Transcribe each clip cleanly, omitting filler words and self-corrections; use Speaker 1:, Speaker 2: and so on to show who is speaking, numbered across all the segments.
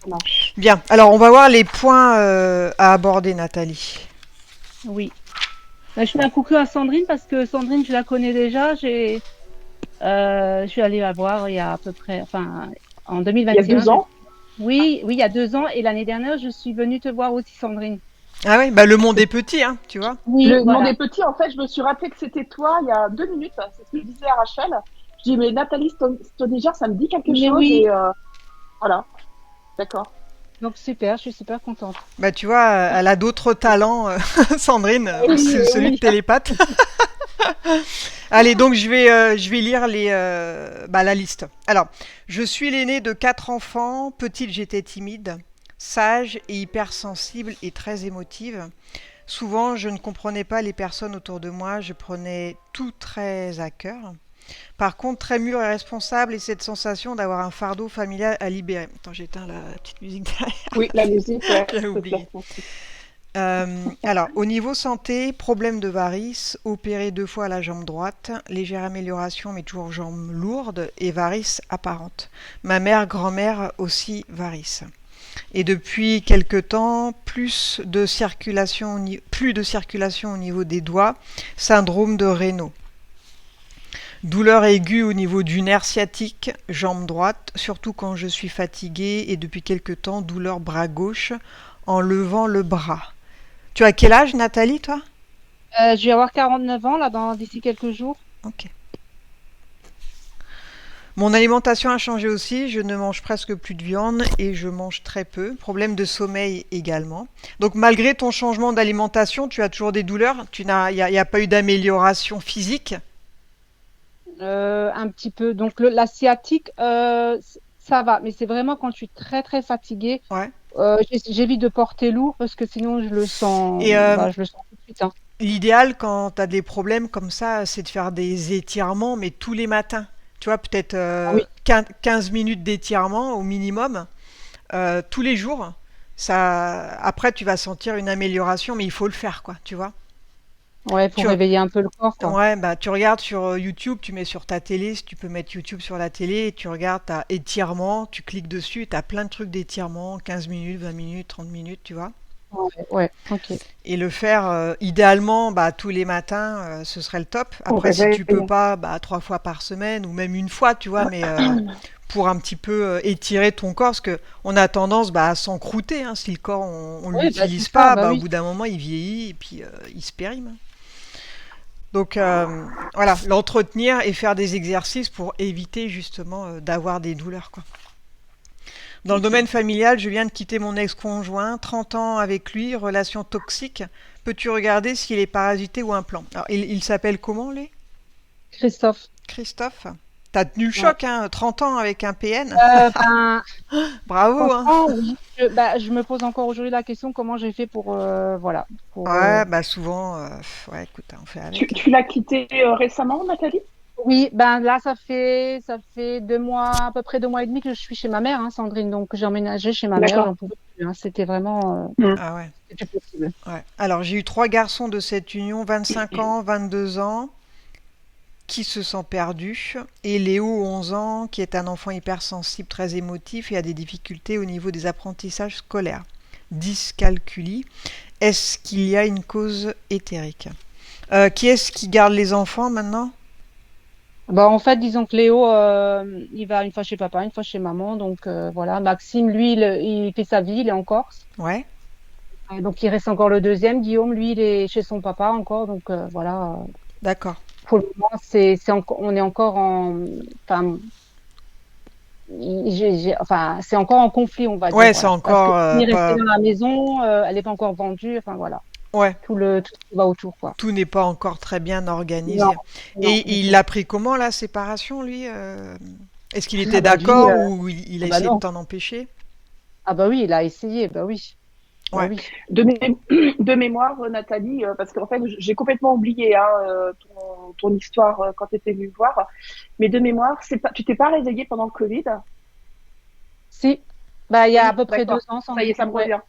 Speaker 1: ça marche.
Speaker 2: Bien. Alors, on va voir les points à aborder, Nathalie.
Speaker 3: Oui. Bah, je fais un coucou à Sandrine parce que Sandrine, je la connais déjà. Je suis allée la voir il y a à peu près, enfin, en
Speaker 1: Il y a
Speaker 3: 2021.
Speaker 1: 2 ans.
Speaker 3: Oui, oui, il y a 2 ans. Et l'année dernière, je suis venue te voir aussi, Sandrine.
Speaker 2: Ah oui, bah le monde est petit, hein, tu vois.
Speaker 3: Oui,
Speaker 1: Le monde
Speaker 3: voilà.
Speaker 1: est petit. En fait, je me suis rappelé que c'était toi il y a 2 minutes. C'est ce que je disais à Rachel. Je dis, mais Nathalie Stoniger, ça me dit quelque
Speaker 3: Mais
Speaker 1: chose.
Speaker 3: oui.
Speaker 1: Et voilà, d'accord.
Speaker 3: Donc super, je suis super contente.
Speaker 2: Bah tu vois, elle a d'autres talents, Sandrine, que
Speaker 3: Oui,
Speaker 2: celui de
Speaker 3: oui.
Speaker 2: télépathe. Allez, donc je vais lire la liste. Alors, je suis l'aîné de 4 enfants. Petite, j'étais timide, sage et hypersensible et très émotive. Souvent, je ne comprenais pas les personnes autour de moi. Je prenais tout très à cœur. Par contre, très mûr et responsable et cette sensation d'avoir un fardeau familial à libérer. Attends, j'éteins la petite musique derrière.
Speaker 1: Oui, la musique, ouais,
Speaker 2: J'avais
Speaker 1: s'il te plaît.
Speaker 2: oublié. Alors, au niveau santé, problème de varices, opéré 2 fois la jambe droite, légère amélioration mais toujours jambe lourde et varices apparentes. Ma mère, grand-mère aussi varices. Et depuis quelque temps, plus de circulation au niveau des doigts, syndrome de Raynaud. Douleur aiguë au niveau du nerf sciatique, jambe droite, surtout quand je suis fatiguée et depuis quelque temps, douleur bras gauche en levant le bras. Tu as quel âge, Nathalie, toi?
Speaker 3: Je vais avoir 49 ans là d'ici quelques jours.
Speaker 2: Ok. Mon alimentation a changé aussi. Je ne mange presque plus de viande et je mange très peu. Problème de sommeil également. Donc, malgré ton changement d'alimentation, tu as toujours des douleurs. Il n'y a pas eu d'amélioration physique.
Speaker 3: Un petit peu. Donc la sciatique, ça va, mais c'est vraiment quand je suis très très fatiguée.
Speaker 2: Ouais.
Speaker 3: J'évite de porter lourd parce que sinon
Speaker 2: Et
Speaker 3: je le sens tout de suite, hein.
Speaker 2: l'idéal, quand tu as des problèmes comme ça, c'est de faire des étirements, mais tous les matins. Tu vois, peut-être
Speaker 3: Ah oui.
Speaker 2: 15 minutes d'étirement au minimum, tous les jours. Après, tu vas sentir une amélioration, mais il faut le faire, quoi, tu vois.
Speaker 3: Ouais, pour
Speaker 2: Tu,
Speaker 3: réveiller un peu le corps, quoi.
Speaker 2: ouais, bah, tu regardes sur YouTube, tu mets sur ta télé, si tu peux mettre YouTube sur la télé, et tu regardes, t'as étirement, tu cliques dessus, tu as plein de trucs d'étirement, 15 minutes, 20 minutes, 30 minutes, tu vois.
Speaker 3: Ouais, ouais, ok.
Speaker 2: Et le faire idéalement bah, tous les matins, ce serait le top.
Speaker 1: Au
Speaker 2: Après, si
Speaker 1: réveil.
Speaker 2: tu peux pas, bah, 3 fois par semaine ou même une fois, tu vois, mais pour un petit peu étirer ton corps, parce que on a tendance bah, à s'encrouter. Hein, si le corps on
Speaker 3: Oui, bah c'est
Speaker 2: l'utilise
Speaker 3: ça,
Speaker 2: pas,
Speaker 3: bah
Speaker 2: bah, au
Speaker 3: oui.
Speaker 2: bout d'un moment il vieillit et puis il se périme. Donc voilà, l'entretenir et faire des exercices pour éviter justement d'avoir des douleurs, quoi. Dans le
Speaker 3: Ok.
Speaker 2: domaine familial, je viens de quitter mon ex-conjoint, 30 ans avec lui, relation toxique. Peux-tu regarder s'il est parasité ou implant? Alors, il s'appelle comment, lui?
Speaker 3: Christophe.
Speaker 2: Christophe? T'as tenu le
Speaker 3: Ouais.
Speaker 2: choc, hein, 30 ans avec un PN.
Speaker 3: Ben,
Speaker 2: Bravo, hein.
Speaker 3: franchement, oui. Je me pose encore aujourd'hui la question comment j'ai fait pour, voilà, pour.
Speaker 2: Ouais, bah souvent, ouais, écoute, on fait
Speaker 1: Tu,
Speaker 2: avec. Hein.
Speaker 1: tu l'as quitté récemment, Nathalie?
Speaker 3: Oui, ben là, ça fait 2 mois, à peu près 2 mois et demi que je suis chez ma mère, hein, Sandrine. Donc j'ai emménagé chez ma mère,
Speaker 1: D'accord.
Speaker 3: j'en pouvais plus, hein. C'était vraiment,
Speaker 1: Mm.
Speaker 2: Ah ouais,
Speaker 3: c'était plus possible.
Speaker 2: ouais. Alors, j'ai eu 3 garçons de cette union, 25 ans, 22 ans, qui se sent perdu, et Léo, 11 ans, qui est un enfant hypersensible, très émotif et a des difficultés au niveau des apprentissages scolaires. Dyscalculie. Est-ce qu'il y a une cause éthérique? Qui est-ce qui garde les enfants maintenant?
Speaker 3: Bah, en fait, disons que Léo, il va une fois chez papa, une fois chez maman. Donc voilà, Maxime, lui, il fait sa vie, il est en Corse.
Speaker 2: Ouais,
Speaker 3: Donc il reste encore le deuxième. Guillaume, lui, il est chez son papa encore. Donc voilà,
Speaker 2: d'accord.
Speaker 3: pour le moment, on est encore enfin, enfin, c'est encore en conflit, on va dire,
Speaker 2: Ouais, c'est
Speaker 3: voilà. Parce que
Speaker 2: encore
Speaker 3: il est resté
Speaker 2: pas.
Speaker 3: dans la maison, elle n'est pas encore vendue. Enfin voilà,
Speaker 2: Ouais,
Speaker 3: tout ce qui va autour, quoi.
Speaker 2: tout n'est pas encore très bien
Speaker 3: Non,
Speaker 2: organisé.
Speaker 3: non,
Speaker 2: Et
Speaker 3: du
Speaker 2: il
Speaker 3: tout.
Speaker 2: l'a pris comment la séparation, lui? Est-ce qu'il était
Speaker 3: Ah bah lui,
Speaker 2: d'accord ou il
Speaker 3: ah
Speaker 2: a
Speaker 3: bah
Speaker 2: essayé de
Speaker 3: non.
Speaker 2: t'en empêcher?
Speaker 3: Ah bah oui, il a essayé, bah oui, bah
Speaker 2: Ouais.
Speaker 3: oui.
Speaker 1: De, de mémoire, Nathalie, parce qu'en fait, j'ai complètement oublié hein, ton histoire quand tu étais venue me voir. Mais de mémoire, tu t'es pas réveillée pendant le Covid?
Speaker 3: Si, bah il y a à
Speaker 1: Oui,
Speaker 3: peu près deux
Speaker 1: d'accord.
Speaker 3: ans,
Speaker 1: Ça y est,
Speaker 3: Sandrine.
Speaker 1: ça me
Speaker 3: Ouais.
Speaker 1: revient.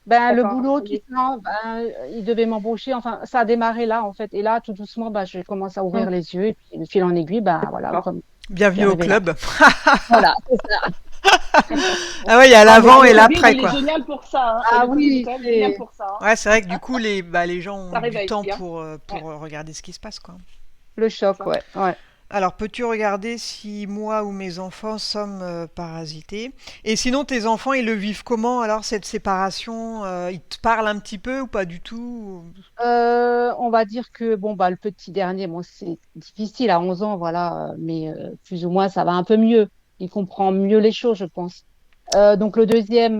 Speaker 3: Ben le
Speaker 1: D'accord,
Speaker 3: boulot,
Speaker 1: ça y
Speaker 3: tout
Speaker 1: est.
Speaker 3: ça, ben il devait m'embaucher. Enfin, ça a démarré là, en fait. Et là, tout doucement, bah je commence à ouvrir
Speaker 1: Hum,
Speaker 3: les yeux et puis de fil en aiguille, bah voilà,
Speaker 1: d'accord.
Speaker 3: comme je suis
Speaker 2: Bienvenue au
Speaker 3: arrivée là.
Speaker 2: club.
Speaker 3: Voilà, c'est ça.
Speaker 2: Ah ouais, il y a
Speaker 1: Ah,
Speaker 2: l'avant et
Speaker 1: le rugby,
Speaker 2: l'après,
Speaker 1: il est
Speaker 2: quoi.
Speaker 1: génial pour ça. Hein.
Speaker 3: Ah
Speaker 1: Le rugby, il est
Speaker 3: oui,
Speaker 1: quand même génial pour ça. Hein.
Speaker 2: Ouais, c'est vrai que du coup, les gens
Speaker 1: Ça
Speaker 2: ont du
Speaker 1: réveille.
Speaker 2: temps
Speaker 1: Hein.
Speaker 2: pour
Speaker 1: Ouais,
Speaker 2: regarder ce qui se passe, quoi.
Speaker 3: le
Speaker 1: c'est
Speaker 3: choc,
Speaker 1: ça.
Speaker 3: ouais, ouais.
Speaker 2: Alors, peux-tu regarder si moi ou mes enfants sommes parasités? Et sinon, tes enfants, ils le vivent comment alors, cette séparation? Ils te parlent un petit peu ou pas du tout?
Speaker 3: On va dire que bon bah le petit dernier, bon c'est difficile à 11 ans, voilà, mais plus ou moins ça va un peu mieux. Il comprend mieux les choses, je pense. Donc le deuxième,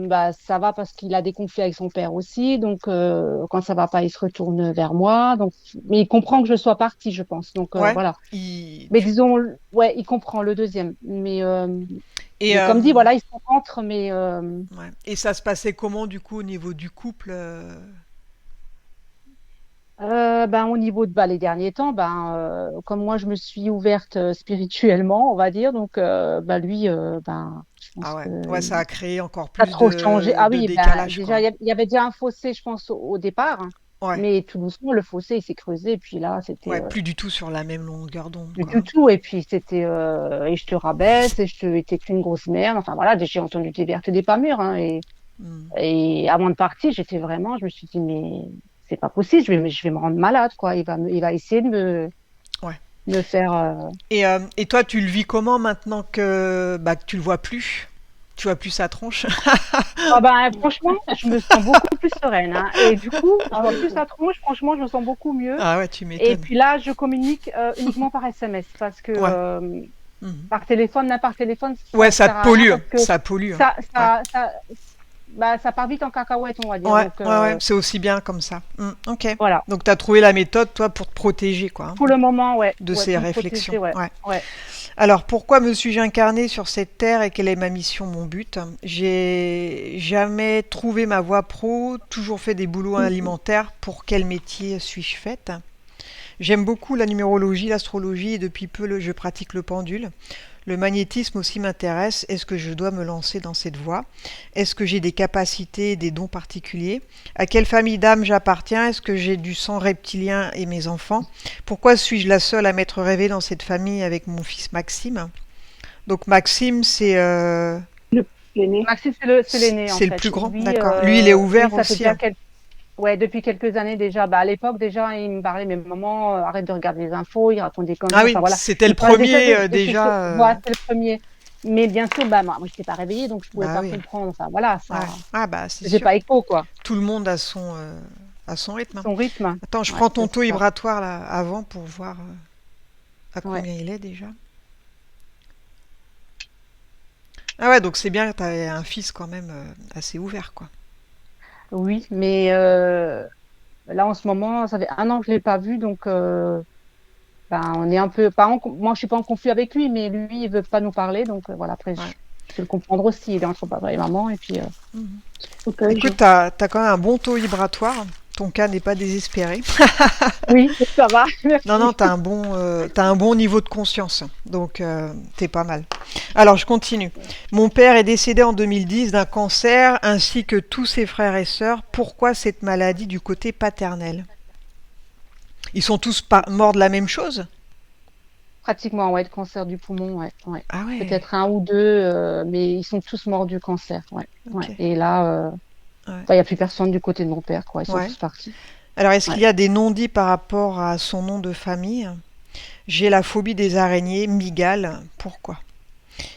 Speaker 3: bah ça va parce qu'il a des conflits avec son père aussi. Donc quand ça va pas, il se retourne vers moi. Donc mais il comprend que je sois partie, je pense. Donc
Speaker 2: Ouais.
Speaker 3: voilà.
Speaker 2: Ils-
Speaker 3: Mais
Speaker 2: tu-
Speaker 3: disons, ouais, il comprend le deuxième.
Speaker 2: Et,
Speaker 3: Mais comme dit, voilà, ils sont entre, mais
Speaker 2: ouais. Et ça se passait comment du coup au niveau du couple?
Speaker 3: Ben, au niveau de bah, les derniers temps, ben, comme moi je me suis ouverte spirituellement, on va dire, donc bah, lui, ben, je
Speaker 2: Ah
Speaker 3: pense que
Speaker 2: ouais. Ouais, ça a créé encore
Speaker 3: ça a
Speaker 2: plus
Speaker 3: trop changé. Ah
Speaker 2: de
Speaker 3: oui, ben,
Speaker 2: décalage,
Speaker 3: déjà,
Speaker 2: quoi.
Speaker 3: il y avait déjà un fossé, je pense, au départ, hein.
Speaker 2: Ouais.
Speaker 3: Mais tout doucement, le fossé, il s'est creusé, et puis là, c'était
Speaker 2: Ouais, plus du tout sur la même longueur d'onde,
Speaker 3: plus
Speaker 2: quoi.
Speaker 3: du tout, et puis c'était, et je te rabaisse, et je te, et t'es qu'une grosse merde, enfin voilà, j'ai entendu des vertes et des pas mûres, hein,
Speaker 2: Hmm.
Speaker 3: et avant de partir, j'étais vraiment, je me suis dit, mais c'est pas possible, je vais me rendre malade, quoi, il va essayer
Speaker 2: Ouais.
Speaker 3: me faire.
Speaker 2: Et toi, tu le vis comment maintenant que tu le vois plus? Tu vois plus sa tronche?
Speaker 3: Ah ben, franchement, je me sens beaucoup plus sereine, hein. Et du coup, je
Speaker 1: Ah
Speaker 3: vois
Speaker 1: oui.
Speaker 3: plus sa tronche. Franchement, je me sens beaucoup mieux.
Speaker 2: Ah ouais, tu
Speaker 3: Et
Speaker 2: m'étonnes.
Speaker 3: puis là, je communique uniquement par SMS parce que
Speaker 2: Ouais. Mhm.
Speaker 3: par téléphone, même par téléphone,
Speaker 2: Ouais,
Speaker 3: ça
Speaker 2: ça
Speaker 3: sert
Speaker 2: te
Speaker 3: à rien
Speaker 2: pollue.
Speaker 3: parce que
Speaker 2: Ça pollue. Hein.
Speaker 3: ça,
Speaker 2: Ouais.
Speaker 3: ça, ça, bah, ça part vite en cacahuète, on va dire.
Speaker 2: Ouais,
Speaker 3: Donc
Speaker 2: ouais, ouais. C'est aussi bien comme ça. Ok.
Speaker 3: voilà.
Speaker 2: Donc, tu as trouvé la méthode, toi, pour te protéger, quoi, hein,
Speaker 3: Pour le moment, ouais,
Speaker 2: de
Speaker 3: ouais,
Speaker 2: ces
Speaker 3: pour me
Speaker 2: réflexions.
Speaker 3: protéger, ouais,
Speaker 2: Ouais.
Speaker 3: ouais.
Speaker 2: Alors, pourquoi me suis-je incarnée sur cette terre et quelle est ma mission, mon but? J'ai jamais trouvé ma voie pro, toujours fait des boulots alimentaires. Pour quel métier suis-je faite? J'aime beaucoup la numérologie, l'astrologie et depuis peu je pratique le pendule. Le magnétisme aussi m'intéresse. Est-ce que je dois me lancer dans cette voie? Est-ce que j'ai des capacités, des dons particuliers? À quelle famille d'âme j'appartiens? Est-ce que j'ai du sang reptilien et mes enfants? Pourquoi suis-je la seule à m'être rêvée dans cette famille avec mon fils Maxime? Donc Maxime,
Speaker 1: L'aîné.
Speaker 3: Maxime, c'est l'aîné en
Speaker 2: c'est le
Speaker 3: fait.
Speaker 2: plus grand,
Speaker 3: Lui,
Speaker 2: d'accord. Lui, il est
Speaker 3: lui,
Speaker 2: ouvert
Speaker 3: ça fait
Speaker 2: aussi.
Speaker 3: déjà
Speaker 2: Hein.
Speaker 3: quelques Ouais, depuis quelques années déjà. Bah, à l'époque, déjà, il me parlait, mais maman, arrête de regarder les infos, il raconte des
Speaker 2: Ah
Speaker 3: conneries. Enfin,
Speaker 2: oui,
Speaker 3: voilà.
Speaker 2: c'était le
Speaker 3: Il parlait déjà
Speaker 2: premier
Speaker 3: de ces choses.
Speaker 2: déjà.
Speaker 3: Voilà, c'est le premier. Mais bien sûr, bah, moi, je n'étais pas réveillée, donc je pouvais
Speaker 2: Bah
Speaker 3: pas
Speaker 2: oui,
Speaker 3: comprendre. Enfin, voilà, ça,
Speaker 2: ouais. Ah bah c'est
Speaker 3: j'ai
Speaker 2: sûr.
Speaker 3: pas écho, quoi.
Speaker 2: Tout le monde a son rythme. Hein.
Speaker 3: Son rythme.
Speaker 2: Attends, je
Speaker 3: Ouais,
Speaker 2: prends ton
Speaker 3: c'est
Speaker 2: taux
Speaker 3: ça.
Speaker 2: vibratoire là avant pour voir à
Speaker 3: Ouais.
Speaker 2: combien il est déjà. Ah ouais, donc c'est bien que tu as un fils quand même assez ouvert, quoi.
Speaker 3: Oui, mais là, en ce moment, ça fait un an que je l'ai pas vu, donc ben, on est un peu. Pas en- Moi, je suis pas en conflit avec lui, mais lui, il veut pas nous parler, donc voilà, après,
Speaker 2: Ouais.
Speaker 3: je peux le comprendre aussi. Il est entre papa et maman, et puis.
Speaker 2: Mhm.
Speaker 1: Otage.
Speaker 2: Écoute, t'as quand même un bon taux vibratoire. Ton cas n'est pas désespéré.
Speaker 3: Oui, ça va,
Speaker 2: Non, non,
Speaker 3: merci.
Speaker 2: t'as un bon niveau de conscience. Donc, t'es pas mal. Alors, je continue. Mon père est décédé en 2010 d'un cancer, ainsi que tous ses frères et sœurs. Pourquoi cette maladie du côté paternel? Ils sont tous morts de la même chose?
Speaker 3: Pratiquement, ouais, le cancer du poumon, ouais, ouais.
Speaker 2: Ah ouais,
Speaker 3: Peut-être un ou deux, mais ils sont tous morts du cancer, ouais, ouais.
Speaker 2: ok.
Speaker 3: Et là,
Speaker 2: Ouais.
Speaker 3: il n'y a plus personne du côté de mon père, quoi. Ils sont
Speaker 2: Ouais.
Speaker 3: tous partis.
Speaker 2: Alors, est-ce
Speaker 3: Ouais.
Speaker 2: qu'il y a des non-dits par rapport à son nom de famille? J'ai la phobie des araignées, Migale. Pourquoi?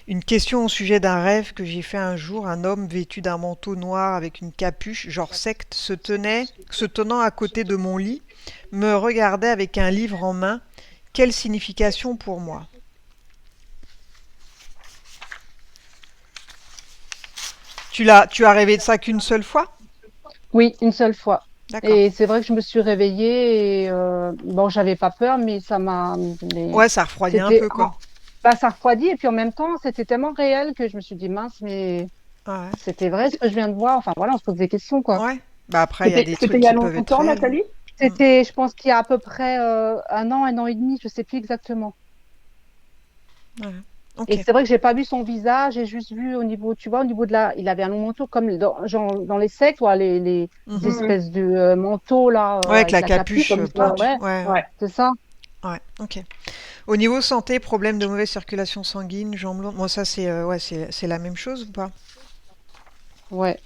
Speaker 2: Une question au sujet d'un rêve que j'ai fait un jour. Un homme vêtu d'un manteau noir avec une capuche, genre secte, se tenant à côté de mon lit, me regardait avec un livre en main. Quelle signification pour moi? Tu as rêvé de ça qu'une seule fois?
Speaker 3: Oui, une seule fois.
Speaker 2: D'accord.
Speaker 3: Et c'est vrai que je me suis réveillée et bon, j'avais pas peur, mais mais
Speaker 2: Ouais, ça refroidit un
Speaker 3: c'était,
Speaker 2: peu, quoi.
Speaker 3: bah, ça refroidit et puis en même temps, c'était tellement réel que je me suis dit mince, mais
Speaker 2: Ouais.
Speaker 3: c'était vrai ce que je viens de voir. Enfin voilà, on se pose des questions, quoi.
Speaker 2: Ouais. Bah après, il y a des
Speaker 1: C'était
Speaker 2: trucs
Speaker 1: il y a
Speaker 2: qui peuvent être
Speaker 1: longtemps,
Speaker 2: réels.
Speaker 1: Nathalie?
Speaker 2: Hmm.
Speaker 3: C'était, je pense qu'il y a à peu près un an et demi, je sais plus exactement.
Speaker 2: Ouais.
Speaker 3: Et
Speaker 2: Ok.
Speaker 3: c'est vrai que j'ai pas vu son visage, j'ai juste vu au niveau, tu vois, au niveau de la, il avait un long manteau comme dans, genre, dans les sectes, ouais, les
Speaker 2: Mhm.
Speaker 1: Mhm.
Speaker 3: espèces de manteaux là
Speaker 2: Ouais, avec
Speaker 3: avec
Speaker 2: la
Speaker 3: la capuche
Speaker 2: capuche
Speaker 3: comme ça,
Speaker 2: pointue.
Speaker 3: ouais,
Speaker 2: Ouais, ouais.
Speaker 1: Ouais.
Speaker 3: c'est ça.
Speaker 2: Ouais. Ok. Au niveau santé, problème de mauvaise circulation sanguine, jambes lourdes. Moi, ça, c'est la même chose ou pas?
Speaker 3: Ouais.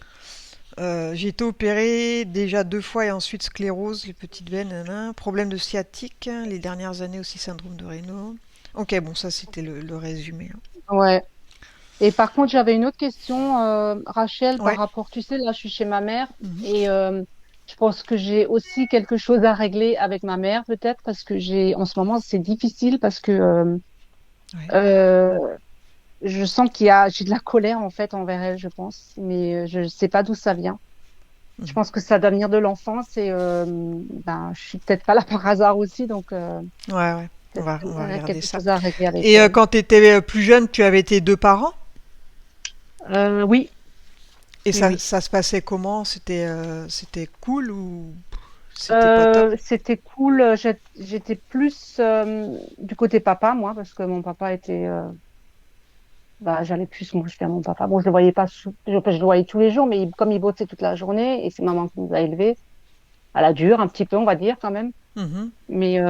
Speaker 2: J'ai été opérée déjà 2 fois et ensuite sclérose, les petites veines, nanana. Problème de sciatique, hein, les dernières années aussi syndrome de Raynaud. Ok, bon, ça c'était le résumé, hein.
Speaker 3: Ouais. Et par contre, j'avais une autre question, Rachel, par
Speaker 2: Ouais.
Speaker 3: rapport, tu sais, là, je suis chez ma mère
Speaker 2: Mhm.
Speaker 3: et je pense que j'ai aussi quelque chose à régler avec ma mère, peut-être, parce que en ce moment, c'est difficile parce que
Speaker 2: Ouais.
Speaker 3: euh, je sens j'ai de la colère, en fait, envers elle, je pense, mais je ne sais pas d'où ça vient. Je
Speaker 2: Mhm.
Speaker 3: pense que ça doit venir de l'enfance et ben, je suis peut-être pas là par hasard aussi, donc
Speaker 2: Ouais, ouais. On
Speaker 3: peut-être
Speaker 2: va,
Speaker 3: qu'il
Speaker 2: on va
Speaker 3: y a
Speaker 2: regarder
Speaker 3: quelque
Speaker 2: ça.
Speaker 3: chose à régler avec
Speaker 2: Et
Speaker 3: elle.
Speaker 2: quand tu étais plus jeune, tu avais tes 2 parents?
Speaker 3: Oui,
Speaker 2: Et
Speaker 3: oui,
Speaker 2: ça,
Speaker 3: oui.
Speaker 2: ça se passait comment? C'était cool ou c'était pas top?
Speaker 3: C'était cool. J'étais plus du côté papa, moi, parce que mon papa était. Bah, j'allais plus moi jusqu'à mon papa. Bon, je le voyais pas, je le voyais tous les jours, mais comme il bossait toute la journée, et c'est maman qui nous a élevés, à la dure, un petit peu, on va dire quand même.
Speaker 2: Mhm.
Speaker 3: Mais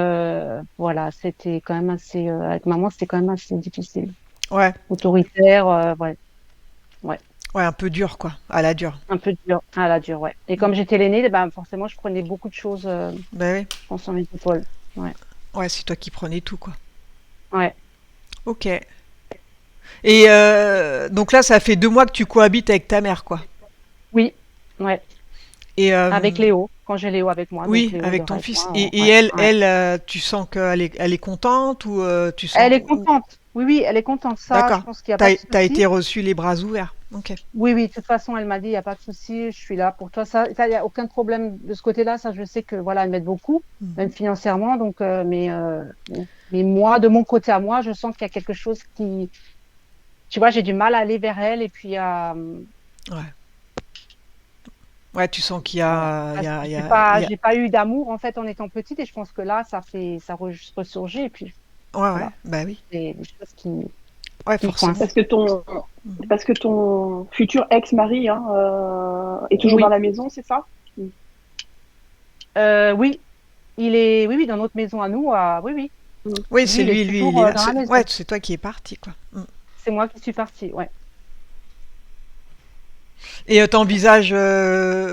Speaker 3: voilà, c'était quand même assez. Avec maman, c'était quand même assez difficile.
Speaker 2: Ouais,
Speaker 3: Autoritaire, ouais, ouais,
Speaker 2: ouais, un peu dur, quoi, à la dure.
Speaker 3: un peu dur, à la dure, ouais. Et
Speaker 2: Mm.
Speaker 3: comme j'étais l'aînée, ben forcément, je prenais beaucoup de choses,
Speaker 2: Ben oui,
Speaker 3: je pense, sur mes épaules. Ouais,
Speaker 2: ouais, c'est toi qui prenais tout, quoi.
Speaker 3: ouais,
Speaker 2: Ok. Et donc là, ça fait 2 mois que tu cohabites avec ta mère, quoi.
Speaker 3: oui, ouais.
Speaker 2: Et
Speaker 3: Avec Léo, quand j'ai Léo avec moi, donc
Speaker 2: oui,
Speaker 3: Léo, il
Speaker 2: avec
Speaker 3: dort
Speaker 2: ton
Speaker 3: avec
Speaker 2: fils.
Speaker 3: moi.
Speaker 2: Et
Speaker 3: Ouais,
Speaker 2: elle,
Speaker 3: ouais.
Speaker 2: elle, tu sens qu'elle est contente ou tu
Speaker 3: Elle
Speaker 2: sens.
Speaker 3: est contente. Oui, oui, elle est contente. Ça, je
Speaker 2: D'accord.
Speaker 3: pense qu'il n'y a pas de
Speaker 2: T'as
Speaker 3: souci.
Speaker 2: été reçu les bras ouverts. Ok.
Speaker 3: Oui, oui, de toute façon, elle m'a dit, il n'y a pas de souci, je suis là pour toi. Ça, il n'y a aucun problème de ce côté-là. Ça, je sais que voilà, elle m'aide beaucoup, même
Speaker 2: Mhm.
Speaker 3: financièrement. Donc, mais moi, de mon côté à moi, je sens qu'il y a quelque chose qui, tu vois, j'ai du mal à aller vers elle et puis à,
Speaker 2: Ouais. Ouais, tu sens qu'il y
Speaker 3: voilà.
Speaker 2: a, il y
Speaker 3: Parce que
Speaker 2: a, il y a, il y a-
Speaker 3: j'ai pas eu d'amour en fait en étant petite et je pense que là, ça ressurgit et puis
Speaker 2: Ouais, ouais.
Speaker 3: voilà,
Speaker 2: Bah oui.
Speaker 3: des choses
Speaker 2: Ouais,
Speaker 3: qui me
Speaker 2: forcément.
Speaker 1: Parce
Speaker 3: coincent.
Speaker 1: que ton,
Speaker 2: Mhm.
Speaker 1: parce que ton futur ex-mari hein, est toujours dans
Speaker 3: Oui.
Speaker 1: la maison, c'est ça?
Speaker 3: Oui, oui, oui, dans notre maison à nous, oui, oui.
Speaker 1: Mm.
Speaker 2: Oui,
Speaker 3: Lui,
Speaker 2: c'est
Speaker 3: il est
Speaker 2: lui, il
Speaker 3: toujours
Speaker 2: est là.
Speaker 3: dans la
Speaker 2: Ouais,
Speaker 3: maison.
Speaker 2: c'est toi qui es parti, quoi. Mm.
Speaker 3: C'est moi qui suis partie, ouais.
Speaker 2: Et t'envisages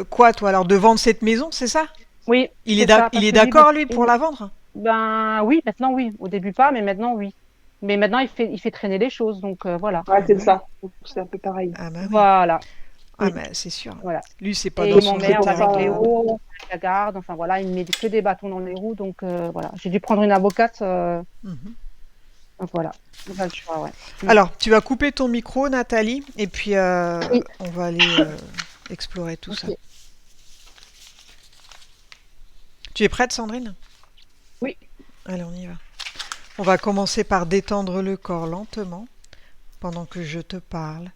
Speaker 2: quoi, toi, alors, de vendre cette maison, c'est ça?
Speaker 3: Oui, c'est ça,
Speaker 2: Il
Speaker 3: parce
Speaker 2: est
Speaker 3: que lui,
Speaker 2: d'accord, lui, pour la vendre?
Speaker 3: ben oui, maintenant oui. Au début pas, mais maintenant oui. Mais maintenant il fait traîner les choses, donc voilà.
Speaker 1: Ouais,
Speaker 2: Ah
Speaker 1: c'est
Speaker 2: bah oui.
Speaker 1: ça. C'est un peu pareil.
Speaker 2: Ah bah oui.
Speaker 3: Voilà.
Speaker 2: Ah
Speaker 3: Mm,
Speaker 2: bah c'est sûr.
Speaker 3: voilà.
Speaker 2: Lui, c'est pas
Speaker 3: Et
Speaker 2: dans
Speaker 3: il
Speaker 2: son
Speaker 1: C'est
Speaker 3: m'emmerde
Speaker 1: pour
Speaker 3: avec
Speaker 2: intérêt de.
Speaker 1: ça.
Speaker 3: Léo, la garde, enfin voilà, il me met que des bâtons dans les roues, donc voilà. J'ai dû prendre une avocate,
Speaker 2: Mhm.
Speaker 3: donc voilà. Pas le choix, ouais. Mm.
Speaker 2: Alors, tu vas couper ton micro, Nathalie, et puis
Speaker 3: Oui,
Speaker 2: on va aller explorer tout ça.
Speaker 3: ok.
Speaker 2: Tu es prête, Sandrine?
Speaker 1: Oui.
Speaker 2: Allez, on y va. On va commencer par détendre le corps lentement. Pendant que je te parle,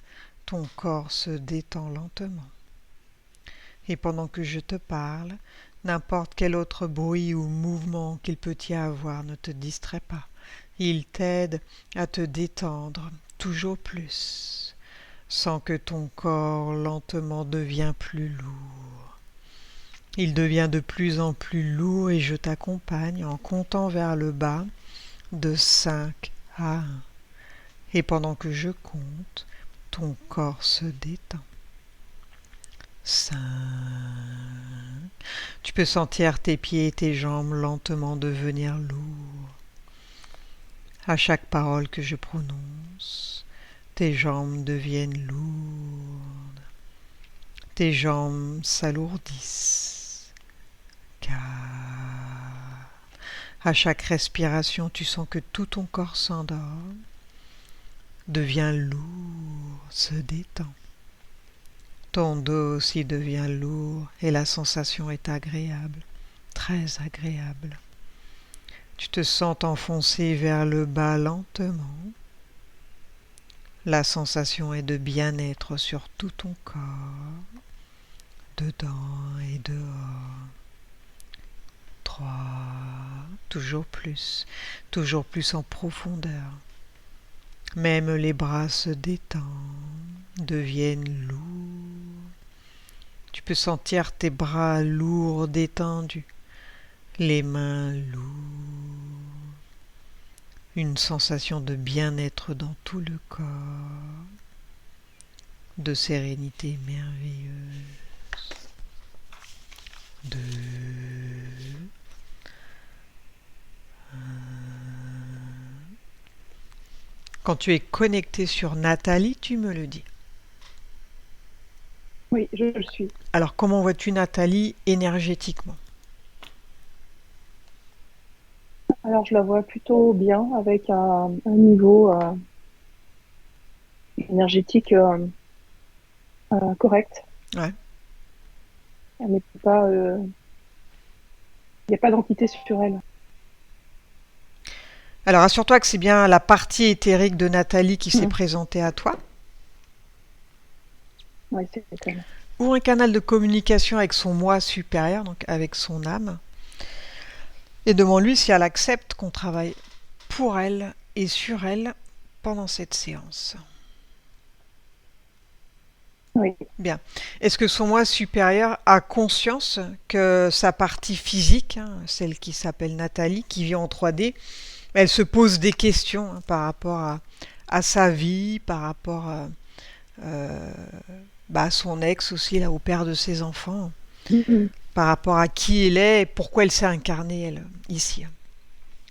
Speaker 2: ton corps se détend lentement. Et pendant que je te parle, n'importe quel autre bruit ou mouvement qu'il peut y avoir ne te distrait pas. Il t'aide à te détendre toujours plus, sans que ton corps lentement devienne plus lourd. Il devient de plus en plus lourd et je t'accompagne en comptant vers le bas de 5 à 1. Et pendant que je compte, ton corps se détend. 5. Tu peux sentir tes pieds et tes jambes lentement devenir lourds. À chaque parole que je prononce, tes jambes deviennent lourdes. Tes jambes s'alourdissent. 4. À chaque respiration, tu sens que tout ton corps s'endort, devient lourd, se détend. Ton dos aussi devient lourd et la sensation est agréable, très agréable. Tu te sens t'enfoncer vers le bas lentement. La sensation est de bien-être sur tout ton corps, dedans et dehors. 3. Toujours plus en profondeur. Même les bras se détendent, deviennent lourds. Tu peux sentir tes bras lourds détendus, les mains lourdes, Une sensation de bien-être dans tout le corps, de sérénité merveilleuse, de... Quand tu es connecté sur Nathalie, tu me le dis.
Speaker 1: Oui, je le suis.
Speaker 2: Alors, comment vois-tu Nathalie énergétiquement?
Speaker 1: Alors, je la vois plutôt bien avec un niveau énergétique correct.
Speaker 2: Ouais.
Speaker 1: Elle n'est pas, il n'y a pas d'entité sur elle.
Speaker 2: Alors, assure-toi que c'est bien la partie éthérique de Nathalie qui s'est
Speaker 1: Mm.
Speaker 2: présentée à toi.
Speaker 1: Oui, c'est elle.
Speaker 2: Ou un canal de communication avec son moi supérieur, donc avec son âme. Et demande-lui si elle accepte qu'on travaille pour elle et sur elle pendant cette séance.
Speaker 1: Oui.
Speaker 2: Bien. Est-ce que son moi supérieur a conscience que sa partie physique, celle qui s'appelle Nathalie, qui vit en 3D, elle se pose des questions par rapport à sa vie, par rapport euh, à son ex aussi, là, au père de ses enfants,
Speaker 1: Mhm.
Speaker 2: par rapport à qui elle est et pourquoi elle s'est incarnée, elle, ici,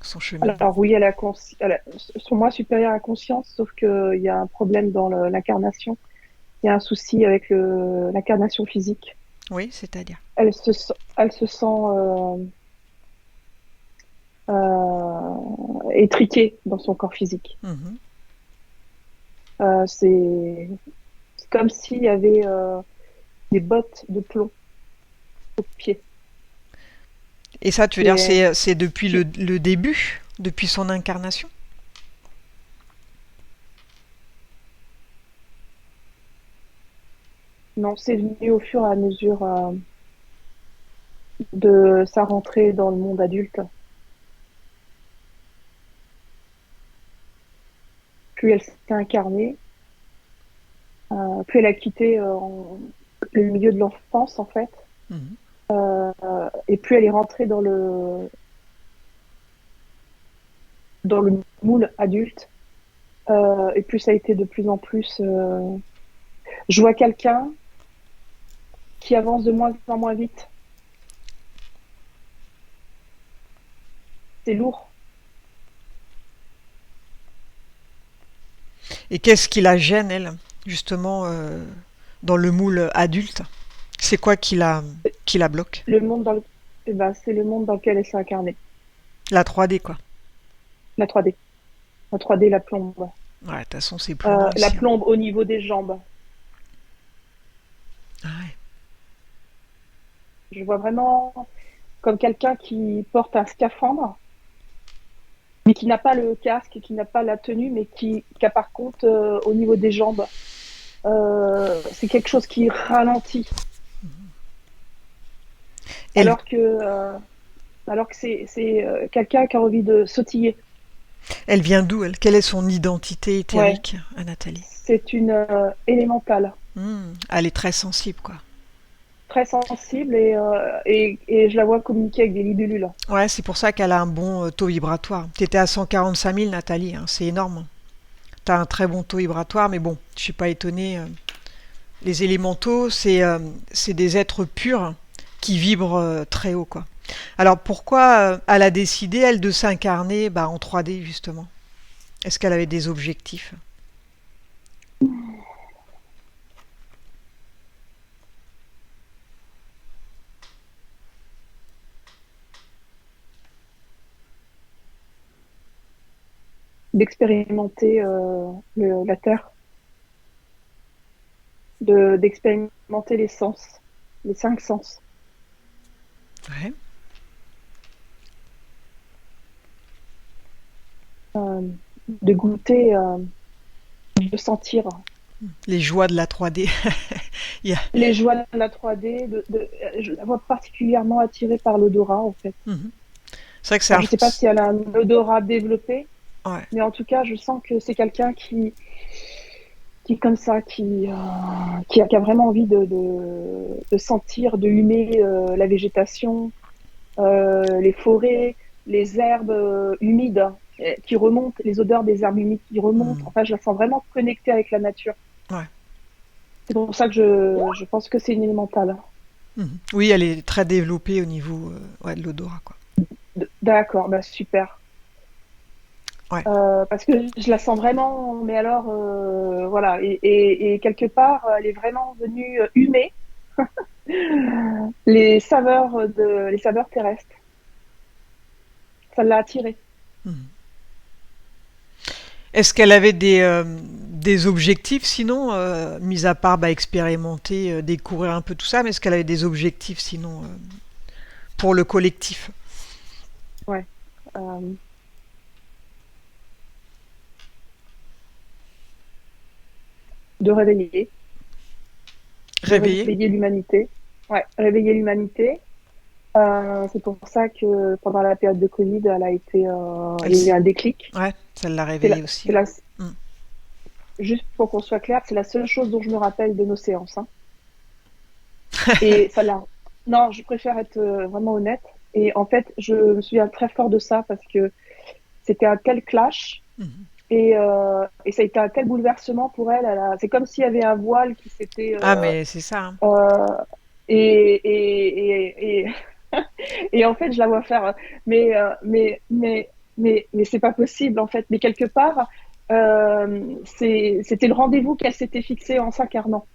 Speaker 2: son cheminement.
Speaker 1: Alors oui, son moi supérieur a conscience, sauf qu'il y a un problème dans l'incarnation. Il y a un souci avec l'incarnation physique.
Speaker 2: Oui, c'est-à-dire.
Speaker 1: Elle se sent étriquée dans son corps physique.
Speaker 2: Mhm.
Speaker 1: C'est comme s'il y avait des bottes de plomb aux pieds.
Speaker 2: Et ça, tu veux dire,
Speaker 1: C'est,
Speaker 2: c'est depuis le début, depuis son incarnation?
Speaker 1: non, c'est venu au fur et à mesure de sa rentrée dans le monde adulte. Plus elle s'est incarnée, plus elle a quitté le milieu de l'enfance, en fait,
Speaker 2: Mhm.
Speaker 1: et plus elle est rentrée dans le moule adulte, et plus ça a été de plus en plus. Je vois quelqu'un qui avance de moins en moins vite. C'est lourd.
Speaker 2: Et qu'est-ce qui la gêne, elle, justement, dans le moule adulte? C'est quoi qui la bloque?
Speaker 1: Le monde dans le... eh ben, c'est le monde dans lequel elle s'est incarnée.
Speaker 2: La 3D, quoi.
Speaker 1: La 3D. La 3D, la plombe.
Speaker 2: Ouais, de toute façon, c'est plus loin
Speaker 1: La
Speaker 2: ici.
Speaker 1: plombe au niveau des jambes.
Speaker 2: Ah ouais.
Speaker 1: Je vois vraiment comme quelqu'un qui porte un scaphandre, mais qui n'a pas le casque, qui n'a pas la tenue, mais qui a par contre au niveau des jambes, c'est quelque chose qui ralentit.
Speaker 2: Elle,
Speaker 1: Alors que c'est quelqu'un qui a envie de sautiller.
Speaker 2: elle vient d'où, elle? Quelle est son identité
Speaker 1: Ouais,
Speaker 2: éthérique, à Nathalie?
Speaker 1: c'est une élémentale,
Speaker 2: Elle est très sensible, quoi.
Speaker 1: très sensible et je la vois communiquer avec des libellules.
Speaker 2: Ouais, c'est pour ça qu'elle a un bon taux vibratoire. T'étais à 145 000, Nathalie, c'est énorme. T'as un très bon taux vibratoire, mais bon, je suis pas étonnée. Les élémentaux, c'est des êtres purs qui vibrent très haut, quoi. Alors pourquoi elle a décidé, elle, de s'incarner en 3D, justement? Est-ce qu'elle avait des objectifs?
Speaker 1: D'expérimenter la Terre, d'expérimenter les sens, les 5 sens,
Speaker 2: Ouais.
Speaker 1: euh, de goûter, de sentir
Speaker 2: Les joies de la 3D. Il y a-
Speaker 1: les joies de la 3D. Je la vois particulièrement attirée par l'odorat, en fait.
Speaker 2: Mhm. C'est vrai que c'est
Speaker 1: Alors,
Speaker 2: un...
Speaker 1: je ne sais pas si elle a un odorat développé,
Speaker 2: Ouais.
Speaker 1: mais en tout cas, je sens que c'est quelqu'un qui comme ça, qui a vraiment envie de sentir, de humer la végétation, les forêts, les herbes humides. qui remonte, les odeurs des herbes humides qui remontent.
Speaker 2: Mhm.
Speaker 1: Enfin, je la sens vraiment connectée avec la nature.
Speaker 2: Ouais.
Speaker 1: C'est pour ça que je pense que c'est une élémentale.
Speaker 2: Mhm. Oui, elle est très développée au niveau ouais, de l'odorat, quoi.
Speaker 1: D'accord, bah super.
Speaker 2: Ouais.
Speaker 1: Parce que je la sens vraiment, mais alors, voilà. Et quelque part, elle est vraiment venue humer les saveurs terrestres. Ça l'a attirée.
Speaker 2: Mhm. Est-ce qu'elle avait des objectifs sinon, mis à part bah, expérimenter, découvrir un peu tout ça, mais est-ce qu'elle avait des objectifs sinon pour le collectif?
Speaker 1: Ouais. Euh, de réveiller, de
Speaker 2: Réveiller?
Speaker 1: réveiller l'humanité. Ouais, réveiller l'humanité. C'est pour ça que pendant la période de Covid,
Speaker 2: Elle
Speaker 1: il y a eu
Speaker 2: s-
Speaker 1: un déclic.
Speaker 2: Ouais, ça l'a
Speaker 1: C'est la,
Speaker 2: réveillée aussi.
Speaker 1: c'est la,
Speaker 2: Mm.
Speaker 1: juste pour qu'on soit clair, c'est la seule chose dont je me rappelle de nos séances, hein. Et ça l'a. Non, je préfère être vraiment honnête. Et en fait, je me souviens très fort de ça parce que c'était un tel clash
Speaker 2: Mhm.
Speaker 1: et ça a été un tel bouleversement pour elle. C'est comme s'il y avait un voile qui s'était
Speaker 2: Ah, mais c'est ça, hein.
Speaker 1: euh, et, et, et, et en fait, je la vois faire, mais c'est pas possible en fait. Mais quelque part, c'était le rendez-vous qu'elle s'était fixé en s'incarnant.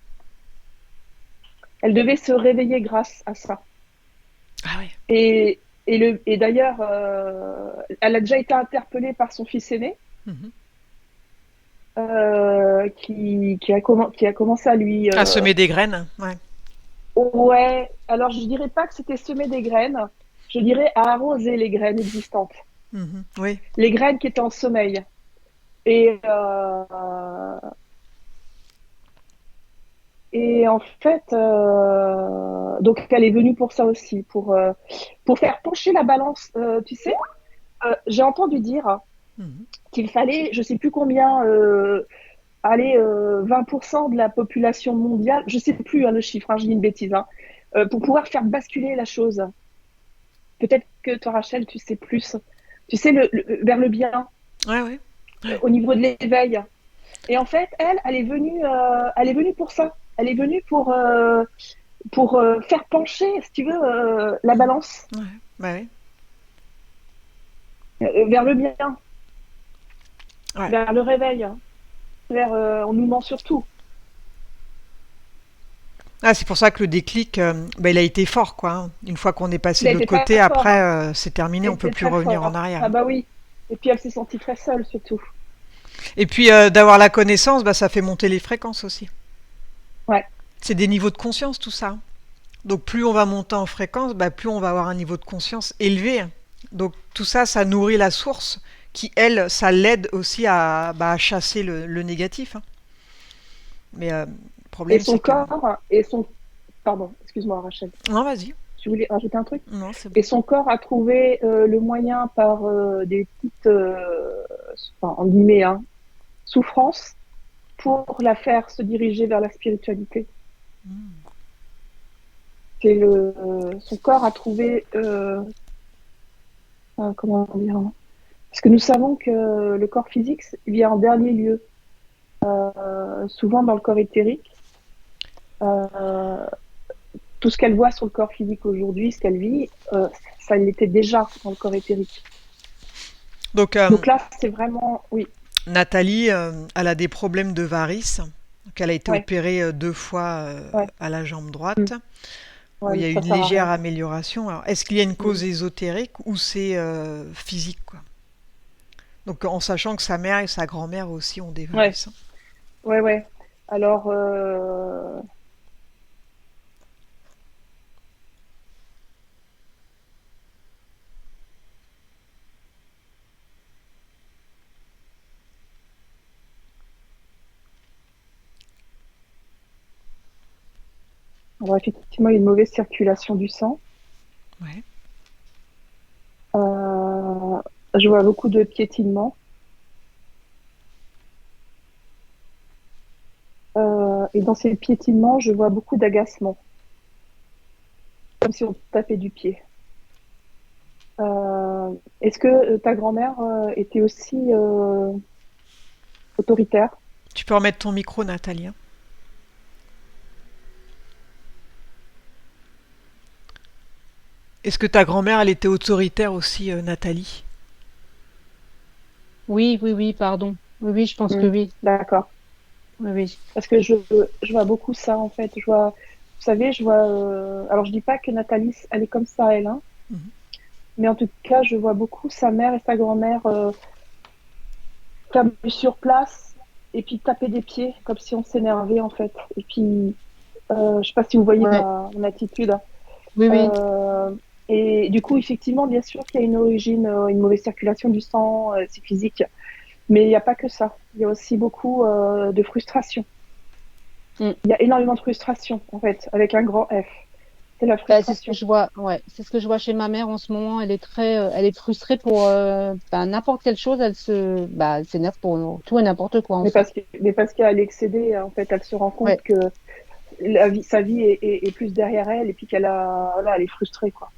Speaker 1: Elle devait se réveiller grâce à ça.
Speaker 2: Ah ouais.
Speaker 1: Et d'ailleurs, elle a déjà été interpellée par son fils aîné,
Speaker 2: Mhm.
Speaker 1: qui a commencé à lui.
Speaker 2: À semer des graines, ouais.
Speaker 1: Ouais, alors je dirais pas que c'était semer des graines, je dirais à arroser les graines existantes,
Speaker 2: Mhm. Oui.
Speaker 1: les graines qui étaient en sommeil. Et, euh, et en fait, donc elle est venue pour ça aussi, pour faire pencher la balance. Tu sais, j'ai entendu dire
Speaker 2: Mhm.
Speaker 1: qu'il fallait, je sais plus combien, aller 20% de la population mondiale, je sais plus hein, le chiffre, hein, je dis une bêtise, hein, pour pouvoir faire basculer la chose. Peut-être que toi, Rachel, tu sais plus. Tu sais, vers le bien,
Speaker 2: Ouais, ouais. Ouais.
Speaker 1: au niveau de l'éveil. Et en fait, elle est venue pour ça. Elle est venue pour faire pencher, si tu veux, la
Speaker 2: Mhm.
Speaker 1: balance
Speaker 2: Ouais. Bah ouais.
Speaker 1: vers le bien,
Speaker 2: Ouais.
Speaker 1: vers le réveil, on nous ment surtout.
Speaker 2: Ah, c'est pour ça que le déclic, bah, il a été fort, quoi, hein. Une fois qu'on est passé
Speaker 1: Il a
Speaker 2: de
Speaker 1: été
Speaker 2: l'autre
Speaker 1: très
Speaker 2: côté,
Speaker 1: fort,
Speaker 2: après,
Speaker 1: hein.
Speaker 2: c'est terminé,
Speaker 1: Il a
Speaker 2: on peut
Speaker 1: été
Speaker 2: plus
Speaker 1: très
Speaker 2: revenir en
Speaker 1: fort.
Speaker 2: arrière.
Speaker 1: Ah bah oui. Et puis elle s'est sentie très seule, surtout.
Speaker 2: Et puis, d'avoir la connaissance, bah, ça fait monter les fréquences aussi.
Speaker 1: Ouais.
Speaker 2: C'est des niveaux de conscience, tout ça. Donc, plus on va monter en fréquence, bah, plus on va avoir un niveau de conscience élevé. Donc, tout ça, ça nourrit la source qui, elle, ça l'aide aussi à, bah, à chasser le négatif, hein. Mais le
Speaker 1: Et
Speaker 2: problème,
Speaker 1: son
Speaker 2: c'est que...
Speaker 1: corps, et son... Pardon, excuse-moi, Rachel.
Speaker 2: Non, vas-y.
Speaker 1: Tu voulais rajouter un truc?
Speaker 2: Non, c'est
Speaker 1: Et
Speaker 2: bon.
Speaker 1: son corps a trouvé le moyen par des petites, enfin, en guillemets, hein, souffrances pour la faire se diriger vers la spiritualité. Son corps a trouvé, comment dire, hein, parce que nous savons que le corps physique vient en dernier lieu, souvent dans le corps éthérique. Euh, tout ce qu'elle voit sur le corps physique aujourd'hui, ce qu'elle vit, ça l'était déjà dans le corps éthérique.
Speaker 2: Donc,
Speaker 1: Donc là, c'est vraiment, oui,
Speaker 2: Nathalie, elle a des problèmes de varices. Donc, elle a été
Speaker 1: ouais,
Speaker 2: opérée 2 fois
Speaker 1: ouais,
Speaker 2: à la jambe
Speaker 1: mm,
Speaker 2: droite, où
Speaker 1: ouais,
Speaker 2: il y
Speaker 1: mais
Speaker 2: a eu
Speaker 1: ça
Speaker 2: une
Speaker 1: sert à
Speaker 2: légère
Speaker 1: rien.
Speaker 2: amélioration. Alors, est-ce qu'il y a une cause
Speaker 1: Mm.
Speaker 2: ésotérique ou c'est physique, quoi? Donc, en sachant que sa mère et sa grand-mère aussi ont des
Speaker 1: Ouais,
Speaker 2: varices, hein.
Speaker 1: ouais, ouais. Alors, effectivement, il y a une mauvaise circulation du sang.
Speaker 2: Ouais.
Speaker 1: Euh, je vois beaucoup de piétinement. Et dans ces piétinements, je vois beaucoup d'agacement, comme si on tapait du pied. Est-ce que ta grand-mère était aussi autoritaire?
Speaker 2: Tu peux remettre ton micro, Nathalie, hein. Est-ce que ta grand-mère, elle était autoritaire aussi, Nathalie?
Speaker 3: Oui, oui, oui, pardon. Oui, oui, je pense que
Speaker 1: Hmm,
Speaker 3: oui.
Speaker 1: d'accord.
Speaker 3: Oui, oui.
Speaker 1: Parce que je vois beaucoup ça, en fait. Vous savez, je vois. Alors, je dis pas que Nathalie, elle est comme ça, elle, hein,
Speaker 2: Mhm.
Speaker 1: mais en tout cas, je vois beaucoup sa mère et sa grand-mère comme sur place et puis taper des pieds, comme si on s'énervait, en fait. Et puis, je sais pas si vous voyez
Speaker 3: Ouais,
Speaker 1: mon attitude.
Speaker 3: oui, oui.
Speaker 1: Euh, et du coup, effectivement, bien sûr qu'il y a une origine, une mauvaise circulation du sang, c'est physique. Mais il n'y a pas que ça. Il y a aussi beaucoup de frustration.
Speaker 3: Mm.
Speaker 1: Il y a énormément de frustration, en fait, avec un grand F. C'est la
Speaker 3: Ben, c'est ce que
Speaker 1: frustration.
Speaker 3: je vois, ouais. C'est ce que je vois chez ma mère en ce moment. Elle est frustrée pour ben, n'importe quelle chose. Elle s'énerve pour tout et n'importe quoi, en fait.
Speaker 1: Mais parce qu'elle est excédée, en fait, elle se rend compte
Speaker 3: Ouais,
Speaker 1: que sa vie est plus derrière elle et puis voilà, elle est frustrée, quoi.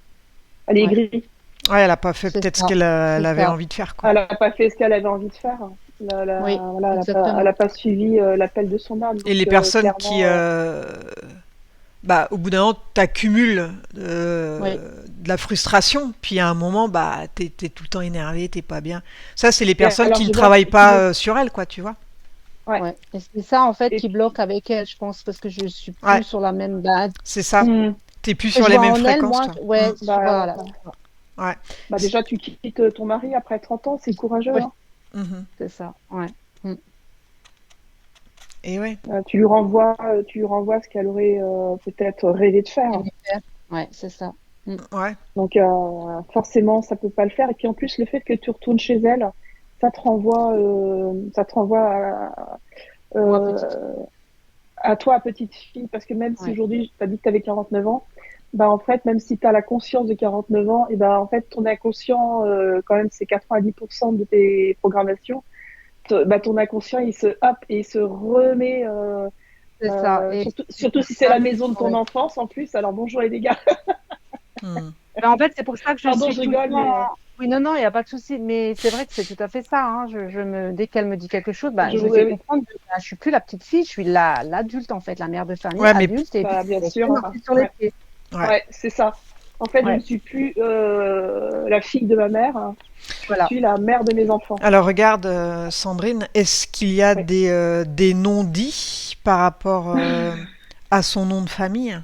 Speaker 1: Elle est
Speaker 3: ouais.
Speaker 1: aigrie.
Speaker 2: Ouais, elle a pas fait
Speaker 3: C'est
Speaker 2: peut-être ce
Speaker 3: ça.
Speaker 2: qu'elle
Speaker 3: C'est
Speaker 2: elle avait
Speaker 3: ça.
Speaker 2: envie de faire, quoi.
Speaker 1: Elle n'a pas fait ce qu'elle avait envie de faire.
Speaker 3: Oui,
Speaker 1: Voilà, elle
Speaker 3: exactement.
Speaker 1: a pas suivi l'appel de son âme.
Speaker 2: Et les
Speaker 1: Donc,
Speaker 2: personnes qui,
Speaker 1: clairement,
Speaker 2: bah, au bout d'un moment, t'accumules
Speaker 3: Oui.
Speaker 2: de la frustration, puis à un moment, bah, t'es tout le temps énervé, t'es pas bien. Ça, c'est les personnes
Speaker 1: alors
Speaker 2: qui ne
Speaker 1: je vois
Speaker 2: travaillent
Speaker 1: qu'il
Speaker 2: pas
Speaker 1: est.
Speaker 2: sur elles, quoi, tu vois.
Speaker 1: Ouais.
Speaker 3: Ouais. Et c'est ça, en fait,
Speaker 1: Et
Speaker 3: qui
Speaker 1: puis,
Speaker 3: bloque avec elle, je pense, parce que je suis
Speaker 2: Ouais,
Speaker 3: plus sur la même base.
Speaker 2: c'est ça.
Speaker 1: hmm,
Speaker 2: T'es plus
Speaker 3: Que
Speaker 2: sur
Speaker 3: je
Speaker 2: les
Speaker 3: vois
Speaker 2: mêmes
Speaker 3: en elle,
Speaker 2: fréquences,
Speaker 3: moi,
Speaker 2: toi.
Speaker 3: ouais,
Speaker 1: bah,
Speaker 3: voilà, c'est ça.
Speaker 2: Ouais.
Speaker 1: bah
Speaker 2: C'est-
Speaker 1: déjà, tu quittes ton mari après 30 ans, c'est courageux,
Speaker 3: Ouais,
Speaker 1: hein.
Speaker 2: Mhm.
Speaker 3: c'est ça. Ouais. Mm.
Speaker 2: Et ouais,
Speaker 1: Tu lui renvoies ce qu'elle aurait peut-être rêvé de faire.
Speaker 3: Aimer faire. Ouais, c'est ça. Mm.
Speaker 2: ouais.
Speaker 1: Donc, forcément, ça peut pas le faire. Et puis, en plus, le fait que tu retournes chez elle, ça te renvoie
Speaker 3: Moi, petite.
Speaker 1: euh, à toi, petite fille, parce que même si
Speaker 3: Ouais.
Speaker 1: aujourd'hui, tu as dit que tu avais 49 ans, bah, en fait, même si tu as la conscience de 49 ans, et ben, en fait, ton inconscient, quand même, c'est 90% de tes programmations. Bah, ton inconscient, il se remet,
Speaker 3: C'est ça. Et c'est
Speaker 1: surtout
Speaker 3: pour
Speaker 1: si c'est
Speaker 3: ça
Speaker 1: la maison de
Speaker 3: que,
Speaker 1: ton
Speaker 3: ouais.
Speaker 1: enfance en plus. Alors, bonjour les dégâts.
Speaker 2: Mhm.
Speaker 3: Ben, en fait, c'est pour ça que je
Speaker 1: Pardon,
Speaker 3: suis
Speaker 1: je
Speaker 3: tout le
Speaker 1: rigole,
Speaker 3: temps.
Speaker 1: mais
Speaker 3: Oui, non, non, il n'y a pas de souci. Mais c'est vrai que c'est tout à fait ça, hein. Dès qu'elle me dit quelque chose, ben,
Speaker 1: je
Speaker 3: je lui fais
Speaker 1: voudrais,
Speaker 3: comprendre que ben, je suis plus la petite fille, je suis l'adulte, en fait, la mère de famille,
Speaker 2: Ouais, mais
Speaker 3: adulte, et puis
Speaker 1: bah, bien
Speaker 3: je vais
Speaker 1: sûr,
Speaker 3: marcher sur les
Speaker 1: ouais,
Speaker 3: pieds.
Speaker 2: ouais.
Speaker 1: ouais, c'est ça. En fait, je ne
Speaker 3: Ouais,
Speaker 1: suis plus la fille de ma mère, hein. Je
Speaker 3: voilà.
Speaker 1: suis la mère de mes enfants.
Speaker 2: Alors regarde, Sandrine, est-ce qu'il y a
Speaker 1: Ouais.
Speaker 2: des non-dits par rapport à son nom de famille?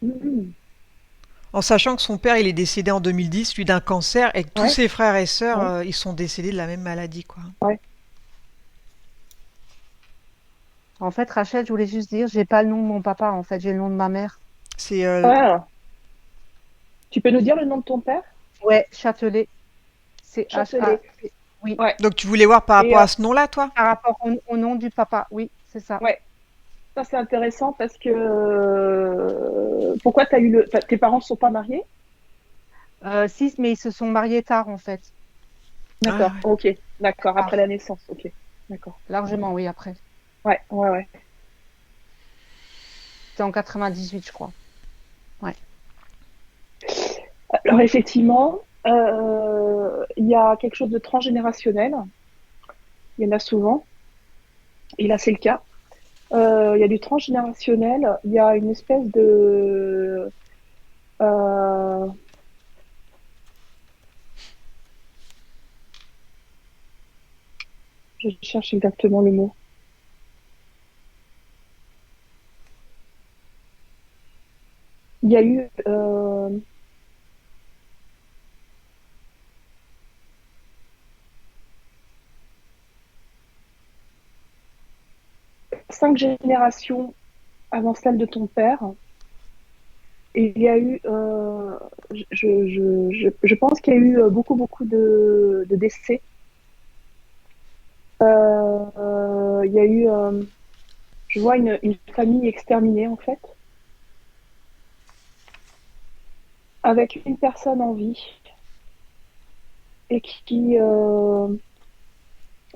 Speaker 1: Mhm.
Speaker 2: En sachant que son père, il est décédé en 2010, lui d'un cancer, et que tous
Speaker 1: Ouais,
Speaker 2: ses frères et sœurs,
Speaker 1: ouais,
Speaker 2: ils sont décédés de la même maladie, quoi.
Speaker 1: ouais.
Speaker 3: En fait, Rachel, je voulais juste dire, j'ai pas le nom de mon papa, en fait, j'ai le nom de ma mère.
Speaker 2: C'est
Speaker 1: Ah, tu peux nous dire le nom de ton père?
Speaker 3: Ouais, Châtelet, c'est
Speaker 1: Châtelet.
Speaker 3: H-A-T. Oui,
Speaker 1: Ouais.
Speaker 2: donc tu voulais voir par
Speaker 1: Et
Speaker 2: rapport à ce nom-là, toi?
Speaker 3: par rapport au nom du papa, oui, c'est ça.
Speaker 1: ouais, ça c'est intéressant parce que pourquoi tes parents ne sont pas mariés?
Speaker 3: Si, mais ils se sont mariés tard, en fait.
Speaker 2: Ah
Speaker 1: D'accord,
Speaker 2: ouais.
Speaker 1: ok, d'accord, après
Speaker 3: Tard,
Speaker 1: la naissance, ok, d'accord.
Speaker 3: largement, oui, après.
Speaker 1: Ouais, ouais, ouais.
Speaker 3: C'était en 98, je crois. Ouais.
Speaker 1: Alors effectivement, il y a quelque chose de transgénérationnel. Il y en a souvent, et là c'est le cas. Il y a du transgénérationnel. Il y a une espèce de euh, je cherche exactement le mot. Il y a eu 5 générations avant celle de ton père. Et il y a eu, je pense qu'il y a eu beaucoup, beaucoup de décès. Il y a eu, je vois une famille exterminée en fait, avec une personne en vie et qui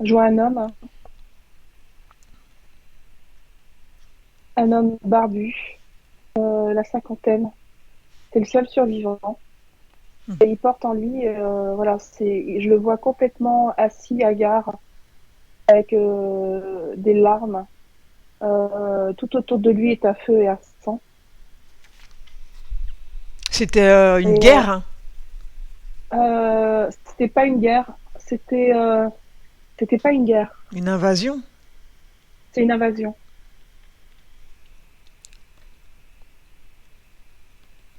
Speaker 1: je vois un homme barbu, la cinquantaine, C'est le seul survivant.
Speaker 2: Hmm.
Speaker 1: Et il porte en lui, voilà, je le vois complètement assis, hagard, avec des larmes. Tout autour de lui est à feu et à sang.
Speaker 2: C'était une
Speaker 1: Et
Speaker 2: guerre, hein.
Speaker 1: c'était pas une guerre, c'était pas une guerre,
Speaker 2: Une invasion.
Speaker 1: c'est une invasion.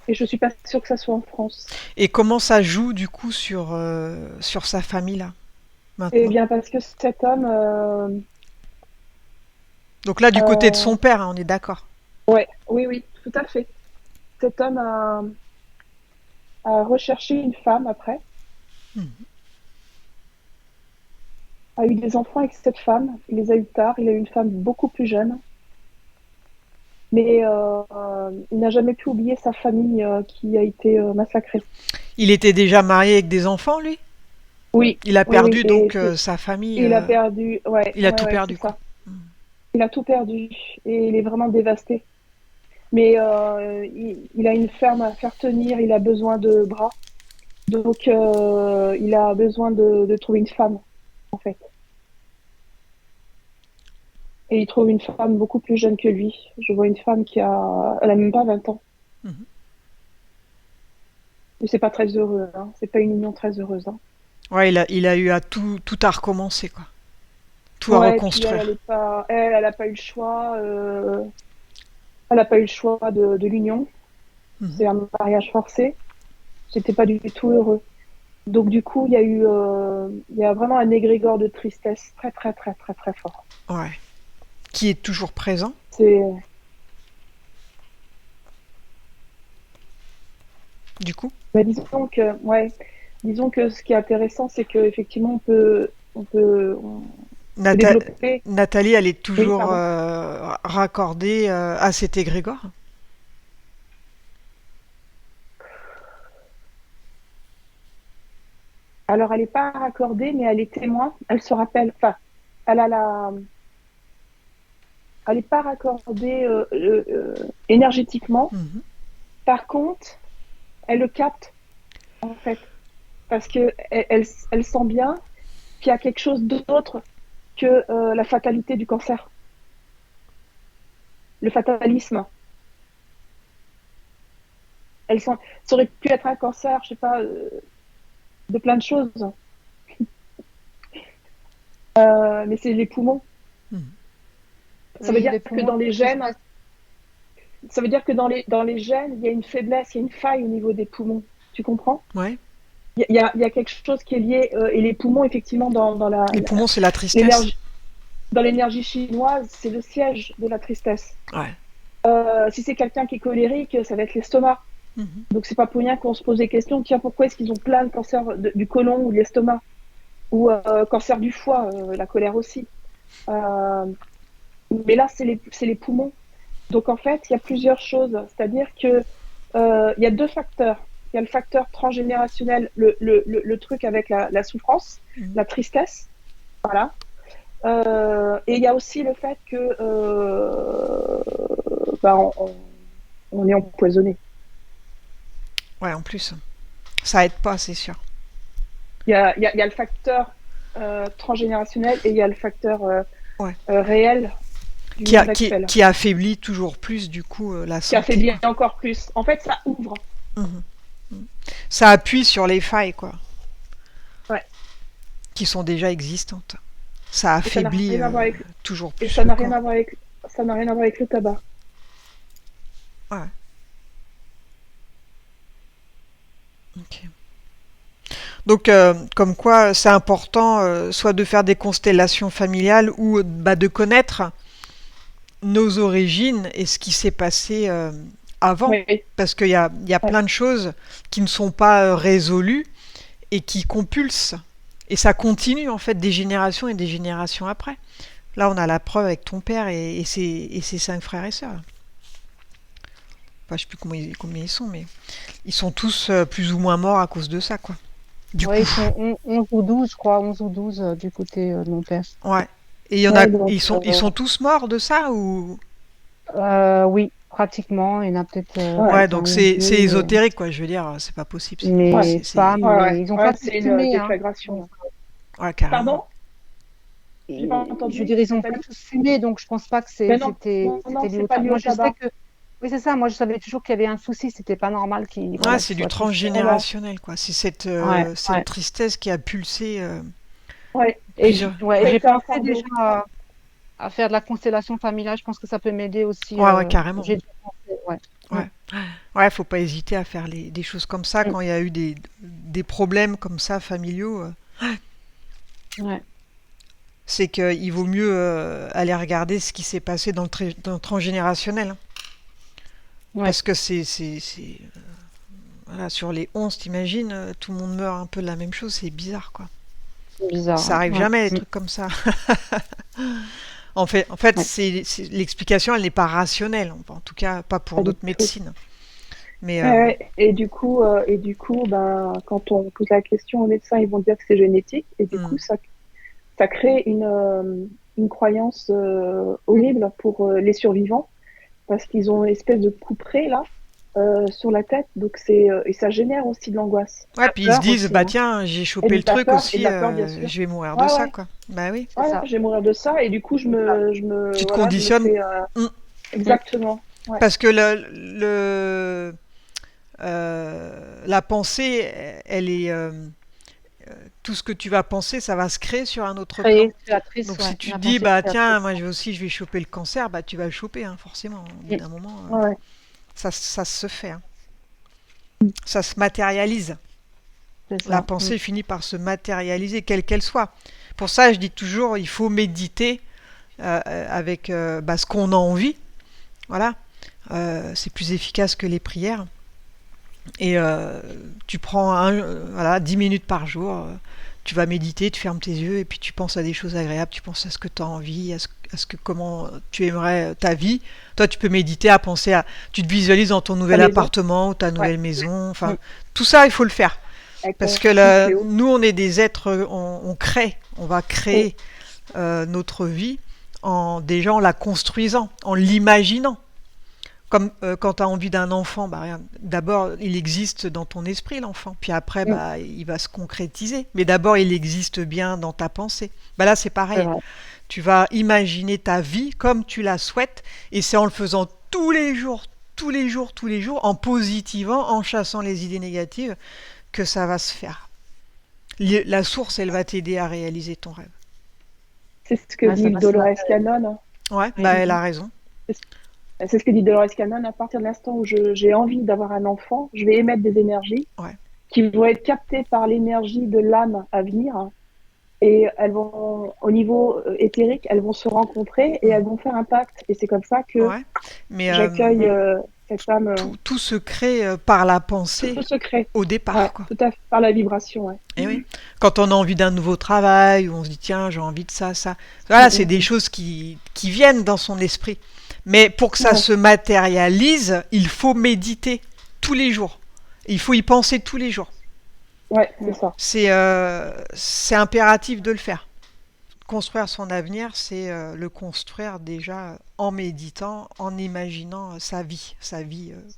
Speaker 1: Et je suis pas sûre que ça soit en France.
Speaker 2: Et comment ça joue du coup sur sa famille là,
Speaker 1: Eh
Speaker 2: maintenant?
Speaker 1: bien, parce que cet homme,
Speaker 2: Donc là, du côté de
Speaker 1: euh,
Speaker 2: son père, hein, on est d'accord.
Speaker 1: ouais, oui, oui, tout à fait. Cet homme a recherché une femme après,
Speaker 2: Hmm.
Speaker 1: a eu des enfants avec cette femme. Il les a eu tard. Il a eu une femme beaucoup plus jeune. Mais il n'a jamais pu oublier sa famille qui a été massacrée.
Speaker 2: Il était déjà marié avec des enfants, lui?
Speaker 1: Oui,
Speaker 2: Il a
Speaker 1: oui, oui.
Speaker 2: perdu donc sa famille.
Speaker 1: Il a perdu. Ouais,
Speaker 2: Il a
Speaker 1: ouais,
Speaker 2: tout
Speaker 1: ouais, c'est
Speaker 2: perdu, quoi.
Speaker 1: ça.
Speaker 2: Hmm.
Speaker 1: Il a tout perdu et il est vraiment dévasté. Mais il a une ferme à faire tenir. Il a besoin de bras. Donc, il a besoin de trouver une femme, en fait. Et il trouve une femme beaucoup plus jeune que lui. Je vois une femme elle a même pas 20 ans.
Speaker 2: Mhm.
Speaker 1: Mais c'est pas très heureux, hein. C'est pas une union très heureuse, hein.
Speaker 2: Ouais, il a eu à tout à recommencer, quoi. Tout à
Speaker 1: Ouais, et puis
Speaker 2: reconstruire.
Speaker 1: elle a pas eu le choix. Elle a pas eu le choix de l'union.
Speaker 2: Mhm.
Speaker 1: C'est un mariage forcé. J'étais pas du tout heureux. Donc du coup, il y a vraiment un égrégore de tristesse très très très très très fort.
Speaker 2: Ouais. Qui est toujours présent,
Speaker 1: C'est,
Speaker 2: du coup.
Speaker 1: bah, disons que ce qui est intéressant, c'est que effectivement, on peut
Speaker 2: Nata-
Speaker 1: développer.
Speaker 2: Nathalie, elle est
Speaker 1: Oui,
Speaker 2: toujours
Speaker 1: pardon.
Speaker 2: raccordée à cet égrégore.
Speaker 1: Alors, elle n'est pas raccordée, mais elle est témoin. Elle se rappelle. Enfin, elle a la, elle n'est pas raccordée énergétiquement.
Speaker 2: Mhm.
Speaker 1: Par contre, elle le capte en fait, parce que elle sent bien qu'il y a quelque chose d'autre que la fatalité du cancer, le fatalisme. Elle sent, ça aurait pu être un cancer, je sais pas, de plein de choses, mais c'est les poumons.
Speaker 2: Mhm.
Speaker 1: Ça veut
Speaker 3: Oui,
Speaker 1: dire
Speaker 3: les
Speaker 1: que
Speaker 3: poumons,
Speaker 1: dans les
Speaker 3: c'est plus
Speaker 1: gènes,
Speaker 3: facile.
Speaker 1: ça veut dire que dans les gènes, il y a une faiblesse, il y a une faille au niveau des poumons. Tu comprends?
Speaker 2: Ouais.
Speaker 1: Il y a quelque chose qui est lié, et les poumons, effectivement,
Speaker 2: Les poumons, c'est la tristesse.
Speaker 1: l'énergie, dans l'énergie chinoise, c'est le siège de la tristesse.
Speaker 2: Ouais.
Speaker 1: Si c'est quelqu'un qui est colérique, ça va être l'estomac.
Speaker 2: Mhm.
Speaker 1: Donc c'est pas pour rien qu'on se pose des questions. Tiens, pourquoi est-ce qu'ils ont plein de cancers du côlon ou de l'estomac ou cancer du foie, la colère aussi. Euh, mais là, c'est les poumons. Donc en fait, il y a plusieurs choses. C'est-à-dire que il y a deux facteurs. Il y a le facteur transgénérationnel, le truc avec la souffrance,
Speaker 2: Mhm.
Speaker 1: la tristesse, voilà. Et il y a aussi le fait que bah, on est empoisonné.
Speaker 2: Ouais, en plus. Ça aide pas, c'est sûr.
Speaker 1: Il y a le facteur transgénérationnel et il y a le facteur
Speaker 2: Ouais.
Speaker 1: réel du
Speaker 2: Qui,
Speaker 1: monde
Speaker 2: a, qui,
Speaker 1: actuel,
Speaker 2: qui affaiblit toujours plus, du coup, la
Speaker 1: qui
Speaker 2: santé,
Speaker 1: affaiblit
Speaker 2: quoi.
Speaker 1: encore plus. En fait, ça ouvre.
Speaker 2: Mhm. Ça appuie sur les failles, quoi,
Speaker 1: Ouais.
Speaker 2: qui sont déjà existantes. Ça
Speaker 1: Et ça n'a
Speaker 2: affaiblit
Speaker 1: rien à voir avec,
Speaker 2: toujours
Speaker 1: et
Speaker 2: plus
Speaker 1: ça
Speaker 2: le
Speaker 1: n'a rien à
Speaker 2: corps.
Speaker 1: voir avec, ça n'a rien à voir avec le tabac.
Speaker 2: Ouais, ok. Donc, comme quoi, c'est important soit de faire des constellations familiales ou bah, de connaître nos origines et ce qui s'est passé avant.
Speaker 1: Oui.
Speaker 2: Parce qu'il y a
Speaker 1: Ouais.
Speaker 2: plein de choses qui ne sont pas résolues et qui compulsent. Et ça continue en fait des générations et des générations après. Là, on a la preuve avec ton père et ses 5 frères et sœurs. Enfin, je sais plus combien ils sont, mais ils sont tous plus ou moins morts à cause de ça, quoi. Du
Speaker 3: Ouais,
Speaker 2: coup,
Speaker 3: ils sont 11 ou 12, je crois, 11 ou 12 du côté de mon père.
Speaker 2: ouais. Et il y en a,
Speaker 1: Ouais, donc,
Speaker 2: ils sont tous morts de ça ou
Speaker 3: Oui, pratiquement. Il y en a peut-être
Speaker 1: Ouais,
Speaker 2: Ouais,
Speaker 3: un
Speaker 2: donc
Speaker 3: ou
Speaker 2: c'est
Speaker 3: deux,
Speaker 2: ésotérique, quoi. Je veux dire, c'est pas possible.
Speaker 1: ouais,
Speaker 3: mais pas.
Speaker 1: ouais,
Speaker 3: Mais ils ont
Speaker 1: ouais,
Speaker 3: pas tous
Speaker 1: c'est une
Speaker 3: fumé, hein.
Speaker 1: déflagration.
Speaker 3: Donc,
Speaker 1: Ouais.
Speaker 2: Ouais, carrément.
Speaker 1: Pardon? J'ai pas
Speaker 3: et je veux
Speaker 1: entendu,
Speaker 3: dire, ils ont pas
Speaker 1: Nathalie?
Speaker 3: tous fumé, donc je pense pas que
Speaker 1: Mais non, non, non,
Speaker 3: c'était lié
Speaker 1: c'est
Speaker 3: au
Speaker 1: pas
Speaker 3: tabac.
Speaker 1: lié
Speaker 3: Moi,
Speaker 1: au
Speaker 3: je sais
Speaker 1: tabac.
Speaker 3: que oui, c'est ça. Moi, je savais toujours qu'il y avait un souci. C'était pas normal qu'ils
Speaker 2: Ouais,
Speaker 3: voilà,
Speaker 2: c'est
Speaker 3: qu'ils
Speaker 2: du
Speaker 3: soient tous.
Speaker 1: Ouais, ouais,
Speaker 2: transgénérationnel, quoi. C'est
Speaker 3: Ouais,
Speaker 2: cette
Speaker 3: ouais.
Speaker 2: tristesse qui a pulsé
Speaker 1: ouais.
Speaker 2: plusieurs.
Speaker 3: Ouais,
Speaker 2: Ouais,
Speaker 3: j'ai
Speaker 1: C'est un
Speaker 3: pensé déjà
Speaker 1: fardeau.
Speaker 3: à faire de la constellation familiale. Je pense que ça peut m'aider aussi.
Speaker 2: ouais, ouais, carrément.
Speaker 3: J'ai déjà pensé. Ouais. Mm,
Speaker 2: Ouais, ouais, faut pas hésiter à faire des choses comme ça
Speaker 3: mm,
Speaker 2: quand il y a eu des problèmes comme ça familiaux.
Speaker 3: ouais,
Speaker 2: C'est qu'il vaut mieux aller regarder ce qui s'est passé dans le transgénérationnel, hein.
Speaker 3: ouais.
Speaker 2: Parce que voilà, sur les 11, t'imagines, tout le monde meurt un peu de la même chose, c'est bizarre, quoi.
Speaker 3: C'est bizarre.
Speaker 2: Ça
Speaker 3: Hein.
Speaker 2: arrive
Speaker 3: Ouais.
Speaker 2: jamais, des
Speaker 3: Mm,
Speaker 2: trucs comme ça. En fait,
Speaker 3: ouais.
Speaker 2: l'explication, elle n'est pas rationnelle. En tout cas, pas pour
Speaker 1: Pas du
Speaker 2: notre
Speaker 1: tout.
Speaker 2: médecine. Mais
Speaker 1: Et du coup, ben, quand on pose la question aux médecins, ils vont dire que c'est génétique. Et du
Speaker 2: hmm,
Speaker 1: coup, ça crée une croyance horrible pour les survivants parce qu'ils ont une espèce de couperet là sur la tête. Donc et ça génère aussi de l'angoisse
Speaker 2: ouais, puis ils se
Speaker 3: Peur
Speaker 2: disent,
Speaker 3: aussi.
Speaker 2: bah
Speaker 3: Hein.
Speaker 2: tiens, j'ai
Speaker 1: et
Speaker 2: chopé
Speaker 1: de
Speaker 2: le
Speaker 1: la
Speaker 2: truc
Speaker 1: peur et de
Speaker 2: aussi,
Speaker 1: la peur bien sûr.
Speaker 2: je vais mourir de
Speaker 1: Ouais,
Speaker 2: ça,
Speaker 1: ouais,
Speaker 2: quoi. Bah oui,
Speaker 3: C'est
Speaker 1: ouais,
Speaker 3: ça.
Speaker 1: je vais mourir de ça et du coup,
Speaker 3: C'est ça.
Speaker 2: tu te
Speaker 1: voilà, je me
Speaker 2: conditionnes.
Speaker 1: fais
Speaker 2: Hmm.
Speaker 3: Mm,
Speaker 1: exactement. Ouais,
Speaker 2: Parce que la pensée, elle est tout ce que tu vas penser, ça va se créer sur un autre plan.
Speaker 3: Créatrice,
Speaker 2: Donc si
Speaker 3: ouais.
Speaker 2: tu te
Speaker 3: La
Speaker 2: dis,
Speaker 3: pensée
Speaker 2: bah tiens,
Speaker 3: créatrice.
Speaker 2: moi aussi je vais choper le cancer, bah tu vas le choper, hein, forcément. Au bout
Speaker 3: Mm,
Speaker 2: d'un moment,
Speaker 1: ouais,
Speaker 2: ça se fait, hein. Ça se matérialise.
Speaker 3: c'est
Speaker 2: La
Speaker 3: ça. Mm,
Speaker 2: pensée finit par se matérialiser, quelle qu'elle soit. Pour ça, je dis toujours, il faut méditer avec bah, ce qu'on a envie. Voilà. C'est plus efficace que les prières. Et tu prends voilà, 10 minutes par jour, tu vas méditer, tu fermes tes yeux et puis tu penses à des choses agréables, tu penses à ce que tu as envie, à ce que comment tu aimerais ta vie. Toi, tu peux méditer à penser à... Tu te visualises dans ton
Speaker 1: ta
Speaker 2: nouvel
Speaker 1: maison.
Speaker 2: appartement ou ta
Speaker 1: Ouais,
Speaker 2: nouvelle maison.
Speaker 3: mm,
Speaker 2: Enfin, tout ça, il faut le faire.
Speaker 1: avec
Speaker 2: Parce
Speaker 1: ton
Speaker 2: que
Speaker 1: souffle et autres.
Speaker 2: nous, on est des êtres, on crée, on va
Speaker 1: Mm.
Speaker 2: créer notre vie déjà en la construisant, en l'imaginant. Comme quand tu as envie d'un enfant, bah, d'abord il existe dans ton esprit l'enfant, puis après
Speaker 3: mm,
Speaker 2: bah, il va se concrétiser. Mais d'abord il existe bien dans ta pensée. Bah, là c'est
Speaker 3: c'est
Speaker 2: pareil,
Speaker 3: vrai.
Speaker 2: tu vas imaginer ta vie comme tu la souhaites, et c'est en le faisant tous les jours, tous les jours, tous les jours, en positivant, en chassant les idées négatives, que ça va se faire. La source, elle va t'aider à réaliser ton rêve.
Speaker 1: C'est ce que
Speaker 3: Ouais, ça
Speaker 1: dit
Speaker 3: va se
Speaker 1: Dolores
Speaker 3: matérialiser.
Speaker 1: Cannon.
Speaker 2: Ouais,
Speaker 3: Oui.
Speaker 2: bah elle a raison.
Speaker 1: C'est ce que dit Dolores Cannon. À partir de l'instant où j'ai envie d'avoir un enfant, je vais émettre des énergies
Speaker 2: Ouais.
Speaker 1: qui vont être captées par l'énergie de l'âme à venir. Et elles vont, au niveau éthérique, elles vont se rencontrer et elles
Speaker 2: Mhm.
Speaker 1: vont faire un pacte. Et c'est comme ça que
Speaker 2: Ouais. Mais
Speaker 1: j'accueille
Speaker 3: Mm,
Speaker 1: cette âme
Speaker 2: tout se crée par la
Speaker 1: tout
Speaker 2: pensée
Speaker 1: secret.
Speaker 2: au
Speaker 1: Ouais,
Speaker 2: départ, quoi.
Speaker 1: tout à fait, par la vibration. Ouais.
Speaker 2: Et oui. Quand on a envie d'un nouveau travail, ou on se dit tiens, j'ai envie de ça, ça.
Speaker 1: Mm,
Speaker 2: Voilà, c'est des
Speaker 1: mm,
Speaker 2: choses qui viennent dans son esprit. Mais pour que
Speaker 1: mm.
Speaker 2: ça
Speaker 1: Ouais,
Speaker 2: se matérialise, il faut méditer tous les jours. Il faut y penser tous les jours.
Speaker 1: ouais, c'est
Speaker 3: mm.
Speaker 1: ça.
Speaker 2: C'est impératif de le faire. Construire son avenir, c'est le construire déjà en méditant, en imaginant sa vie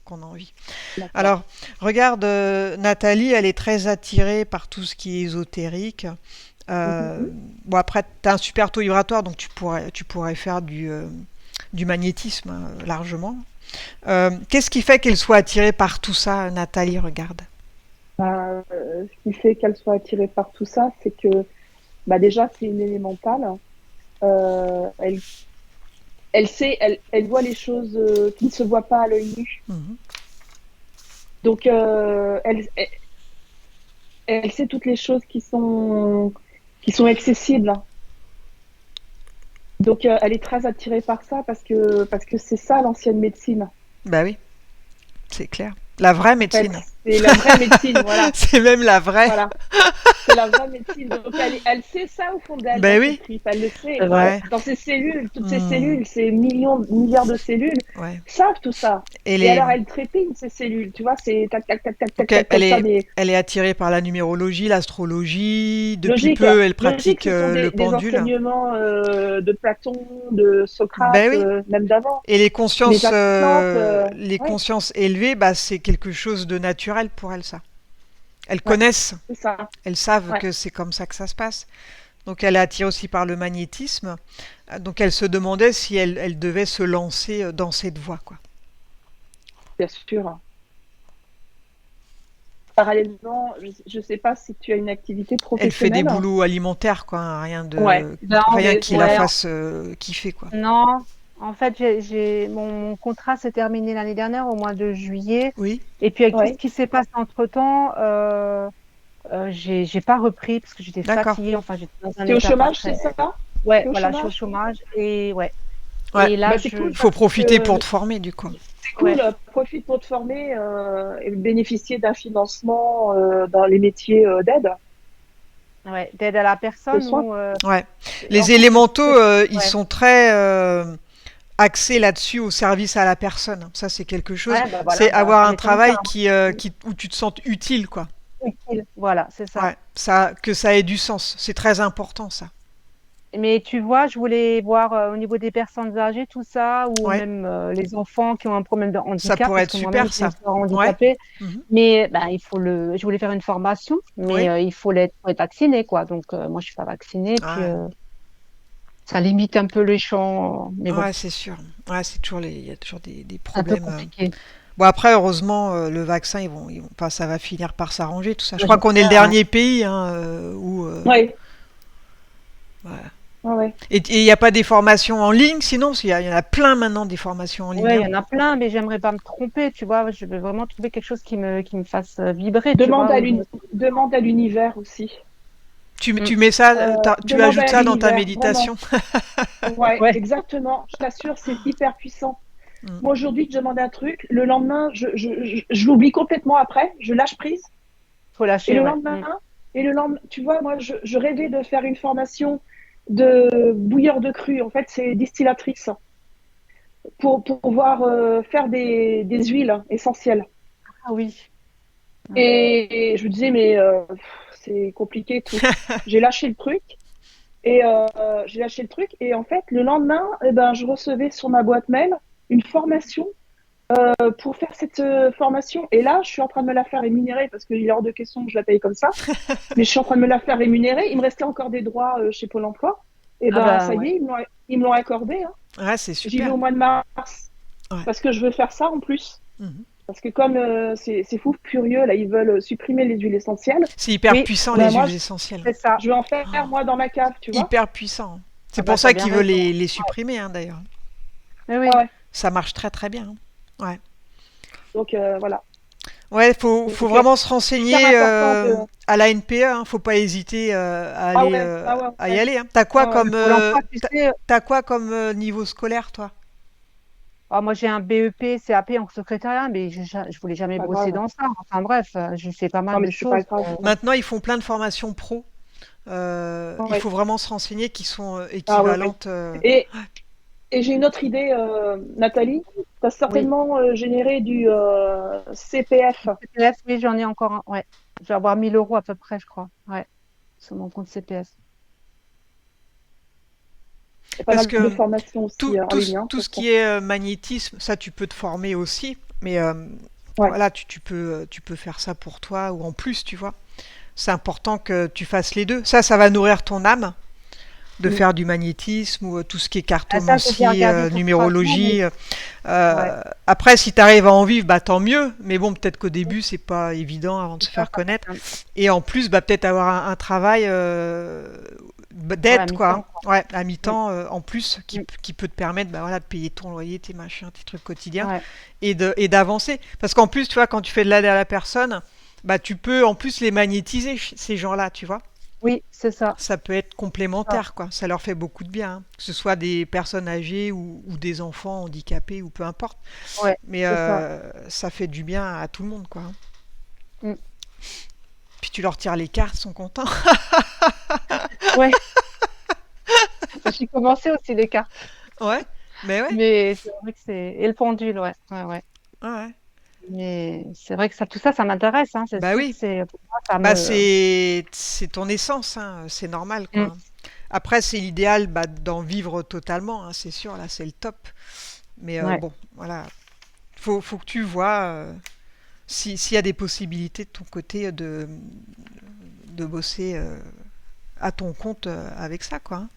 Speaker 2: qu'on a envie.
Speaker 1: D'accord.
Speaker 2: Alors, regarde, Nathalie, elle est très attirée par tout ce qui est ésotérique. Euh,
Speaker 1: Mhm.
Speaker 2: bon, après, tu as un super taux vibratoire, donc tu pourrais faire du magnétisme largement. Qu'est-ce qui fait qu'elle soit attirée par tout ça, Nathalie? Regarde.
Speaker 1: Ce qui fait qu'elle soit attirée par tout ça, c'est que bah déjà, c'est une élémentale. Elle, elle sait, elle voit les choses qui ne se voient pas à l'œil nu.
Speaker 2: Mhm.
Speaker 1: Donc, elle sait toutes les choses qui sont accessibles. Donc, elle est très attirée par ça parce que c'est ça l'ancienne médecine.
Speaker 2: Bah oui, c'est clair. La vraie
Speaker 1: En fait,
Speaker 2: médecine.
Speaker 1: C'est la vraie médecine, voilà.
Speaker 2: C'est même la vraie.
Speaker 1: Voilà. C'est la vraie médecine. Donc, elle sait ça au fond d'elle, dans
Speaker 2: Ben
Speaker 1: ses
Speaker 2: oui.
Speaker 1: tripes. Elle le
Speaker 3: C'est
Speaker 1: sait.
Speaker 3: vrai.
Speaker 2: Ouais.
Speaker 1: Dans ses cellules, toutes ces
Speaker 2: Hmm.
Speaker 1: cellules, ces millions, milliards de cellules,
Speaker 2: Ouais.
Speaker 1: savent tout ça.
Speaker 2: Et
Speaker 1: Et
Speaker 2: les...
Speaker 1: alors, elle trépigne ces cellules. Tu vois, c'est tac, tac, tac, tac, tac,
Speaker 2: Donc
Speaker 1: tac,
Speaker 2: elle
Speaker 1: comme ça,
Speaker 2: est,
Speaker 1: des
Speaker 2: elle est attirée par la numérologie, l'astrologie. Depuis
Speaker 1: logiques.
Speaker 2: peu, elle
Speaker 1: Logiques,
Speaker 2: pratique
Speaker 1: ce sont
Speaker 2: le
Speaker 1: des
Speaker 2: pendule.
Speaker 1: enseignements de Platon, de Socrate,
Speaker 2: Ben oui.
Speaker 1: même d'avant.
Speaker 2: Et
Speaker 1: Les Atlantes,
Speaker 2: les
Speaker 1: ouais,
Speaker 2: consciences élevées, bah, c'est quelque chose de naturel pour elles, ça. Elles
Speaker 1: ouais,
Speaker 2: connaissent,
Speaker 1: c'est ça.
Speaker 2: elles savent
Speaker 1: Ouais,
Speaker 2: que c'est comme ça que ça se passe. Donc elle est attirée aussi par le magnétisme. Donc elle se demandait si elle devait se lancer dans cette voie, quoi.
Speaker 1: bien sûr. Parallèlement, je ne sais pas si tu as une activité
Speaker 2: Elle fait des
Speaker 1: professionnelle.
Speaker 2: boulots alimentaires, quoi, hein,
Speaker 1: Ouais,
Speaker 3: Ben,
Speaker 2: rien qui la
Speaker 3: ouais,
Speaker 2: fasse kiffer, quoi.
Speaker 3: non. En fait, mon contrat s'est terminé l'année dernière au mois de juillet.
Speaker 2: Oui,
Speaker 3: Et puis avec tout ce
Speaker 1: ouais.
Speaker 3: qui s'est passé entre-temps, j'ai pas repris parce que j'étais
Speaker 2: d'accord.
Speaker 3: fatiguée. Enfin, j'étais dans un
Speaker 1: Tu es au
Speaker 3: état pas
Speaker 1: chômage, c'est
Speaker 3: très.
Speaker 1: ça?
Speaker 3: Ouais,
Speaker 1: Tu es au
Speaker 3: voilà, je suis au
Speaker 1: chômage?
Speaker 3: chômage et ouais.
Speaker 2: Ouais,
Speaker 3: Et là,
Speaker 1: Bah, c'est cool
Speaker 2: faut
Speaker 1: parce
Speaker 2: profiter pour
Speaker 1: que
Speaker 2: te former, du coup.
Speaker 1: c'est cool.
Speaker 3: ouais,
Speaker 1: Profite pour te former et bénéficier d'un financement dans les métiers d'aide,
Speaker 3: ouais, d'aide à la
Speaker 1: de
Speaker 3: personne
Speaker 1: soins.
Speaker 3: ou
Speaker 2: Ouais.
Speaker 3: en
Speaker 2: Les
Speaker 3: fait,
Speaker 2: élémentaux, ils
Speaker 3: ouais,
Speaker 2: sont très axés là-dessus au service à la personne. Ça, c'est quelque chose.
Speaker 3: ouais, bah voilà,
Speaker 2: C'est
Speaker 3: bah,
Speaker 2: avoir
Speaker 3: ça
Speaker 2: un
Speaker 3: m'étonne pas,
Speaker 2: travail
Speaker 3: hein.
Speaker 2: où tu te sens utile, quoi.
Speaker 3: Utile. Voilà, c'est ça.
Speaker 2: Ouais, ça, que ça ait du sens. C'est très important, ça.
Speaker 3: Mais tu vois, je voulais voir au niveau des personnes âgées, tout ça, ou
Speaker 2: Ouais,
Speaker 3: même les enfants qui ont un problème de
Speaker 2: ça
Speaker 3: handicap,
Speaker 2: pourrait
Speaker 3: parce
Speaker 2: être
Speaker 3: que moi-même,
Speaker 2: super,
Speaker 3: j'ai une
Speaker 2: ça.
Speaker 3: sœur
Speaker 2: Ouais.
Speaker 3: handicapée.
Speaker 2: Mhm.
Speaker 3: Mais bah, je voulais faire une formation, mais
Speaker 2: Oui.
Speaker 3: il faut être vacciné, quoi. Donc, moi, je suis pas vaccinée, puis
Speaker 2: Ouais.
Speaker 3: ça limite un peu les champs. Mais bon,
Speaker 2: Ouais, c'est sûr. Ouais, c'est toujours il y a toujours des
Speaker 3: c'est un peu
Speaker 2: problèmes.
Speaker 3: compliqué.
Speaker 2: Bon, après, heureusement, le vaccin, enfin, ça va finir par s'arranger, tout ça. Je
Speaker 3: Moi,
Speaker 2: crois qu'on est le
Speaker 3: j'espère, ouais.
Speaker 2: dernier pays hein, où.
Speaker 1: Ouais,
Speaker 2: Ouais.
Speaker 1: ouais, ouais.
Speaker 2: Et il n'y a pas des formations en ligne, sinon, parce il y en a plein maintenant des formations en ligne.
Speaker 3: Ouais, il
Speaker 2: Hein.
Speaker 3: y en a plein, mais j'aimerais pas me tromper, tu vois. Je veux vraiment trouver quelque chose qui me fasse vibrer, tu
Speaker 1: Demande
Speaker 3: vois.
Speaker 1: à
Speaker 3: Où je me...
Speaker 1: demande à l'univers aussi.
Speaker 3: Mm.
Speaker 2: Tu mets ça, tu
Speaker 1: Demande
Speaker 2: ajoutes
Speaker 1: à
Speaker 2: ça dans ta
Speaker 1: l'univers, vraiment.
Speaker 2: méditation.
Speaker 1: Ouais,
Speaker 3: Ouais,
Speaker 1: exactement. Je t'assure, c'est hyper puissant.
Speaker 2: Mm.
Speaker 1: Moi, aujourd'hui, je demande un truc. Le lendemain, je l'oublie complètement après. Je lâche prise.
Speaker 3: faut
Speaker 1: Et
Speaker 3: lâcher,
Speaker 1: le
Speaker 3: ouais.
Speaker 1: lendemain,
Speaker 3: Mm.
Speaker 1: tu vois, moi, je rêvais de faire une formation de bouilleur de cru. En fait, c'est distillatrice pour pouvoir faire des huiles essentielles.
Speaker 3: Ah oui. Mm.
Speaker 1: Et je me disais, mais c'est compliqué tout. J'ai lâché le truc. Et j'ai lâché le truc. Et en fait, le lendemain, eh ben, je recevais sur ma boîte mail une formation pour faire cette formation. Et là, je suis en train de me la faire rémunérer parce qu'il est hors de question que je la paye comme ça. Mais je suis en train de me la faire rémunérer. Il me restait encore des droits chez Pôle emploi. Et
Speaker 3: Ah
Speaker 1: ben,
Speaker 3: bah
Speaker 1: ça y
Speaker 3: ouais.
Speaker 1: est, ils me l'ont accordé. Hein.
Speaker 2: Ouais, c'est
Speaker 1: J'y vais
Speaker 2: super.
Speaker 1: au mois de mars
Speaker 2: Ouais.
Speaker 1: parce que je veux faire ça en plus.
Speaker 2: Mhm.
Speaker 1: Parce que comme c'est fou furieux, là, ils veulent supprimer les huiles essentielles.
Speaker 2: C'est hyper
Speaker 3: Oui,
Speaker 2: puissant,
Speaker 1: Ben
Speaker 2: les
Speaker 1: moi,
Speaker 2: huiles essentielles.
Speaker 3: c'est ça.
Speaker 1: je vais en faire moi dans ma cave, tu vois.
Speaker 2: Hyper puissant.
Speaker 3: Ah
Speaker 2: C'est
Speaker 3: bah
Speaker 2: pour
Speaker 3: t'as
Speaker 2: ça
Speaker 3: bien
Speaker 2: qu'ils veulent
Speaker 3: raison.
Speaker 2: les supprimer, hein, d'ailleurs.
Speaker 3: Mais
Speaker 1: Ah
Speaker 3: oui.
Speaker 1: ouais.
Speaker 2: Ça marche très très bien. Hein. Ouais.
Speaker 1: Donc voilà.
Speaker 2: Ouais, faut
Speaker 1: Donc
Speaker 2: vraiment se
Speaker 1: super
Speaker 2: renseigner
Speaker 1: important de.
Speaker 2: à la NPE. Hein. Faut pas hésiter
Speaker 1: Ah ouais, ah ouais,
Speaker 2: à y
Speaker 1: ouais.
Speaker 2: aller. Hein.
Speaker 1: Ouais, ouais.
Speaker 3: Pôle emploi, tu sais,
Speaker 2: T'as quoi comme niveau scolaire, toi?
Speaker 3: ah, moi j'ai un BEP, CAP en secrétariat, mais je voulais jamais
Speaker 1: Pas
Speaker 3: bosser
Speaker 1: grave.
Speaker 3: dans ça. Enfin bref, j'ai fait pas
Speaker 1: Non,
Speaker 3: mal
Speaker 1: mais
Speaker 3: de
Speaker 1: c'est pas
Speaker 3: choses.
Speaker 1: grave.
Speaker 2: Maintenant, ils font plein de formations pro. Il
Speaker 1: Ouais.
Speaker 2: faut vraiment se renseigner qui sont
Speaker 1: Ah ouais, ouais.
Speaker 2: équivalentes.
Speaker 1: Et, et j'ai une autre idée, Nathalie. Tu as
Speaker 3: Oui,
Speaker 1: certainement généré du CPF.
Speaker 3: CPF, oui, j'en ai encore un. Ouais, je vais avoir 1000 euros à peu près, je crois. Ouais, sur mon compte CPF.
Speaker 1: Il y a pas
Speaker 2: Parce
Speaker 1: mal de
Speaker 2: que
Speaker 1: formations aussi en ligne, hein,
Speaker 2: tout
Speaker 1: de
Speaker 2: ce
Speaker 1: toute façon.
Speaker 2: qui est magnétisme, ça, tu peux te former aussi. Mais
Speaker 1: Ouais.
Speaker 2: voilà, tu peux faire ça pour toi ou en plus, tu vois. C'est important que tu fasses les deux. Ça va nourrir ton âme de
Speaker 1: Mm.
Speaker 2: faire du magnétisme ou tout ce qui est
Speaker 3: Ah, ça, j'ai déjà
Speaker 2: cartomancie,
Speaker 3: regardé pour 3 mois, mais
Speaker 2: numérologie.
Speaker 3: ouais,
Speaker 2: Après, si tu arrives à en vivre, bah tant mieux. Mais bon, peut-être qu'au début, c'est pas évident avant de se
Speaker 3: c'est ça,
Speaker 2: faire
Speaker 3: ça
Speaker 2: connaître.
Speaker 3: coûte
Speaker 2: Et en plus, bah peut-être avoir un travail
Speaker 3: ouais, à
Speaker 2: d'aide, quoi.
Speaker 3: mi-temps,
Speaker 2: Hein.
Speaker 3: quoi.
Speaker 2: Ouais, à
Speaker 3: Mm,
Speaker 2: mi-temps en plus,
Speaker 3: mm.
Speaker 2: qui peut te permettre bah, voilà, de payer ton loyer, tes machins, tes trucs quotidiens
Speaker 3: Ouais,
Speaker 2: et d'avancer. Parce qu'en plus, tu vois, quand tu fais de l'aide à la personne, bah tu peux en plus les magnétiser, ces gens-là, tu vois.
Speaker 3: oui, c'est ça.
Speaker 2: Ça peut être
Speaker 3: C'est ça.
Speaker 2: complémentaire, quoi. Ça leur fait beaucoup de bien, hein. Que ce soit des personnes âgées ou des enfants handicapés ou peu importe.
Speaker 3: Ouais,
Speaker 2: Mais
Speaker 3: c'est ça.
Speaker 2: ça fait du bien à tout le monde, quoi. Hein.
Speaker 3: Mm.
Speaker 2: Puis tu leur tires les cartes, ils sont contents.
Speaker 3: Ouais, j'ai commencé aussi les cartes,
Speaker 2: Ouais, mais ouais,
Speaker 3: mais c'est vrai que c'est et le pendule, ouais, ouais, ouais.
Speaker 2: ouais, ouais.
Speaker 3: Mais c'est vrai que ça, tout ça, ça m'intéresse, hein. C'est
Speaker 2: Bah
Speaker 3: sûr que
Speaker 2: oui,
Speaker 3: c'est pour moi, ça
Speaker 2: bah
Speaker 3: me.
Speaker 2: c'est ton essence, hein, c'est normal
Speaker 3: Mm.
Speaker 2: quoi. Après, c'est l'idéal bah, d'en vivre totalement, hein, c'est sûr, là c'est le top. Mais
Speaker 3: Ouais,
Speaker 2: bon, voilà, faut que tu vois s'il y a des possibilités de ton côté de bosser à ton compte avec ça, quoi, hein.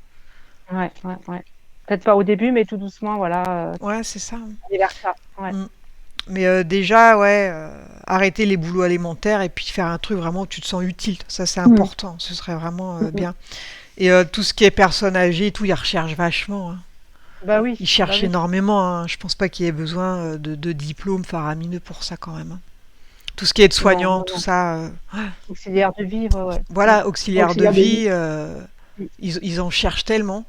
Speaker 3: ouais, ouais, ouais. Peut-être pas au début, mais tout doucement, voilà,
Speaker 2: Ouais, c'est ça, hein.
Speaker 3: aller vers ça. Ouais.
Speaker 2: Mm. Mais déjà, ouais, arrêter les boulots alimentaires et puis faire un truc vraiment où tu te sens utile. Ça, c'est
Speaker 1: Mm.
Speaker 2: important. Ce serait vraiment
Speaker 1: Mm.
Speaker 2: bien. Et tout ce qui est personnes âgées et tout, ils recherchent vachement, hein.
Speaker 3: Bah oui,
Speaker 2: Ils
Speaker 3: bah
Speaker 2: cherchent
Speaker 3: oui.
Speaker 2: énormément, hein. Je pense pas qu'il y ait besoin de diplômes faramineux pour ça quand même, hein. Tout ce qui est
Speaker 3: Non,
Speaker 2: aide-soignant,
Speaker 3: non,
Speaker 2: tout
Speaker 3: non.
Speaker 2: ça,
Speaker 3: Auxiliaire de vie, ouais, ouais. Mm.
Speaker 2: voilà, auxiliaire de
Speaker 1: Auxiliaire de vie.
Speaker 2: vie,
Speaker 3: Mm.
Speaker 2: ils en cherchent tellement.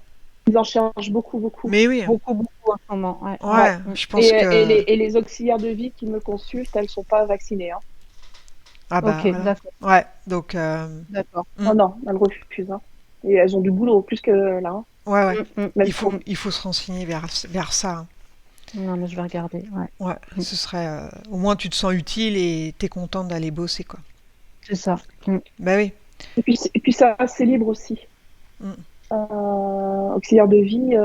Speaker 1: Ils en cherchent beaucoup, beaucoup.
Speaker 2: Mais oui,
Speaker 3: Beaucoup, beaucoup en ce moment. Ouais, ouais.
Speaker 1: Ouais.
Speaker 2: ouais,
Speaker 3: Mm.
Speaker 2: je pense que...
Speaker 1: Et les auxiliaires de vie qui me consultent, elles sont pas vaccinées, hein.
Speaker 2: Ah bah
Speaker 3: Ok,
Speaker 2: voilà.
Speaker 3: d'accord,
Speaker 2: Ouais, donc...
Speaker 3: d'accord.
Speaker 2: mm,
Speaker 1: Oh non, elles refusent, hein. Et elles ont du boulot, plus que là, hein.
Speaker 2: ouais, ouais.
Speaker 3: Mm, mm,
Speaker 1: Même trop.
Speaker 3: mm.
Speaker 2: Il faut se renseigner vers ça, hein.
Speaker 3: Non, mais je vais regarder. Ouais.
Speaker 2: Ouais,
Speaker 3: Mm.
Speaker 2: ce serait... au moins tu te sens utile et t'es contente d'aller bosser, quoi.
Speaker 3: C'est ça. Mm.
Speaker 2: Bah oui.
Speaker 1: Et puis ça, c'est libre aussi.
Speaker 2: Mm.
Speaker 1: Auxiliaire de vie,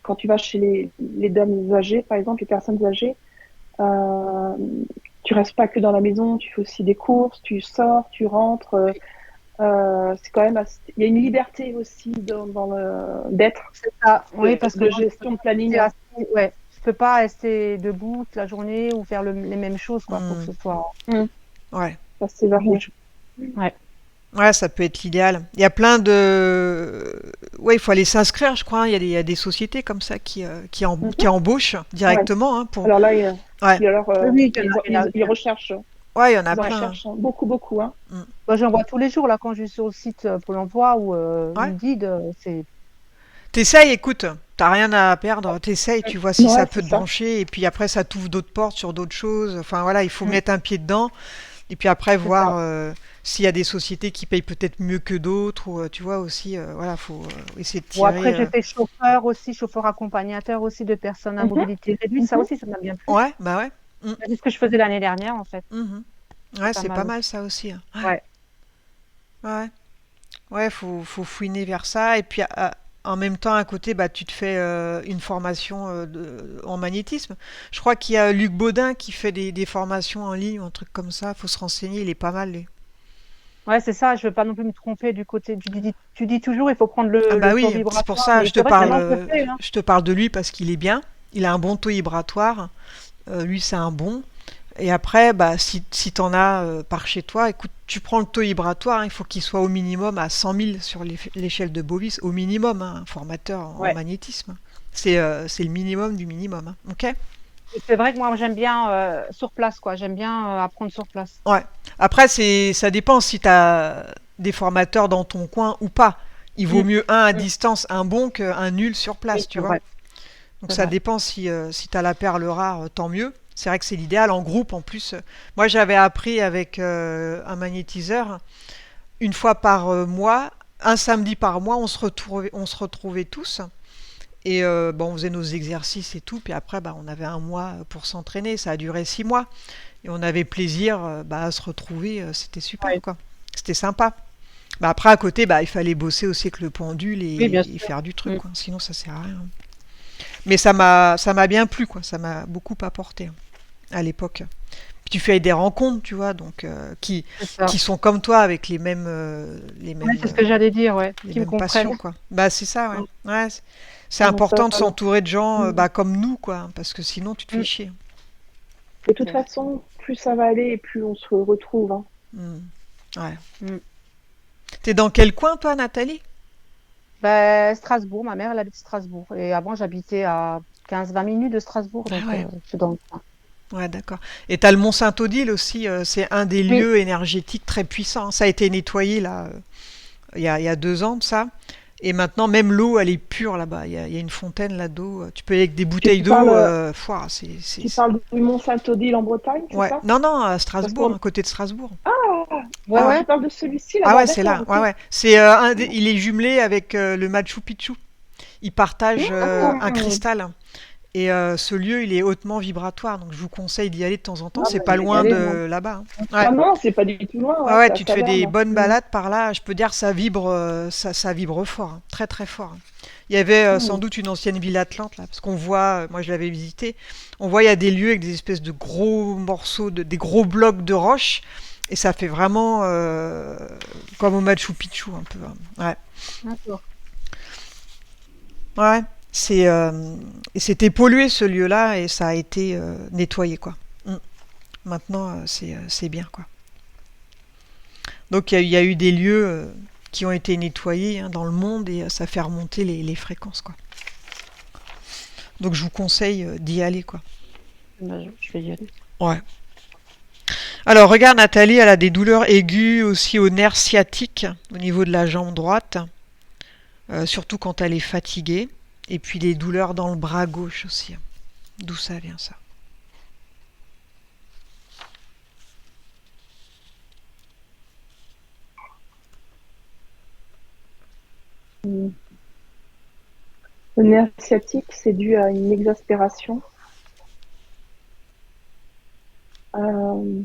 Speaker 1: quand tu vas chez les dames âgées, par exemple, les personnes âgées, euh, tu restes pas que dans la maison, tu fais aussi des courses, tu sors, tu rentres. C'est quand même il y a une liberté aussi d'être,
Speaker 3: C'est ça. Oui, parce que
Speaker 1: de
Speaker 3: moi,
Speaker 1: gestion de planning,
Speaker 3: c'est
Speaker 1: hein.
Speaker 3: assez- ouais. Je peux pas rester debout toute la journée ou faire les mêmes choses, quoi. Faut que
Speaker 2: Mm.
Speaker 3: ce soit
Speaker 1: Mm.
Speaker 2: Ouais.
Speaker 1: Ça, c'est vachement.
Speaker 3: bouge. Ouais.
Speaker 2: Ouais, ça peut être l'idéal. Il y a plein de... Ouais, il faut aller s'inscrire, je crois, hein. Il y a des sociétés comme ça qui
Speaker 1: Mhm.
Speaker 2: embauchent
Speaker 1: Ouais.
Speaker 2: directement, hein, pour...
Speaker 1: Alors là,
Speaker 2: Ouais,
Speaker 3: Oui, oui,
Speaker 1: ils recherchent,
Speaker 2: ouais, il y en a
Speaker 1: ils en
Speaker 3: ouais.
Speaker 2: plein, hein.
Speaker 1: cherchent beaucoup, beaucoup, hein.
Speaker 2: Mm.
Speaker 3: Moi, j'en vois tous les jours, là, quand je suis sur le site Pôle emploi ou
Speaker 2: Ouais.
Speaker 3: Indeed, c'est.
Speaker 2: T'essayes, écoute, t'as rien à perdre, t'essayes, tu vois si
Speaker 1: Ouais,
Speaker 2: ça
Speaker 1: c'est
Speaker 2: peut te
Speaker 1: ça.
Speaker 2: brancher, et puis après ça t'ouvre d'autres portes sur d'autres choses. Enfin voilà, il faut
Speaker 3: Mm.
Speaker 2: mettre un pied dedans, et puis après
Speaker 3: C'est ça.
Speaker 2: voir s'il y a des sociétés qui payent peut-être mieux que d'autres, ou tu vois aussi, voilà, faut essayer de
Speaker 3: Bon, après,
Speaker 2: tirer.
Speaker 3: j'ai fait chauffeur aussi, chauffeur accompagnateur aussi de personnes à
Speaker 1: Mhm,
Speaker 3: mobilité réduite. Ça
Speaker 1: mhm.
Speaker 3: aussi, ça m'a bien plu.
Speaker 2: Ouais, bah ouais. Mm,
Speaker 3: C'est ce que je faisais l'année dernière, en fait.
Speaker 2: mhm.
Speaker 3: C'est
Speaker 2: Ouais,
Speaker 3: pas
Speaker 2: c'est
Speaker 3: mal
Speaker 2: pas mal
Speaker 3: aussi.
Speaker 2: ça aussi, hein.
Speaker 3: Ouais.
Speaker 2: Ouais, ouais, faut fouiner vers ça, et puis en même temps, à côté, bah, tu te fais une formation en magnétisme. Je crois qu'il y a Luc Baudin qui fait des formations en ligne, un truc comme ça. Faut se renseigner, il est pas mal, lui.
Speaker 3: Ouais, c'est ça. Je veux pas non plus me tromper du côté. Tu dis toujours, il faut prendre
Speaker 2: Ah
Speaker 3: le
Speaker 2: bah
Speaker 3: taux
Speaker 2: oui, c'est pour
Speaker 3: vibratoire.
Speaker 2: ça,
Speaker 3: Mais c'est vrai que maintenant, je le fais, hein.
Speaker 2: je te parle de lui parce qu'il est bien. Il a un bon taux vibratoire. Lui, c'est un bon. Et après, bah, si t'en as par chez toi, écoute, tu prends le taux vibratoire, hein, il faut qu'il soit au minimum à 100 000 sur l'échelle de Bovis, au minimum, hein, un formateur en
Speaker 3: Ouais.
Speaker 2: magnétisme. C'est le minimum du minimum, hein, ok?
Speaker 3: Et c'est vrai que moi, j'aime bien sur place, quoi. J'aime bien apprendre sur place.
Speaker 2: Ouais. Après, ça dépend si t'as des formateurs dans ton coin ou pas. Il vaut
Speaker 3: Mm,
Speaker 2: mieux un à
Speaker 3: mm.
Speaker 2: distance, un bon, qu'un nul sur
Speaker 3: Oui,
Speaker 2: place, tu
Speaker 3: c'est
Speaker 2: vois.
Speaker 3: vrai.
Speaker 2: Donc
Speaker 3: C'est
Speaker 2: ça
Speaker 3: vrai.
Speaker 2: dépend si tu as la perle rare, tant mieux. C'est vrai que c'est l'idéal en groupe en plus. Moi j'avais appris avec un magnétiseur une fois par mois, un samedi par mois, on se retrouvait tous. Et bon, on faisait nos exercices et tout. Puis après, bah, on avait un mois pour s'entraîner. Ça a duré 6 mois. Et on avait plaisir bah, à se retrouver. C'était super
Speaker 3: Ouais.
Speaker 2: quoi. C'était sympa. Bah, après, à côté, bah, il fallait bosser aussi avec le pendule
Speaker 3: Oui, bien
Speaker 2: et
Speaker 3: sûr.
Speaker 2: faire du truc,
Speaker 3: Mm.
Speaker 2: quoi. Sinon, ça sert à rien. Mais ça m'a bien plu, quoi. Ça m'a beaucoup apporté, hein, à l'époque. Puis tu fais des rencontres, tu vois, donc
Speaker 3: C'est ça.
Speaker 2: qui sont comme toi avec
Speaker 3: Ouais, c'est ce que j'allais dire, ouais.
Speaker 2: les
Speaker 3: Qui me
Speaker 2: mêmes passions,
Speaker 3: comprennent.
Speaker 2: quoi. Bah c'est ça, ouais.
Speaker 3: Mm.
Speaker 2: Ouais, c'est
Speaker 1: Non, ça,
Speaker 2: important de s'entourer de gens
Speaker 1: mm.
Speaker 2: bah, comme nous, quoi, hein, parce que sinon tu te fais
Speaker 3: Mm.
Speaker 2: chier.
Speaker 1: De toute
Speaker 3: C'est vrai.
Speaker 1: façon, plus ça va aller et plus on se retrouve, hein.
Speaker 2: Hmm. Ouais.
Speaker 3: Mm.
Speaker 2: T'es dans quel coin, toi, Nathalie?
Speaker 3: Ben, Strasbourg, ma mère, elle habite Strasbourg. Et avant, j'habitais à 15-20 minutes de Strasbourg,
Speaker 2: Ah
Speaker 3: donc
Speaker 2: ouais.
Speaker 3: je suis dans le coin.
Speaker 2: Ouais, d'accord. Et t'as le Mont Saint-Odile aussi, c'est un des
Speaker 3: Oui,
Speaker 2: lieux énergétiques très puissants. Ça a été nettoyé là, il y a 2 ans de ça. Et maintenant, même l'eau, elle est pure là-bas. Il y a une fontaine là d'eau. Tu peux y aller avec des bouteilles
Speaker 1: Tu
Speaker 2: d'eau.
Speaker 1: parles,
Speaker 2: Foire,
Speaker 1: tu parles du Mont Saint-Odile en Bretagne, c'est
Speaker 2: Ouais.
Speaker 1: ça?
Speaker 2: Non, non, à
Speaker 1: Parce
Speaker 2: Strasbourg,
Speaker 1: qu'on...
Speaker 2: à côté de Strasbourg.
Speaker 1: Ah,
Speaker 3: Ouais,
Speaker 1: ah,
Speaker 2: Ouais.
Speaker 3: ouais.
Speaker 1: tu parles de celui-ci
Speaker 2: Ah
Speaker 1: là-bas,
Speaker 2: ouais, c'est
Speaker 1: d'accord,
Speaker 2: là.
Speaker 1: ok.
Speaker 2: Ouais, ouais. Il est jumelé avec le Machu Picchu. Ils partagent un
Speaker 1: Mmh.
Speaker 2: cristal. Et ce lieu, il est hautement vibratoire. Donc, je vous conseille d'y aller de temps en temps.
Speaker 1: Ah,
Speaker 2: C'est
Speaker 1: bah,
Speaker 2: pas
Speaker 1: je vais y
Speaker 2: loin
Speaker 1: aller, moi.
Speaker 2: de là-bas. Ouais.
Speaker 1: Ah non, c'est pas du tout loin,
Speaker 2: Ouais,
Speaker 1: ouais,
Speaker 2: ouais,
Speaker 1: c'est à
Speaker 2: tu te fais des
Speaker 1: Saverne.
Speaker 2: bonnes
Speaker 1: Mmh.
Speaker 2: balades par là. Je peux dire, ça vibre, ça vibre fort, hein. Très, très fort, hein. Il y avait sans
Speaker 1: Mmh.
Speaker 2: doute une ancienne ville Atlante, là, parce qu'on voit, moi je l'avais visité, on voit il y a des lieux avec des espèces de gros morceaux, des gros blocs de roches, et ça fait vraiment comme au Machu Picchu, un peu, hein. Ouais,
Speaker 3: D'accord.
Speaker 2: ouais. C'est, et c'était pollué ce lieu-là, et ça a été nettoyé, quoi. Mm. Maintenant, c'est bien, quoi. Donc il y a eu des lieux qui ont été nettoyés, hein, dans le monde et ça fait remonter les fréquences, quoi. Donc je vous conseille d'y aller, quoi.
Speaker 3: Bah, je vais y aller.
Speaker 2: Ouais. Alors regarde, Nathalie, elle a des douleurs aiguës aussi au nerf sciatique au niveau de la jambe droite, surtout quand elle est fatiguée. Et puis des douleurs dans le bras gauche aussi. D'où ça vient, ça?
Speaker 1: Mmh. Le nerf sciatique, c'est dû à une exaspération. Euh,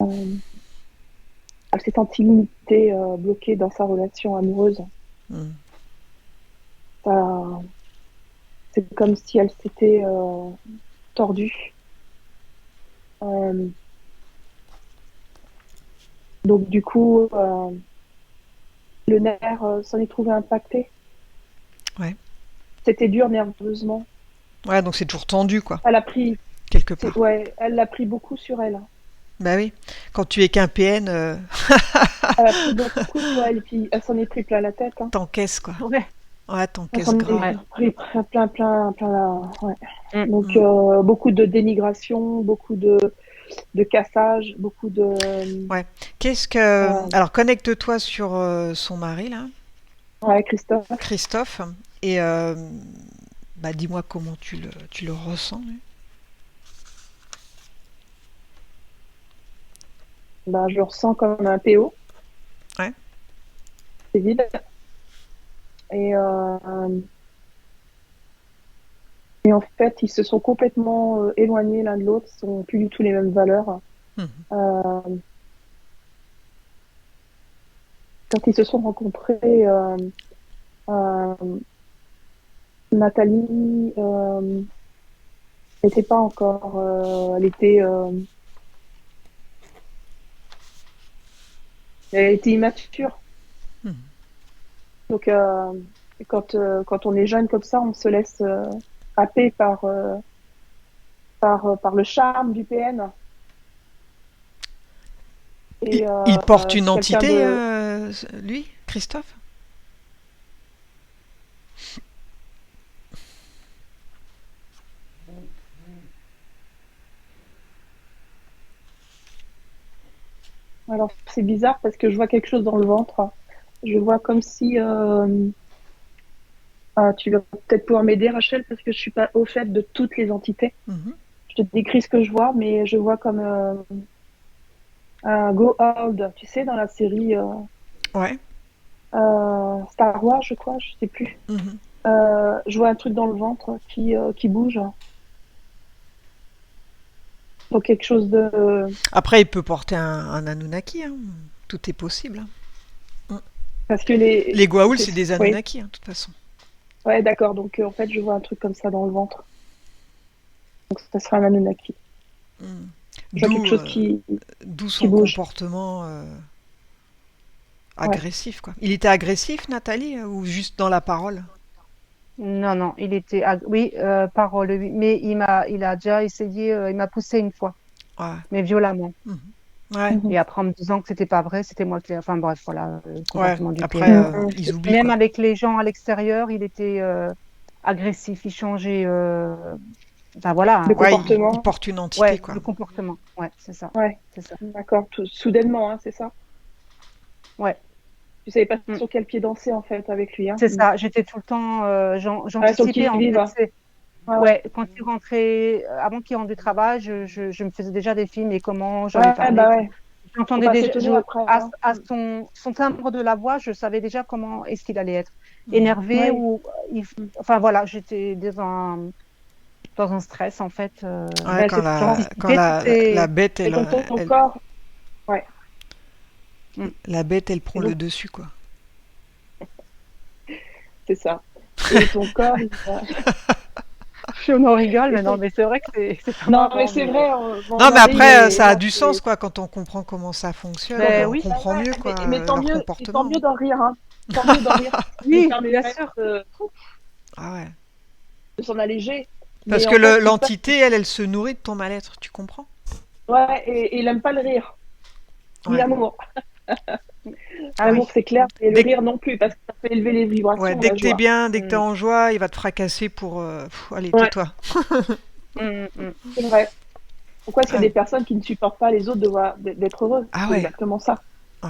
Speaker 1: euh, Elle s'est sentie limitée, bloquée dans sa relation amoureuse.
Speaker 2: Mm.
Speaker 1: Ça- C'est comme si elle s'était tordue. Euh, donc du coup, le nerf s'en est trouvé impacté.
Speaker 2: Ouais.
Speaker 1: C'était dur nerveusement.
Speaker 2: Ouais, donc c'est toujours tendu, quoi,
Speaker 1: Elle a pris,
Speaker 2: quelque part.
Speaker 1: ouais, elle l'a pris beaucoup sur elle.
Speaker 2: Bah oui, quand tu es qu'un PN,
Speaker 1: Elle a pris beaucoup sur elle et puis elle s'en est pris plein la tête, hein.
Speaker 2: t'encaisses, quoi.
Speaker 3: Ouais.
Speaker 2: Ouais,
Speaker 1: Elle
Speaker 2: t'encaisses
Speaker 1: s'en est
Speaker 2: grave.
Speaker 3: Ouais.
Speaker 1: pris plein. Ouais.
Speaker 3: Mm.
Speaker 1: Donc
Speaker 2: Mm.
Speaker 1: beaucoup de dénigration, beaucoup de cassage, beaucoup de
Speaker 2: Ouais. Qu'est-ce que...
Speaker 1: euh,
Speaker 2: Alors connecte-toi sur son mari, là,
Speaker 1: ouais, Christophe.
Speaker 2: Christophe, et bah, dis-moi comment tu le ressens, lui.
Speaker 1: Bah, je le ressens comme un PO,
Speaker 2: Ouais.
Speaker 1: c'est vide. Et, et en fait, ils se sont complètement éloignés l'un de l'autre, ils n'ont plus du tout les mêmes valeurs.
Speaker 2: Mhm.
Speaker 1: Euh, Quand ils se sont rencontrés, euh, Nathalie n'était pas encore, elle était immature.
Speaker 2: Mhm.
Speaker 1: Donc, quand on est jeune comme ça, on se laisse happer par le charme du PN. Et
Speaker 2: Il porte une
Speaker 1: c'est quelqu'un
Speaker 2: entité,
Speaker 1: de...
Speaker 2: lui, Christophe?
Speaker 1: Alors, c'est bizarre parce que je vois quelque chose dans le ventre. Je vois comme si... tu vas peut-être pouvoir m'aider, Rachel, parce que je suis pas au fait de toutes les entités.
Speaker 2: Mhm.
Speaker 1: Je te décris ce que je vois, mais je vois comme un Go Old, tu sais, dans la série
Speaker 2: Ouais.
Speaker 1: Star Wars, je crois, je sais plus.
Speaker 2: Mhm.
Speaker 1: Je vois un truc dans le ventre qui bouge. Donc quelque chose de...
Speaker 2: Après, il peut porter un Anunnaki, hein. Tout est possible, hein. Mm.
Speaker 1: Parce que
Speaker 2: Les Goa'uld, c'est des
Speaker 1: Oui,
Speaker 2: Anunnaki, hein, de toute façon.
Speaker 1: ouais, d'accord. Donc en fait, je vois un truc comme ça dans le ventre. Donc ça sera un Anunnaki.
Speaker 2: Mm.
Speaker 1: Je vois quelque
Speaker 2: D'où
Speaker 1: chose
Speaker 2: d'où
Speaker 1: qui
Speaker 2: son
Speaker 1: bouge.
Speaker 2: comportement
Speaker 1: Ouais.
Speaker 2: agressif, quoi. Il était agressif, Nathalie, ou juste dans la parole?
Speaker 3: Non, non, il était, oui, parole, oui. Mais il a déjà essayé, il m'a poussé une fois,
Speaker 2: Ouais.
Speaker 3: mais violemment.
Speaker 2: Mhm. Ouais.
Speaker 1: Mhm.
Speaker 3: Et après, en me disant que c'était pas vrai, c'était moi qui, enfin bref, voilà, le
Speaker 2: Ouais.
Speaker 3: comportement du
Speaker 2: Après,
Speaker 3: PN.
Speaker 1: Mhm.
Speaker 2: ils oublient,
Speaker 3: Même
Speaker 2: quoi.
Speaker 3: avec les gens à l'extérieur, il était agressif, il changeait. Enfin voilà,
Speaker 1: Le
Speaker 2: Ouais,
Speaker 1: comportement.
Speaker 2: il porte une entité,
Speaker 3: ouais,
Speaker 2: quoi.
Speaker 3: le comportement. Ouais, c'est ça,
Speaker 1: Ouais,
Speaker 3: c'est ça.
Speaker 1: d'accord. Soudainement, hein, c'est ça?
Speaker 3: Ouais.
Speaker 1: Tu savais pas
Speaker 3: Mm.
Speaker 1: sur quel pied danser, en fait, avec lui, hein?
Speaker 3: C'est ça. J'étais tout le temps,
Speaker 1: Ouais, sur le
Speaker 3: j'anticipais en
Speaker 1: qui-vive,
Speaker 3: fait.
Speaker 1: hein. Ouais, ouais.
Speaker 3: Ouais, quand il rentrait, avant qu'il rentre du travail, je me faisais déjà des films et comment j'allais
Speaker 1: Ouais,
Speaker 3: parler.
Speaker 1: bah ouais. Faut
Speaker 3: J'entendais
Speaker 1: pas
Speaker 3: déjà,
Speaker 1: s'étonner après, hein.
Speaker 3: à son timbre de la voix, je savais déjà comment est-ce qu'il allait être.
Speaker 2: Mhm.
Speaker 3: Énervé
Speaker 1: Ouais.
Speaker 3: ou, enfin voilà, j'étais dans un stress en fait.
Speaker 2: Ouais,
Speaker 1: Ouais, c'est ça.
Speaker 2: quand
Speaker 3: J'anticipais toutes
Speaker 2: la
Speaker 3: ces.
Speaker 2: bête,
Speaker 1: Et quand ton corps, ouais.
Speaker 3: Mm.
Speaker 2: la bête, elle prend
Speaker 1: Et
Speaker 2: le
Speaker 1: donc,
Speaker 2: dessus, quoi.
Speaker 1: c'est ça. Et ton corps,
Speaker 3: On en rigole,
Speaker 1: et
Speaker 3: mais non,
Speaker 1: ton-
Speaker 3: mais c'est vrai que c'est pas
Speaker 1: non, mais
Speaker 3: marrant.
Speaker 1: c'est
Speaker 3: Mais,
Speaker 1: vrai, mon
Speaker 2: Non, mais
Speaker 1: mari,
Speaker 2: après, ça a
Speaker 1: non,
Speaker 2: du sens, quoi. Quand on comprend comment ça fonctionne,
Speaker 3: mais
Speaker 2: on
Speaker 3: oui,
Speaker 1: ouais,
Speaker 2: comprend
Speaker 1: ouais,
Speaker 2: mieux, quoi,
Speaker 1: mais
Speaker 2: leur
Speaker 1: tant
Speaker 2: comportement.
Speaker 1: mieux d'en rire, hein. Tant mieux d'en rire. Ça nous
Speaker 3: oui, bien
Speaker 1: permettrait
Speaker 3: sûr.
Speaker 2: Ah ouais.
Speaker 1: de s'en alléger.
Speaker 2: Parce
Speaker 1: Mais
Speaker 2: que
Speaker 1: en fait, ce qui se passe,
Speaker 2: l'entité, elle se nourrit de ton mal-être, tu comprends?
Speaker 1: ouais, et il aime pas le rire, ni
Speaker 2: Ouais.
Speaker 1: l'amour.
Speaker 3: Ah
Speaker 1: L'amour,
Speaker 3: oui.
Speaker 1: c'est clair, et le
Speaker 2: Dès,
Speaker 1: rire non plus, parce que ça fait élever les
Speaker 2: ouais,
Speaker 1: vibrations,
Speaker 2: dès
Speaker 1: la
Speaker 2: que t'es
Speaker 1: joie.
Speaker 2: bien, dès que t'es
Speaker 3: Mm,
Speaker 2: en joie, il va te fracasser pour... allez,
Speaker 1: Ouais,
Speaker 2: tais-toi.
Speaker 1: c'est vrai. Pourquoi est-ce qu'il y a
Speaker 2: Ah,
Speaker 1: des personnes qui ne supportent pas les autres d'être heureux?
Speaker 2: ah
Speaker 1: C'est
Speaker 2: ouais,
Speaker 1: exactement ça.
Speaker 2: ouais.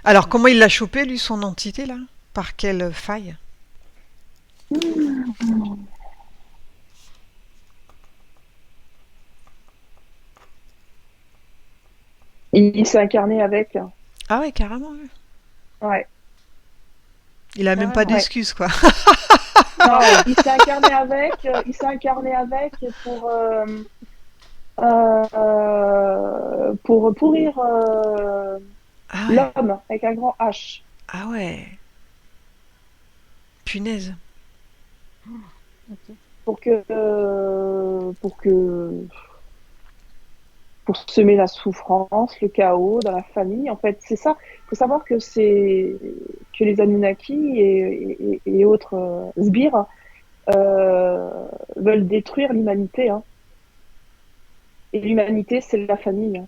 Speaker 2: Alors, comment il l'a chopé, lui, son entité, là? Par quelle faille?
Speaker 1: Il s'est incarné avec.
Speaker 2: Ah ouais, carrément, ouais.
Speaker 1: Ouais,
Speaker 2: Il a même pas
Speaker 3: carrément.
Speaker 1: ouais.
Speaker 2: d'excuses, quoi.
Speaker 1: Non,
Speaker 3: Non,
Speaker 1: il s'est incarné avec pour pourrir
Speaker 2: Ah ouais,
Speaker 1: l'homme avec un grand H.
Speaker 2: ah ouais, punaise.
Speaker 3: ok.
Speaker 1: Pour pour semer la souffrance, le chaos dans la famille. En fait, c'est ça. Il faut savoir que les Anunnaki et autres sbires euh, veulent détruire l'humanité, hein. Et l'humanité, c'est la famille, hein.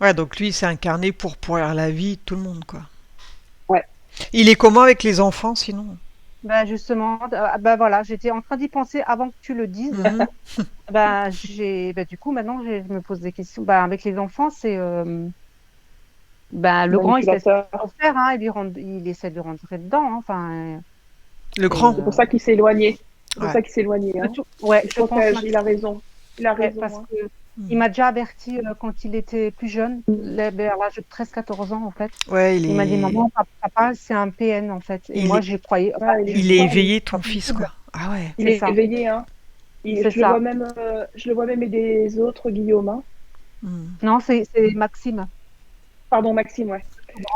Speaker 2: Ouais, donc lui, il s'est incarné pour pourrir la vie de tout le monde, quoi.
Speaker 1: Ouais.
Speaker 2: Il est comment avec les enfants, sinon?
Speaker 3: Ben justement, ben voilà, j'étais en train d'y penser avant que tu le dises.
Speaker 2: Mhm.
Speaker 3: Du coup, maintenant, je me pose des questions. Ben, avec les enfants, c'est, ben, le grand, il se laisse
Speaker 1: Manipulateur.
Speaker 3: pas faire, hein, il essaie de rentrer dedans, hein, enfin,
Speaker 2: Le
Speaker 3: c'est,
Speaker 2: grand?
Speaker 1: C'est pour ça qu'il s'est éloigné. C'est pour
Speaker 2: Ouais.
Speaker 1: ça qu'il s'est éloigné, hein.
Speaker 3: ouais,
Speaker 1: Il
Speaker 3: je pense
Speaker 1: protège. Il a
Speaker 3: Maxime,
Speaker 1: raison. Il a
Speaker 3: ouais,
Speaker 1: raison,
Speaker 3: parce
Speaker 1: hein.
Speaker 3: que il
Speaker 2: Mhm.
Speaker 3: m'a déjà averti quand il était plus jeune, vers l'âge de 13-14 ans, en fait.
Speaker 2: Ouais,
Speaker 3: Il m'a dit, maman, papa, c'est un PN, en fait. Et
Speaker 2: il
Speaker 3: moi,
Speaker 2: est,
Speaker 3: j'y croyais, enfin,
Speaker 1: Ouais, il est
Speaker 3: j'y
Speaker 2: il est
Speaker 1: fort, lui.
Speaker 3: croyais,
Speaker 2: éveillé,
Speaker 3: c'est pas
Speaker 2: ton fils,
Speaker 3: possible.
Speaker 2: quoi. Ah ouais.
Speaker 1: Il
Speaker 3: C'est
Speaker 1: est
Speaker 3: ça,
Speaker 1: éveillé, hein.
Speaker 3: c'est ça.
Speaker 1: Je le vois même aider les autres, Guillaume, hein.
Speaker 2: Mhm.
Speaker 3: Non, c'est Maxime.
Speaker 1: Pardon, Maxime, ouais.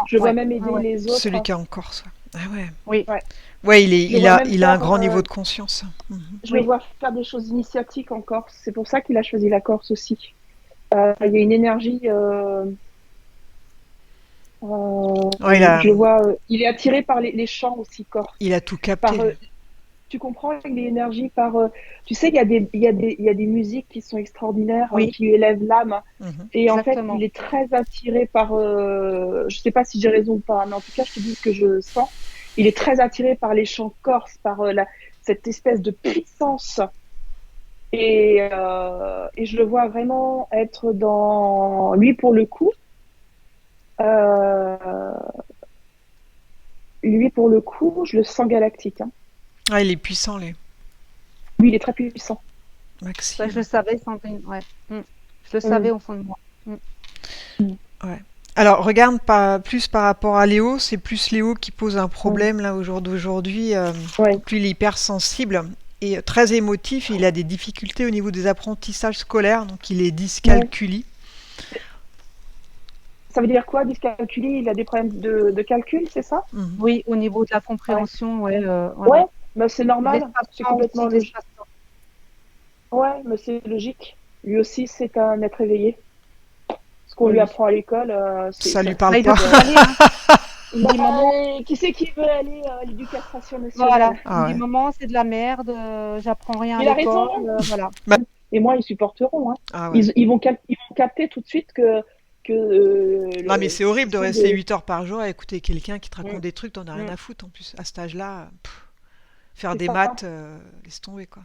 Speaker 1: Je le vois
Speaker 3: Ouais,
Speaker 1: même
Speaker 3: ouais,
Speaker 1: aider
Speaker 3: ouais.
Speaker 1: les autres,
Speaker 2: Celui
Speaker 1: hein.
Speaker 2: qui est en Corse, ouais. Ah ouais.
Speaker 3: Oui,
Speaker 1: Ouais.
Speaker 2: Ouais,
Speaker 1: Je le vois même
Speaker 2: il a un
Speaker 1: faire,
Speaker 2: grand niveau de conscience. Mhm.
Speaker 1: je le
Speaker 3: oui.
Speaker 1: vois faire des choses initiatiques en Corse. C'est pour ça qu'il a choisi la Corse aussi. Il y a une énergie.
Speaker 2: Ouais,
Speaker 1: Je le vois. Il est attiré par les chants aussi corse.
Speaker 2: il a tout capté,
Speaker 1: Par,
Speaker 2: lui.
Speaker 1: tu comprends les énergies par. Tu sais, il y a des musiques qui sont extraordinaires,
Speaker 3: Oui,
Speaker 1: qui élèvent l'âme.
Speaker 2: Mhm.
Speaker 1: Et en fait, il
Speaker 3: exactement.
Speaker 1: est très attiré par. Je sais pas si j'ai raison ou pas, mais en tout cas, je te dis ce que je sens. Il est très attiré par les chants corses, par cette espèce de puissance. Et je le vois vraiment être dans lui pour le coup. Euh, Lui pour le coup, je le sens galactique, hein.
Speaker 2: Ah, il est puissant, lui.
Speaker 1: Lui, il est très puissant.
Speaker 3: Ça, je
Speaker 2: Maxime.
Speaker 3: le savais, Sandrine. Ouais. Mm. Je le savais
Speaker 1: Mm.
Speaker 3: au fond de moi. Mm.
Speaker 2: Ouais. Alors, regarde pas plus par rapport à Léo, c'est plus Léo qui pose un
Speaker 1: Mm.
Speaker 2: problème là au jour d'aujourd'hui.
Speaker 1: Ouais.
Speaker 2: Donc lui, il est hyper sensible et très émotif. Il a des difficultés au niveau des apprentissages scolaires, donc il est
Speaker 1: Ouais.
Speaker 2: dyscalculie.
Speaker 1: Ça veut dire quoi, dyscalculie? Il a des problèmes de calcul, c'est ça?
Speaker 2: Mhm.
Speaker 3: Oui, au niveau de la
Speaker 1: Ouais.
Speaker 3: compréhension, ouais, ouais,
Speaker 1: Ouais,
Speaker 3: ouais.
Speaker 1: mais c'est normal, c'est
Speaker 3: L'espacement
Speaker 1: complètement
Speaker 3: aussi,
Speaker 1: logique.
Speaker 3: l'espacement.
Speaker 1: Ouais, mais c'est logique. Lui aussi, c'est un être éveillé. Ce qu'on lui
Speaker 3: Oui.
Speaker 1: apprend à l'école,
Speaker 2: Ça lui
Speaker 3: Bah,
Speaker 2: parle
Speaker 3: il
Speaker 2: pas.
Speaker 3: veut plus y aller, hein. Il me dit, maman,
Speaker 1: Qui c'est qui veut aller à l'éducation
Speaker 3: voilà.
Speaker 1: nationale?
Speaker 3: Il me
Speaker 2: Ah
Speaker 3: dit,
Speaker 2: ouais.
Speaker 3: maman, c'est de la merde, j'apprends rien à
Speaker 1: Il a raison.
Speaker 3: l'école, voilà.
Speaker 2: Bah,
Speaker 1: Et moi, ils supporteront, hein.
Speaker 2: ah ouais.
Speaker 1: Ils vont capter tout de suite que
Speaker 2: Non mais c'est horrible de
Speaker 1: c'est
Speaker 2: rester
Speaker 1: des.
Speaker 2: 8 heures par jour à écouter quelqu'un qui te raconte
Speaker 3: Mm,
Speaker 2: des trucs, t'en as rien
Speaker 3: mm.
Speaker 2: à foutre en plus. À cet âge-là, faire
Speaker 1: C'est
Speaker 2: des
Speaker 1: ça.
Speaker 2: maths, laisse tomber quoi.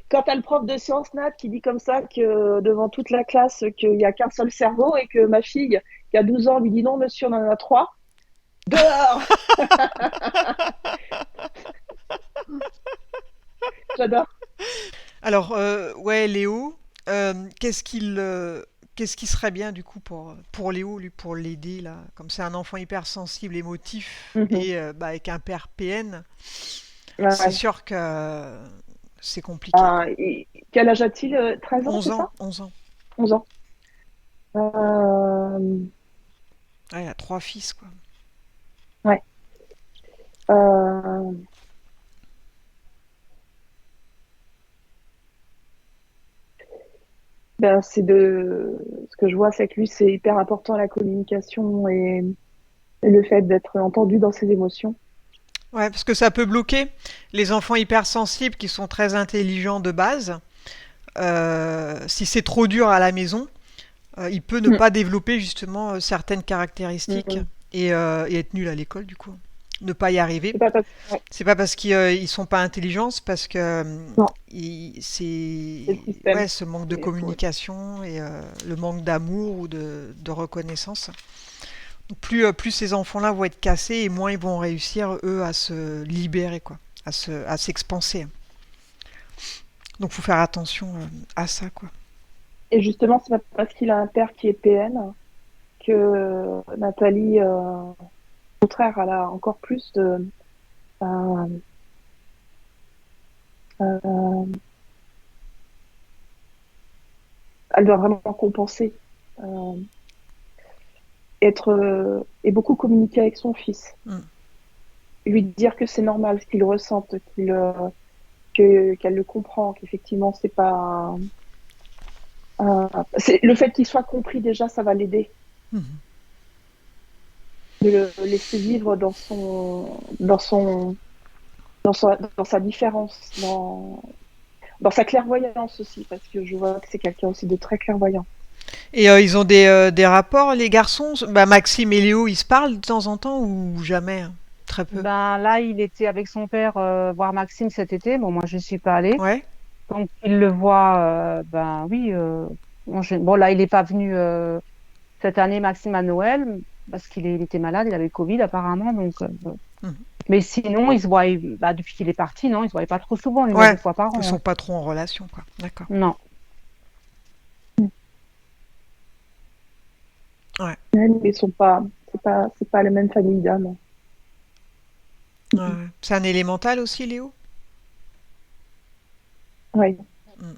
Speaker 1: quand t'as le prof de sciences nat qui dit comme ça que devant toute la classe qu'il n'y a qu'un seul cerveau et que ma fille qui a 12 ans lui dit non monsieur on en a trois, dehors. J'adore.
Speaker 2: Alors, ouais, Léo, qu'est-ce qui serait bien du coup pour Léo, lui, pour l'aider là, comme c'est un enfant hypersensible, émotif
Speaker 1: Mhm.
Speaker 2: et bah, avec un père PN, c'est
Speaker 1: Ouais.
Speaker 2: sûr que c'est compliqué quoi.
Speaker 1: Quel âge a-t-il? 13 ans,
Speaker 2: 11
Speaker 1: c'est
Speaker 2: ans,
Speaker 1: ça?
Speaker 2: 11 ans.
Speaker 1: 11 ans. Euh,
Speaker 2: Ouais, il a trois fils quoi.
Speaker 1: ouais. Euh, ben, ce que je vois, c'est que lui, c'est hyper important la communication et le fait d'être entendu dans ses émotions.
Speaker 2: Ouais, parce que ça peut bloquer les enfants hypersensibles qui sont très intelligents de base. Si c'est trop dur à la maison, il peut ne
Speaker 1: Mm.
Speaker 2: pas développer justement certaines caractéristiques
Speaker 1: Mm.
Speaker 2: et être nul à l'école du coup. Ne pas y arriver.
Speaker 1: C'est pas parce... ouais.
Speaker 2: C'est pas parce qu'ils sont pas intelligents, c'est parce que
Speaker 1: Non, c'est le
Speaker 2: c'est
Speaker 1: système.
Speaker 2: ouais, ce manque de
Speaker 1: Ouais.
Speaker 2: communication et le manque d'amour ou de reconnaissance. Donc plus ces enfants-là vont être cassés et moins ils vont réussir eux à se libérer quoi, à s'expanser. Donc faut faire attention à ça quoi.
Speaker 1: Et justement, c'est pas parce qu'il a un père qui est PN que Nathalie, au contraire, elle a encore plus de... euh, euh, elle doit vraiment compenser. Euh, et beaucoup communiquer avec son fils.
Speaker 2: Mm.
Speaker 1: Lui dire que c'est normal ce qu'il ressente, qu'elle le comprend, qu'effectivement, c'est pas... c'est, le fait qu'il soit compris, déjà, ça va l'aider.
Speaker 2: Mhm.
Speaker 1: De le laisser vivre dans sa différence, dans sa clairvoyance aussi, parce que je vois que c'est quelqu'un aussi de très clairvoyant.
Speaker 2: Et ils ont des rapports, les garçons. Bah, Maxime et Léo, ils se parlent de temps en temps ou jamais, hein. Très peu.
Speaker 3: Ben là, il était avec son père voir Maxime cet été. Bon, moi, je suis pas allée.
Speaker 2: Ouais.
Speaker 3: Donc, il le voit, ben oui. Bon, là, il n'est pas venu cette année, Maxime, à Noël, parce il était malade, il avait le Covid apparemment. Donc,
Speaker 2: Mhm.
Speaker 3: mais sinon, il se voit, bah, depuis qu'il est parti, non, il se voyait pas trop souvent, une ou
Speaker 2: Ouais.
Speaker 3: deux fois par
Speaker 2: Ils
Speaker 3: an,
Speaker 2: sont
Speaker 3: hein.
Speaker 2: pas trop en relation quoi. D'accord.
Speaker 3: Non.
Speaker 2: Ouais.
Speaker 1: Ils sont pas, c'est pas la même famille d'âmes.
Speaker 2: Ouais, ouais. C'est un élémental aussi, Léo.
Speaker 1: Ouais,
Speaker 2: Mm.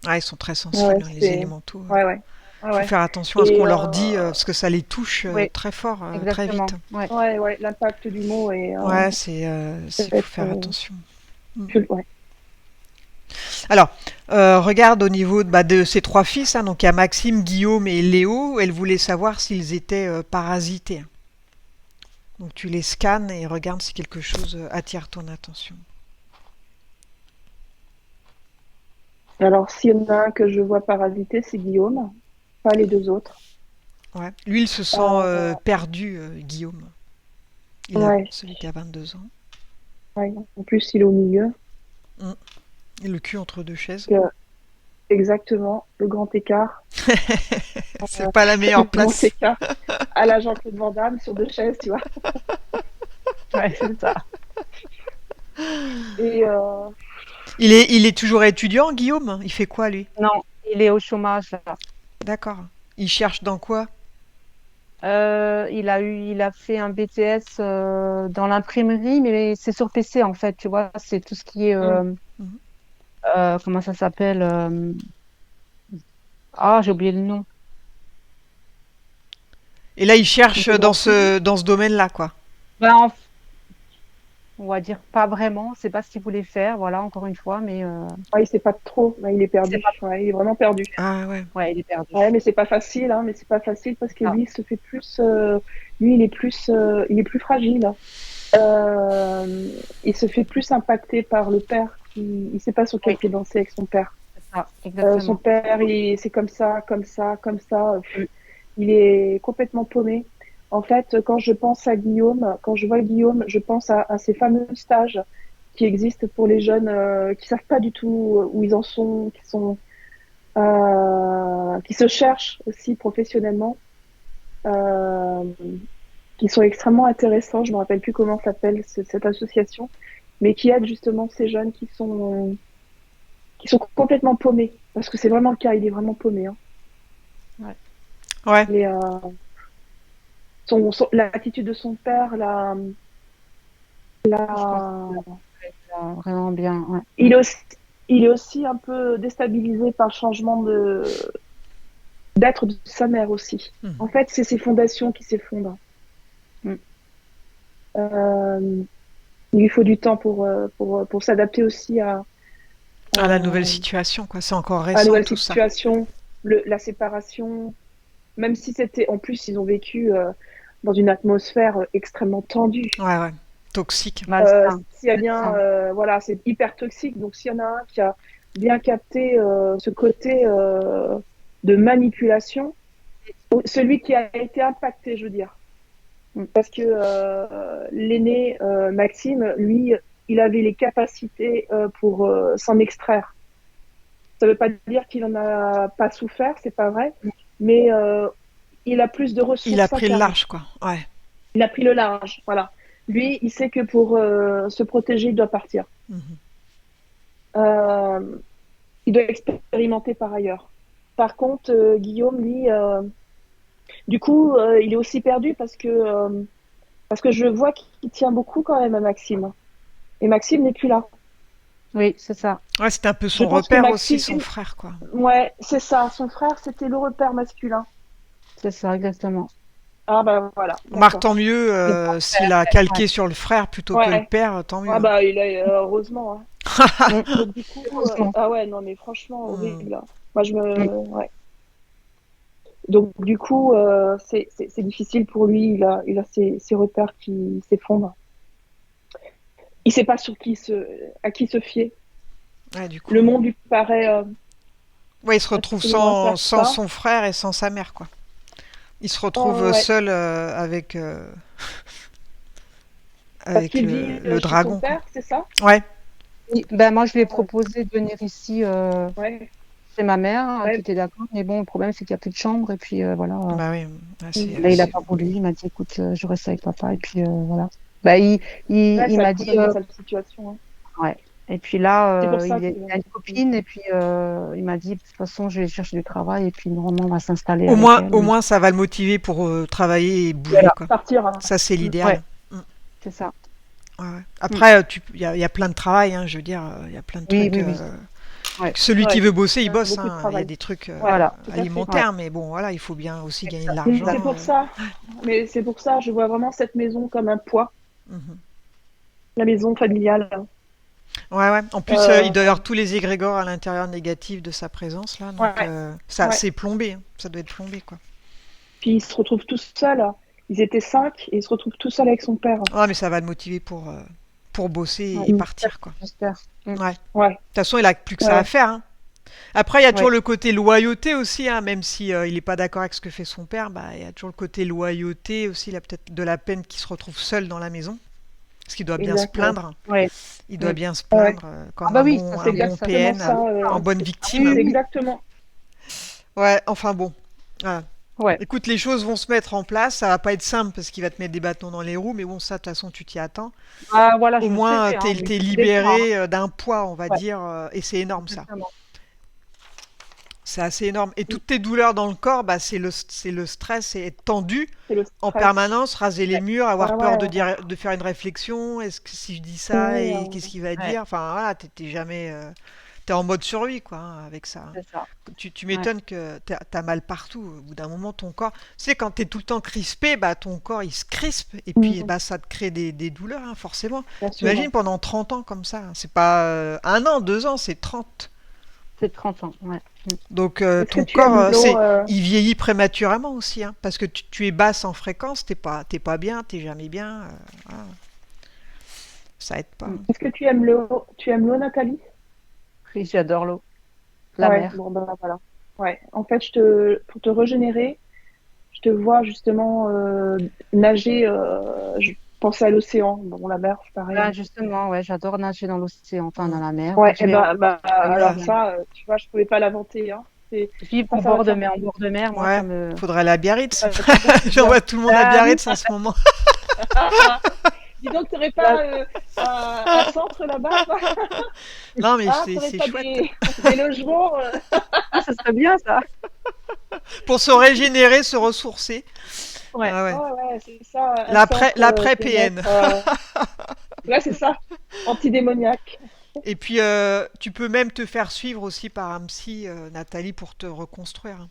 Speaker 2: Ah, ils sont très
Speaker 1: ouais,
Speaker 2: sensibles, hein, les
Speaker 1: c'est,
Speaker 2: élémentaux.
Speaker 1: ouais, ouais, ouais,
Speaker 2: Faut
Speaker 1: ouais.
Speaker 2: faire attention à ce qu'on
Speaker 1: Et
Speaker 2: leur dit parce que ça les touche
Speaker 3: Oui,
Speaker 2: très fort, très vite.
Speaker 3: exactement. Ouais.
Speaker 1: ouais, ouais, l'impact du mot est
Speaker 2: Ouais,
Speaker 1: peut
Speaker 2: faut
Speaker 1: être
Speaker 2: faire attention. Mm.
Speaker 1: ouais.
Speaker 2: Alors, regarde au niveau bah, de ces trois fils, hein, donc il y a Maxime, Guillaume et Léo. Elle voulait savoir s'ils étaient parasités. Donc tu les scannes et regarde si quelque chose attire ton attention.
Speaker 1: Alors, s'il y en a un que je vois parasiter, c'est Guillaume, pas les deux autres.
Speaker 2: Ouais. Lui, il se sent
Speaker 1: Euh,
Speaker 2: perdu, Guillaume.
Speaker 1: ouais,
Speaker 2: Celui qui a 22 ans.
Speaker 1: ouais. En plus, il est au milieu.
Speaker 2: Mm. Et le cul entre deux chaises.
Speaker 1: Donc, exactement, le grand écart.
Speaker 2: C'est pas la
Speaker 1: Le
Speaker 2: meilleure
Speaker 1: grand
Speaker 2: place.
Speaker 1: écart à la Jean-Claude Van Damme sur deux chaises, tu vois.
Speaker 3: Ouais, c'est ça.
Speaker 1: Et
Speaker 2: Il est toujours étudiant, Guillaume? Il fait quoi, lui?
Speaker 3: Non, il est au chômage là.
Speaker 2: D'accord. Il cherche dans quoi?
Speaker 3: Il a fait un BTS dans l'imprimerie, mais c'est sur PC en fait, tu vois, c'est tout ce qui est,
Speaker 1: mm,
Speaker 2: Mhm.
Speaker 3: comment ça s'appelle Ah, j'ai oublié le nom.
Speaker 2: Et là, il cherche
Speaker 1: photographie.
Speaker 2: dans ce domaine-là, quoi.
Speaker 3: Ben, on va dire pas vraiment, c'est pas ce qu'il voulait faire, voilà, encore une fois, mais
Speaker 1: Ouais, il sait pas trop. Ouais, il est
Speaker 3: c'est
Speaker 1: perdu.
Speaker 3: pas,
Speaker 1: Ouais, il est vraiment perdu.
Speaker 2: Ah ouais.
Speaker 3: ouais, il est perdu.
Speaker 1: Ouais, mais c'est pas facile, hein, mais c'est pas facile parce que
Speaker 3: Ah,
Speaker 1: lui, il se fait plus, lui, il est plus fragile. Il se fait plus impacter par le père. Il sait pas sur quel
Speaker 3: oui,
Speaker 1: pied danser avec son père.
Speaker 3: c'est ça,
Speaker 1: Son
Speaker 3: exactement.
Speaker 1: père, c'est comme ça, comme ça, comme ça.
Speaker 3: Mm.
Speaker 1: Il est complètement paumé. En fait, quand je pense à Guillaume, quand je vois Guillaume, je pense à ces fameux stages qui existe pour les jeunes qui savent pas du tout où ils en sont, qui se cherchent aussi professionnellement, euh, qui sont extrêmement intéressants. Je me rappelle plus comment s'appelle cette association, mais qui aide justement ces jeunes qui sont complètement paumés. Parce que c'est vraiment le cas, il est vraiment paumé. Hein.
Speaker 3: Ouais.
Speaker 2: Ouais.
Speaker 1: Et, l'attitude de son père,
Speaker 3: Je pense
Speaker 1: la,
Speaker 3: que vraiment bien. Ouais.
Speaker 1: il est aussi, il est aussi un peu déstabilisé par le changement d'être de sa mère aussi.
Speaker 2: Mhm.
Speaker 1: En fait, c'est ses fondations qui s'effondrent.
Speaker 3: Mm.
Speaker 1: Euh, il lui faut du temps pour s'adapter aussi
Speaker 2: À la nouvelle
Speaker 1: à
Speaker 2: situation, quoi. C'est encore
Speaker 1: la
Speaker 2: récent
Speaker 1: nouvelle
Speaker 2: tout ça.
Speaker 1: situation, la séparation. Même si c'était, en plus, ils ont vécu dans une atmosphère extrêmement tendue.
Speaker 2: Ouais, ouais. Toxique.
Speaker 3: Malsain.
Speaker 1: S'il y a bien,
Speaker 3: Malsain.
Speaker 1: voilà, c'est hyper toxique. Donc, s'il y en a un qui a bien capté ce côté de manipulation, celui qui a été impacté, je veux dire.
Speaker 3: Mm.
Speaker 1: Parce que l'aîné, Maxime, lui, il avait les capacités pour s'en extraire. Ça ne veut pas dire qu'il n'en a pas souffert, c'est pas vrai, mais il a plus de
Speaker 2: Il a
Speaker 1: ressources
Speaker 2: pris le
Speaker 1: internes.
Speaker 2: large, quoi. Ouais.
Speaker 1: Il a pris le large, voilà. Lui, il sait que pour se protéger, il doit partir.
Speaker 2: Mhm.
Speaker 1: Euh, il doit expérimenter par ailleurs. Par contre, Guillaume, lui, du coup, il est aussi perdu parce que je vois qu'il tient beaucoup quand même à Maxime. Et Maxime n'est plus là.
Speaker 3: Oui, c'est ça.
Speaker 2: Ouais, c'était un peu
Speaker 1: Je
Speaker 2: son
Speaker 1: pense que
Speaker 2: repère aussi, son
Speaker 1: Maxime,
Speaker 2: frère, quoi.
Speaker 1: ouais, c'est ça. Son frère, c'était le repère masculin.
Speaker 3: C'est ça, exactement.
Speaker 1: Ah ben voilà,
Speaker 2: Marc, tant
Speaker 1: d'accord.
Speaker 2: mieux
Speaker 3: C'est pas
Speaker 2: s'il a
Speaker 3: fait. Ouais.
Speaker 2: calqué sur le frère plutôt que le
Speaker 1: Ouais.
Speaker 2: père, tant mieux.
Speaker 1: Ah
Speaker 2: Hein.
Speaker 1: bah il a heureusement. Hein.
Speaker 3: Mm.
Speaker 1: Donc du coup,
Speaker 3: Heureusement.
Speaker 1: ah ouais, non mais franchement
Speaker 2: Hmm.
Speaker 1: horrible. Hein. Moi je
Speaker 3: Mm.
Speaker 1: me, ouais. Donc du coup, c'est difficile pour lui. Il a ses repères qui s'effondrent. Il sait pas à qui se fier.
Speaker 2: Ouais, du
Speaker 1: Le
Speaker 2: coup.
Speaker 1: monde lui paraît
Speaker 2: Ouais, il se retrouve
Speaker 1: absolument
Speaker 2: sans
Speaker 1: incertain.
Speaker 2: son frère et sans sa mère, quoi. Il se
Speaker 1: Oh,
Speaker 2: retrouve
Speaker 1: ouais,
Speaker 2: seul
Speaker 1: parce
Speaker 2: avec
Speaker 1: qu'il vit
Speaker 2: le
Speaker 1: chez son
Speaker 2: dragon, quoi.
Speaker 1: père, c'est ça?
Speaker 2: Ouais,
Speaker 3: Oui, ben, moi, je lui ai
Speaker 1: Ouais,
Speaker 3: proposé de venir ici
Speaker 1: ouais,
Speaker 3: chez ma mère, qui
Speaker 1: ouais.
Speaker 3: était d'accord. Mais bon, le problème, c'est qu'il n'y a plus de chambre. Et puis, voilà.
Speaker 2: bah oui. Ouais,
Speaker 1: Mm.
Speaker 3: Là, il n'a pas voulu. Il m'a dit, écoute, je reste avec papa. Et puis, voilà. Bah,
Speaker 1: Ouais,
Speaker 3: il
Speaker 1: ça
Speaker 3: m'a
Speaker 1: trouve
Speaker 3: dit,
Speaker 1: dans une sale situation. Hein.
Speaker 3: ouais. Et puis là,
Speaker 1: C'est pour ça
Speaker 3: il a une copine. Et puis, il m'a dit, de toute façon, je vais chercher du travail. Et puis, normalement, on va s'installer avec elle.
Speaker 2: Au
Speaker 3: Mais
Speaker 2: moins, ça va le motiver pour travailler et bouger,
Speaker 3: voilà.
Speaker 2: quoi.
Speaker 1: partir. Hein.
Speaker 2: Ça, c'est
Speaker 1: Mm.
Speaker 3: Ouais,
Speaker 2: l'idéal. Mm.
Speaker 3: c'est ça.
Speaker 2: Ouais, ouais.
Speaker 3: Mm.
Speaker 2: Après, il y a plein de travail, hein, je veux dire, il y a plein de
Speaker 3: Oui,
Speaker 2: trucs.
Speaker 3: oui, oui. Ouais,
Speaker 2: Celui qui
Speaker 1: Ouais,
Speaker 2: veut bosser,
Speaker 1: il
Speaker 2: il
Speaker 1: y a
Speaker 2: bosse.
Speaker 1: beaucoup de
Speaker 2: Hein. Il y a
Speaker 1: travail.
Speaker 2: des trucs
Speaker 1: Ouais,
Speaker 3: voilà.
Speaker 1: tout à fait.
Speaker 3: Ouais,
Speaker 2: alimentaires, mais bon, voilà, il faut bien aussi gagner de
Speaker 1: C'est
Speaker 2: l'argent.
Speaker 1: pour ça. Mais c'est pour ça, je vois vraiment cette maison comme un poids,
Speaker 2: Mhm.
Speaker 1: la maison familiale.
Speaker 2: Ouais, ouais. En plus, il
Speaker 1: Euh,
Speaker 2: doit y avoir tous les égrégores à l'intérieur négatifs de sa présence là, donc
Speaker 1: ouais,
Speaker 2: ça,
Speaker 1: ouais.
Speaker 2: c'est plombé. Hein. Ça doit être plombé, quoi.
Speaker 1: Puis il se retrouve tout seul. Ils étaient 5 et il se retrouve tout seul avec son père.
Speaker 2: Ouais, mais ça va le motiver pour bosser
Speaker 3: ouais,
Speaker 2: et
Speaker 1: Mm.
Speaker 2: partir, quoi.
Speaker 3: j'espère. Mm.
Speaker 2: Ouais. De
Speaker 1: Ouais,
Speaker 2: toute façon, il a plus que ça à
Speaker 1: ouais,
Speaker 2: faire. Hein. Après, il y a toujours
Speaker 3: Ouais,
Speaker 2: le côté loyauté aussi, hein, même si il n'est pas d'accord avec ce que fait son père, bah, il y a toujours le côté loyauté aussi, il a peut-être de la peine qu'il se retrouve seul dans la maison, parce qu'il doit bien se
Speaker 1: exact. Ouais.
Speaker 2: plaindre.
Speaker 3: ouais.
Speaker 2: Il doit
Speaker 3: Mm.
Speaker 2: bien se
Speaker 1: Ouais.
Speaker 2: plaindre
Speaker 3: Ah
Speaker 2: comme
Speaker 3: bah oui, ça
Speaker 1: C'est
Speaker 2: un
Speaker 3: c'est
Speaker 2: bon
Speaker 1: exactement
Speaker 2: PN,
Speaker 3: ça,
Speaker 1: ça.
Speaker 2: en bonne
Speaker 3: ah oui,
Speaker 2: victime.
Speaker 1: C'est
Speaker 3: oui, oui.
Speaker 1: exactement.
Speaker 2: Ouais, enfin bon. Voilà.
Speaker 3: Ouais,
Speaker 2: Écoute, les choses vont se mettre en place. Ça va pas être simple parce qu'il va te mettre des bâtons dans les roues, mais bon, ça, de toute façon, tu t'y attends.
Speaker 3: ah, voilà,
Speaker 2: Au
Speaker 3: je le sais,
Speaker 2: moins,
Speaker 3: hein, mais
Speaker 2: t'es
Speaker 3: ça dépend. Hein.
Speaker 2: libéré d'un poids, on va
Speaker 3: Ouais,
Speaker 2: dire, et c'est énorme ça.
Speaker 3: exactement.
Speaker 2: C'est assez énorme. Et
Speaker 3: Mm.
Speaker 2: toutes tes douleurs dans le corps, bah, c'est le stress, c'est être tendu
Speaker 1: C'est le
Speaker 2: en
Speaker 1: stress.
Speaker 2: permanence, raser les
Speaker 3: Ouais,
Speaker 2: murs,
Speaker 1: Ouais,
Speaker 2: avoir peur
Speaker 1: ouais.
Speaker 2: de faire une réflexion. Est-ce que si je dis ça,
Speaker 1: Oui,
Speaker 2: et qu'est-ce qu'il va
Speaker 3: ouais,
Speaker 2: dire? Enfin, voilà, t'es jamais, t'es en mode survie, quoi, hein, avec ça. Hein.
Speaker 3: c'est ça.
Speaker 2: Tu
Speaker 3: Ouais.
Speaker 2: m'étonnes que t'as mal partout. Au bout d'un moment, ton corps, tu sais, quand t'es tout le temps crispé, bah, ton corps, il se crispe. Et puis,
Speaker 1: Mm.
Speaker 2: bah, ça te crée des douleurs, hein, forcément.
Speaker 1: Bien sûr.
Speaker 2: T'imagines pendant 30 ans comme ça. Hein. C'est pas un an, 2 ans, c'est 30.
Speaker 3: C'est 30 ans. Ouais. Mm.
Speaker 2: Donc,
Speaker 1: Est-ce que
Speaker 2: ton
Speaker 1: tu
Speaker 2: corps,
Speaker 1: aimes l'eau
Speaker 2: il vieillit prématurément aussi. Hein, parce que tu es basse en fréquence, t'es pas bien, t'es jamais bien. Voilà, ça aide pas.
Speaker 3: Mm.
Speaker 2: Hein.
Speaker 1: Est-ce que tu aimes l'eau? Tu aimes l'eau, Nathalie?
Speaker 3: Oui, j'adore l'eau. La
Speaker 1: Ouais,
Speaker 3: mer.
Speaker 1: bon, ben voilà. Ouais, en fait, pour te régénérer, je te vois justement nager. Penser à l'océan. Bon, la mer, c'est pareil,
Speaker 3: Ben,
Speaker 1: hein.
Speaker 3: justement, ouais, j'adore nager dans l'océan, enfin dans
Speaker 2: Mm.
Speaker 3: la mer.
Speaker 1: Ouais,
Speaker 3: Je
Speaker 1: et
Speaker 3: vais en famille.
Speaker 1: alors ça, tu vois, je pouvais pas l'inventer, hein.
Speaker 3: Vivre
Speaker 1: Ça,
Speaker 3: au
Speaker 1: ça va
Speaker 3: bord
Speaker 1: te
Speaker 3: de
Speaker 1: faire
Speaker 3: mer, en
Speaker 1: beaucoup,
Speaker 3: bord de mer, moi,
Speaker 2: Ouais, faudrait aller à Biarritz.
Speaker 1: ça va te faire beaucoup de bien.
Speaker 2: J'envoie tout le monde à
Speaker 3: Ah oui,
Speaker 2: Biarritz en ce moment.
Speaker 1: Dis donc, t'aurais
Speaker 3: là,
Speaker 1: pas un centre là-bas, toi?
Speaker 2: Non, mais
Speaker 1: Ah,
Speaker 2: c'est
Speaker 1: t'aurais
Speaker 2: c'est
Speaker 1: pas
Speaker 2: chouette.
Speaker 1: des logements?
Speaker 3: ah, ça serait bien ça.
Speaker 2: Pour se régénérer, se ressourcer.
Speaker 3: Ouais.
Speaker 2: Ah ouais.
Speaker 1: Ouais, ouais, c'est ça, un
Speaker 2: L'après,
Speaker 1: centre
Speaker 2: l'après PN.
Speaker 1: bien-être. Ouais, c'est ça, antidémoniaque.
Speaker 2: Et puis, tu peux même te faire suivre aussi par un psy, Nathalie, pour te reconstruire, hein.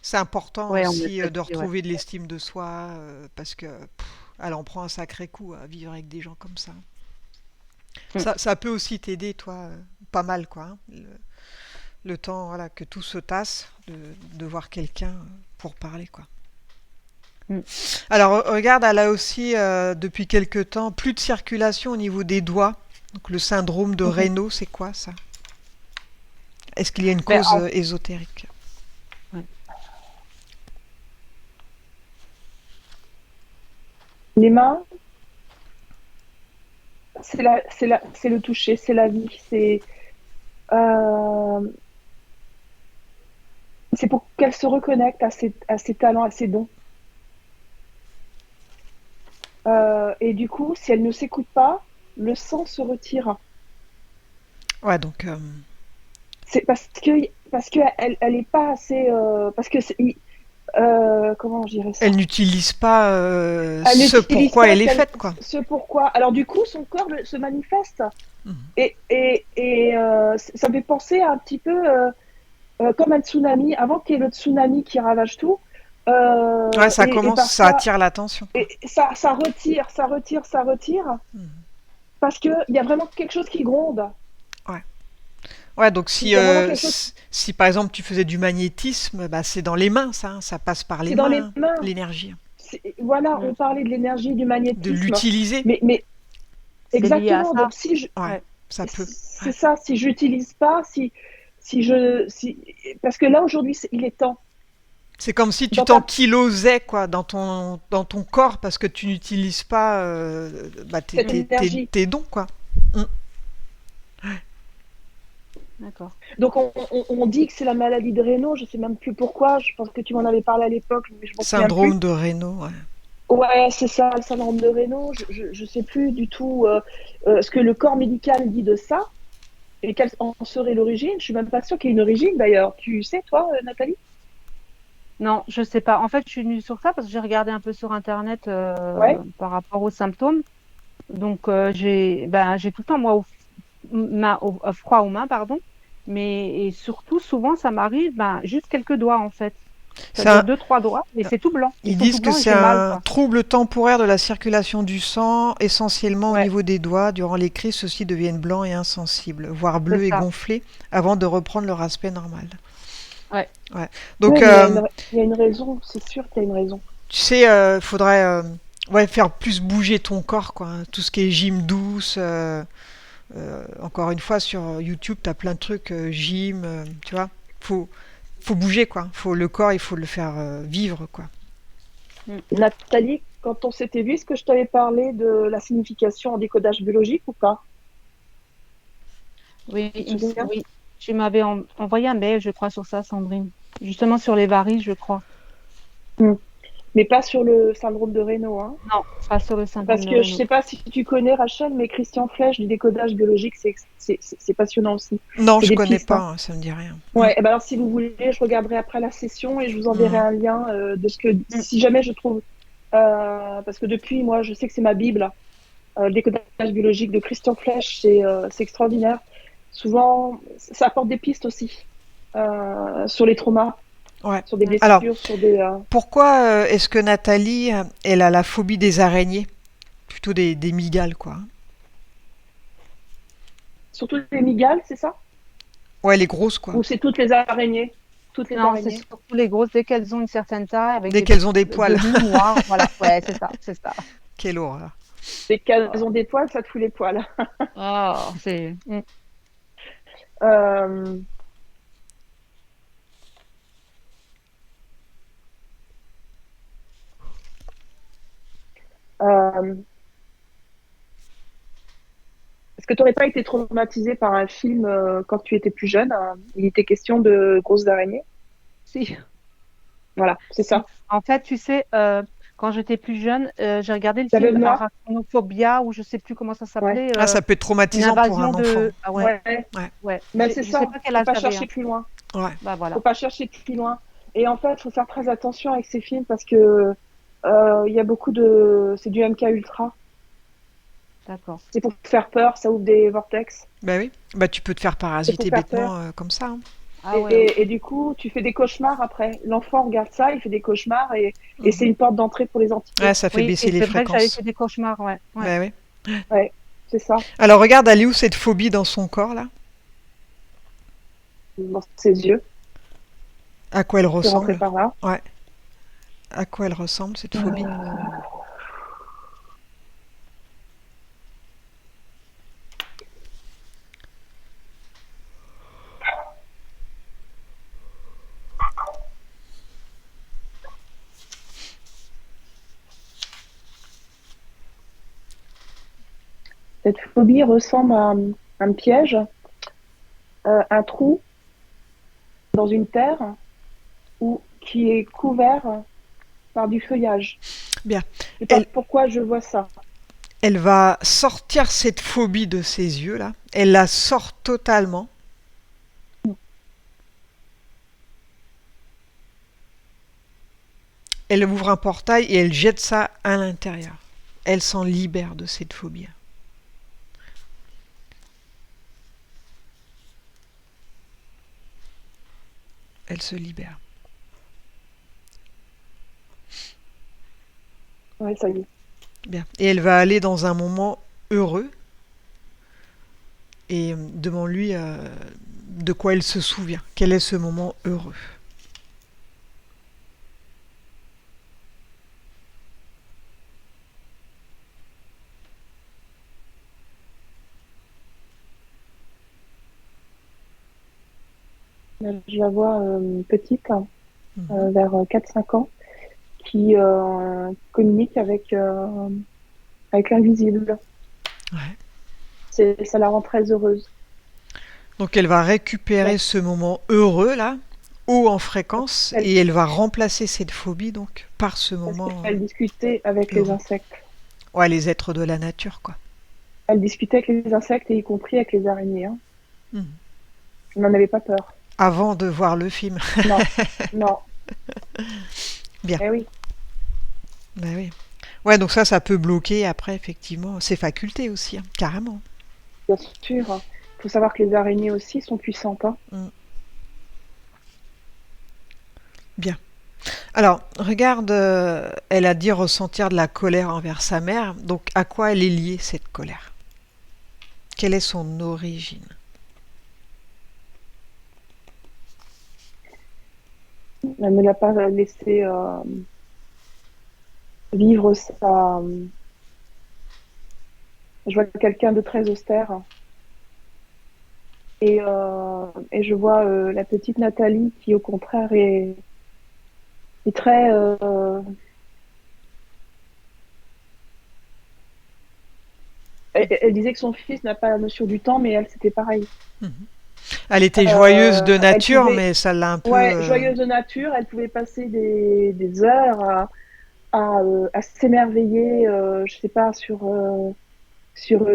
Speaker 2: C'est important
Speaker 3: Ouais, on me l'a
Speaker 2: aussi
Speaker 3: déjà
Speaker 2: de
Speaker 3: dit, ouais.
Speaker 2: retrouver de l'estime de soi, parce que elle en prend un sacré coup à vivre avec des gens comme ça.
Speaker 3: Mm.
Speaker 2: Ça peut aussi t'aider, toi, pas mal, quoi, hein. Le temps, voilà, que tout se tasse, de voir quelqu'un pour parler, quoi.
Speaker 3: Mm.
Speaker 2: Alors, regarde, elle a aussi, depuis quelque temps, plus de circulation au niveau des doigts. Donc, le syndrome de
Speaker 3: Mhm.
Speaker 2: Raynaud, c'est quoi ça? Est-ce qu'il y a une
Speaker 3: Ben,
Speaker 2: cause ésotérique?
Speaker 3: ouais.
Speaker 1: Les mains, c'est le toucher, c'est la vie, euh, c'est pour qu'elle se reconnecte à ses talents, à ses dons. Et du coup, si elle ne s'écoute pas, le sang se retire.
Speaker 2: Ouais, donc,
Speaker 1: C'est parce que elle est pas assez parce que comment je dirais
Speaker 2: elle
Speaker 1: ça?
Speaker 2: n'utilise pas
Speaker 1: Elle
Speaker 2: ce
Speaker 1: n'utilise
Speaker 2: pourquoi
Speaker 1: pas
Speaker 2: elle est faite, quoi.
Speaker 1: ce pourquoi. Alors du coup, son corps se manifeste
Speaker 2: Mhm.
Speaker 1: et ça me fait penser à un petit peu comme un tsunami. Avant qu'il y ait le tsunami qui ravage tout,
Speaker 2: Ouais, ça
Speaker 1: et
Speaker 2: commence, ça
Speaker 1: parfois
Speaker 2: attire l'attention, quoi.
Speaker 1: et ça retire
Speaker 2: Mhm.
Speaker 1: parce que il y a vraiment quelque chose qui gronde.
Speaker 2: Ouais. Ouais, donc
Speaker 1: Il
Speaker 2: si,
Speaker 1: y a vraiment quelque chose.
Speaker 2: si par exemple tu faisais du magnétisme, bah, c'est dans les mains, ça, hein, ça passe par les
Speaker 1: C'est dans les
Speaker 2: mains,
Speaker 1: mains.
Speaker 2: l'énergie.
Speaker 1: Voilà,
Speaker 3: Mm.
Speaker 1: on parlait de l'énergie, du
Speaker 2: De
Speaker 1: magnétisme.
Speaker 2: l'utiliser,
Speaker 1: Mais
Speaker 3: C'est lié à
Speaker 1: exactement.
Speaker 3: ça.
Speaker 1: Donc, si je,
Speaker 2: ouais,
Speaker 3: Ouais.
Speaker 2: ça peut.
Speaker 1: c'est
Speaker 2: Ouais.
Speaker 1: ça, si j'utilise pas, si, parce que là, aujourd'hui, il est temps.
Speaker 2: C'est comme si tu
Speaker 1: Dans ta,
Speaker 2: t'ankylosais, quoi, dans ton corps parce que tu n'utilises pas bah,
Speaker 1: cette énergie.
Speaker 2: tes dons, quoi. Mm.
Speaker 3: D'accord.
Speaker 1: Donc, on dit que c'est la maladie de Raynaud. Je sais même plus pourquoi. Je pense que tu m'en avais parlé à l'époque, mais je m'en souviens plus.
Speaker 2: Syndrome de Raynaud, ouais.
Speaker 1: Ouais, c'est ça, le syndrome de Raynaud. Je sais plus du tout ce que le corps médical dit de ça et quelle en serait l'origine. Je suis même pas sûre qu'il y ait une origine d'ailleurs. Tu sais, toi, Nathalie?
Speaker 3: Non, je sais pas. En fait, je suis venue sur ça parce que j'ai regardé un peu sur Internet
Speaker 1: Ouais.
Speaker 3: par rapport aux symptômes. Donc, j'ai tout le temps, moi, froid aux mains, pardon. Mais et surtout, souvent, ça m'arrive juste quelques doigts, en fait.
Speaker 2: C'est
Speaker 3: C'est-à-dire
Speaker 2: un-
Speaker 3: deux, trois doigts, et c'est tout blanc. Ils
Speaker 2: Ils
Speaker 3: sont tout
Speaker 2: disent que
Speaker 3: blancs et
Speaker 2: c'est
Speaker 3: j'ai mal,
Speaker 2: un
Speaker 3: quoi.
Speaker 2: trouble temporaire de la circulation du sang, essentiellement au
Speaker 3: Ouais,
Speaker 2: niveau des doigts. Durant les crises, ceux-ci deviennent blancs et insensibles, voire
Speaker 3: c'est
Speaker 2: bleus et
Speaker 3: ça.
Speaker 2: gonflés, avant de reprendre leur aspect normal.
Speaker 3: Ouais.
Speaker 2: Ouais. Donc,
Speaker 1: Ouais, mais il y a une raison, c'est sûr qu'il y a une raison.
Speaker 2: tu sais, faudrait ouais, faire plus bouger ton corps, quoi, hein. Tout ce qui est gym douce. Encore une fois, sur YouTube, tu as plein de trucs, gym, tu vois. Faut, faut bouger, quoi. Le corps, il faut le faire vivre, quoi.
Speaker 3: Mm.
Speaker 1: Nathalie, quand on s'était vu, est-ce que je t'avais parlé de la signification en décodage biologique ou pas?
Speaker 3: Oui,
Speaker 1: Tu te souviens?
Speaker 3: oui. Tu m'avais envoyé un mail, je crois, sur ça, Sandrine. Justement sur les varices, je crois.
Speaker 1: Hmm. Mais pas sur le syndrome de Raynaud, hein.
Speaker 3: Non, pas sur le
Speaker 1: Parce
Speaker 3: syndrome de
Speaker 1: que je
Speaker 3: Raynaud.
Speaker 1: sais pas si tu connais Rachel, mais Christian Flech du décodage biologique, c'est passionnant aussi.
Speaker 2: Non,
Speaker 1: C'est
Speaker 2: je
Speaker 1: des
Speaker 2: connais
Speaker 1: pistes,
Speaker 2: pas,
Speaker 1: hein.
Speaker 2: hein, ça me dit rien.
Speaker 1: Ouais, et ben alors si vous voulez, je regarderai après la session et je vous enverrai
Speaker 2: Mm.
Speaker 1: un lien de ce que,
Speaker 3: Mm.
Speaker 1: si jamais je trouve, parce que depuis, moi, je sais que c'est ma Bible. Le décodage biologique de Christian Flech, c'est extraordinaire. Souvent, ça apporte des pistes aussi sur les traumas,
Speaker 2: Ouais.
Speaker 1: sur des
Speaker 3: Mm.
Speaker 2: Alors,
Speaker 1: blessures, sur des
Speaker 2: pourquoi est-ce que Nathalie, elle a la phobie des araignées? Plutôt des mygales, quoi.
Speaker 1: surtout les mygales, c'est ça?
Speaker 2: Ouais, les grosses, quoi.
Speaker 1: Ou c'est toutes les araignées? Toutes les
Speaker 3: Non, c'est
Speaker 1: araignées.
Speaker 3: surtout les grosses, dès qu'elles ont une certaine taille, avec
Speaker 2: Dès qu'elles ont des
Speaker 3: de
Speaker 2: poils.
Speaker 3: l'huile noire. Voilà, ouais, c'est ça, c'est ça.
Speaker 2: Quelle horreur.
Speaker 1: Dès qu'elles ont des poils, ça te fout les poils.
Speaker 3: Oh,
Speaker 1: Euh, euh, Est-ce que tu n'aurais pas été traumatisée par un film quand tu étais plus jeune? Il était question de grosses araignées.
Speaker 3: Si,
Speaker 1: Voilà, c'est
Speaker 3: si.
Speaker 1: ça.
Speaker 3: En fait, tu sais, quand j'étais plus jeune, j'ai regardé le
Speaker 1: La Veuve
Speaker 3: film
Speaker 1: Noire?
Speaker 3: Arachnophobia, ou je sais plus comment ça
Speaker 1: Ouais.
Speaker 3: s'appelait,
Speaker 2: Ah, ça peut être
Speaker 3: une
Speaker 2: traumatisant pour
Speaker 3: invasion
Speaker 2: un enfant.
Speaker 3: de... Ah ouais,
Speaker 1: Ouais.
Speaker 2: Ouais,
Speaker 3: ouais.
Speaker 1: Mais c'est
Speaker 3: Je sais
Speaker 1: ça.
Speaker 3: pas quel
Speaker 1: Faut
Speaker 3: âge
Speaker 1: pas
Speaker 3: j'avais,
Speaker 1: chercher
Speaker 3: hein.
Speaker 1: plus loin.
Speaker 2: ouais.
Speaker 3: Bah
Speaker 1: Faut
Speaker 3: voilà,
Speaker 1: pas chercher plus loin. Et en fait, faut faire très attention avec ces films parce que il y a beaucoup de, c'est du MK Ultra.
Speaker 3: d'accord.
Speaker 1: C'est pour faire peur, ça ouvre des vortex.
Speaker 2: Bah oui. Bah tu peux te faire
Speaker 1: C'est pour
Speaker 2: parasiter
Speaker 1: faire
Speaker 2: bêtement
Speaker 1: peur.
Speaker 2: comme ça, hein.
Speaker 3: Ah ouais, ok.
Speaker 1: Et du coup, tu fais des cauchemars après. L'enfant regarde ça, il fait des cauchemars et c'est
Speaker 2: Mhm.
Speaker 1: une porte d'entrée pour les
Speaker 2: Ouais,
Speaker 1: entités.
Speaker 2: ça fait
Speaker 3: Oui,
Speaker 2: baisser
Speaker 3: et
Speaker 2: les
Speaker 3: c'est vrai que j'avais
Speaker 2: fréquences.
Speaker 3: fait des cauchemars, ouais, ouais.
Speaker 2: Bah oui.
Speaker 1: Ouais, c'est ça.
Speaker 2: Alors regarde, elle est où cette phobie dans son corps là?
Speaker 1: Dans ses yeux,
Speaker 2: À quoi elle
Speaker 1: c'est rentré
Speaker 2: ressemble?
Speaker 1: par là.
Speaker 2: Ouais. À quoi elle ressemble cette phobie?
Speaker 1: Cette phobie ressemble à un piège, un trou dans une terre ou qui est couvert par du feuillage.
Speaker 2: Bien.
Speaker 1: Je sais pas
Speaker 2: Elle,
Speaker 1: pourquoi je vois ça.
Speaker 2: elle va sortir cette phobie de ses yeux là. Elle la sort totalement. Elle ouvre un portail et elle jette ça à l'intérieur. Elle s'en libère de cette phobie. Elle se libère.
Speaker 1: Ouais, ça y est.
Speaker 2: Bien. Et elle va aller dans un moment heureux et demande-lui de quoi elle se souvient. Quel est ce moment heureux?
Speaker 1: Là, je la vois petite,
Speaker 2: Mhm.
Speaker 1: vers 4-5 ans, qui communique avec l'invisible.
Speaker 2: Ouais.
Speaker 1: Ça la rend très heureuse.
Speaker 2: Donc elle va récupérer
Speaker 1: Ouais.
Speaker 2: ce moment heureux là, haut en fréquence,
Speaker 1: Elle,
Speaker 2: et elle va remplacer cette phobie donc par ce
Speaker 1: parce
Speaker 2: moment
Speaker 1: qu'elle discutait avec les
Speaker 2: heureux.
Speaker 1: insectes.
Speaker 2: Ouais, les êtres de la nature quoi.
Speaker 1: Elle discutait avec les insectes et y compris avec les araignées, hein.
Speaker 2: Mhm.
Speaker 1: Je n'en avais pas peur.
Speaker 2: Avant de voir le film.
Speaker 1: Non, non.
Speaker 2: Bien.
Speaker 1: Eh oui,
Speaker 2: Bah oui. Ouais, donc ça peut bloquer après effectivement ses facultés aussi, hein, carrément.
Speaker 1: bien sûr. Il faut savoir que les araignées aussi sont puissantes, hein.
Speaker 2: Mm. Bien. Alors, regarde, elle a dit ressentir de la colère envers sa mère. Donc, à quoi elle est liée cette colère? Quelle est son origine?
Speaker 1: Elle ne l'a pas laissé vivre sa. Je vois quelqu'un de très austère et je vois la petite Nathalie qui, au contraire, est très. Elle disait que son fils n'a pas la notion du temps, mais elle, c'était pareil.
Speaker 2: Mhm. Elle était joyeuse de
Speaker 1: Elle
Speaker 2: nature,
Speaker 1: pouvait,
Speaker 2: mais ça l'a un peu...
Speaker 1: ouais, joyeuse de nature, elle pouvait passer des heures à s'émerveiller, je sais pas, sur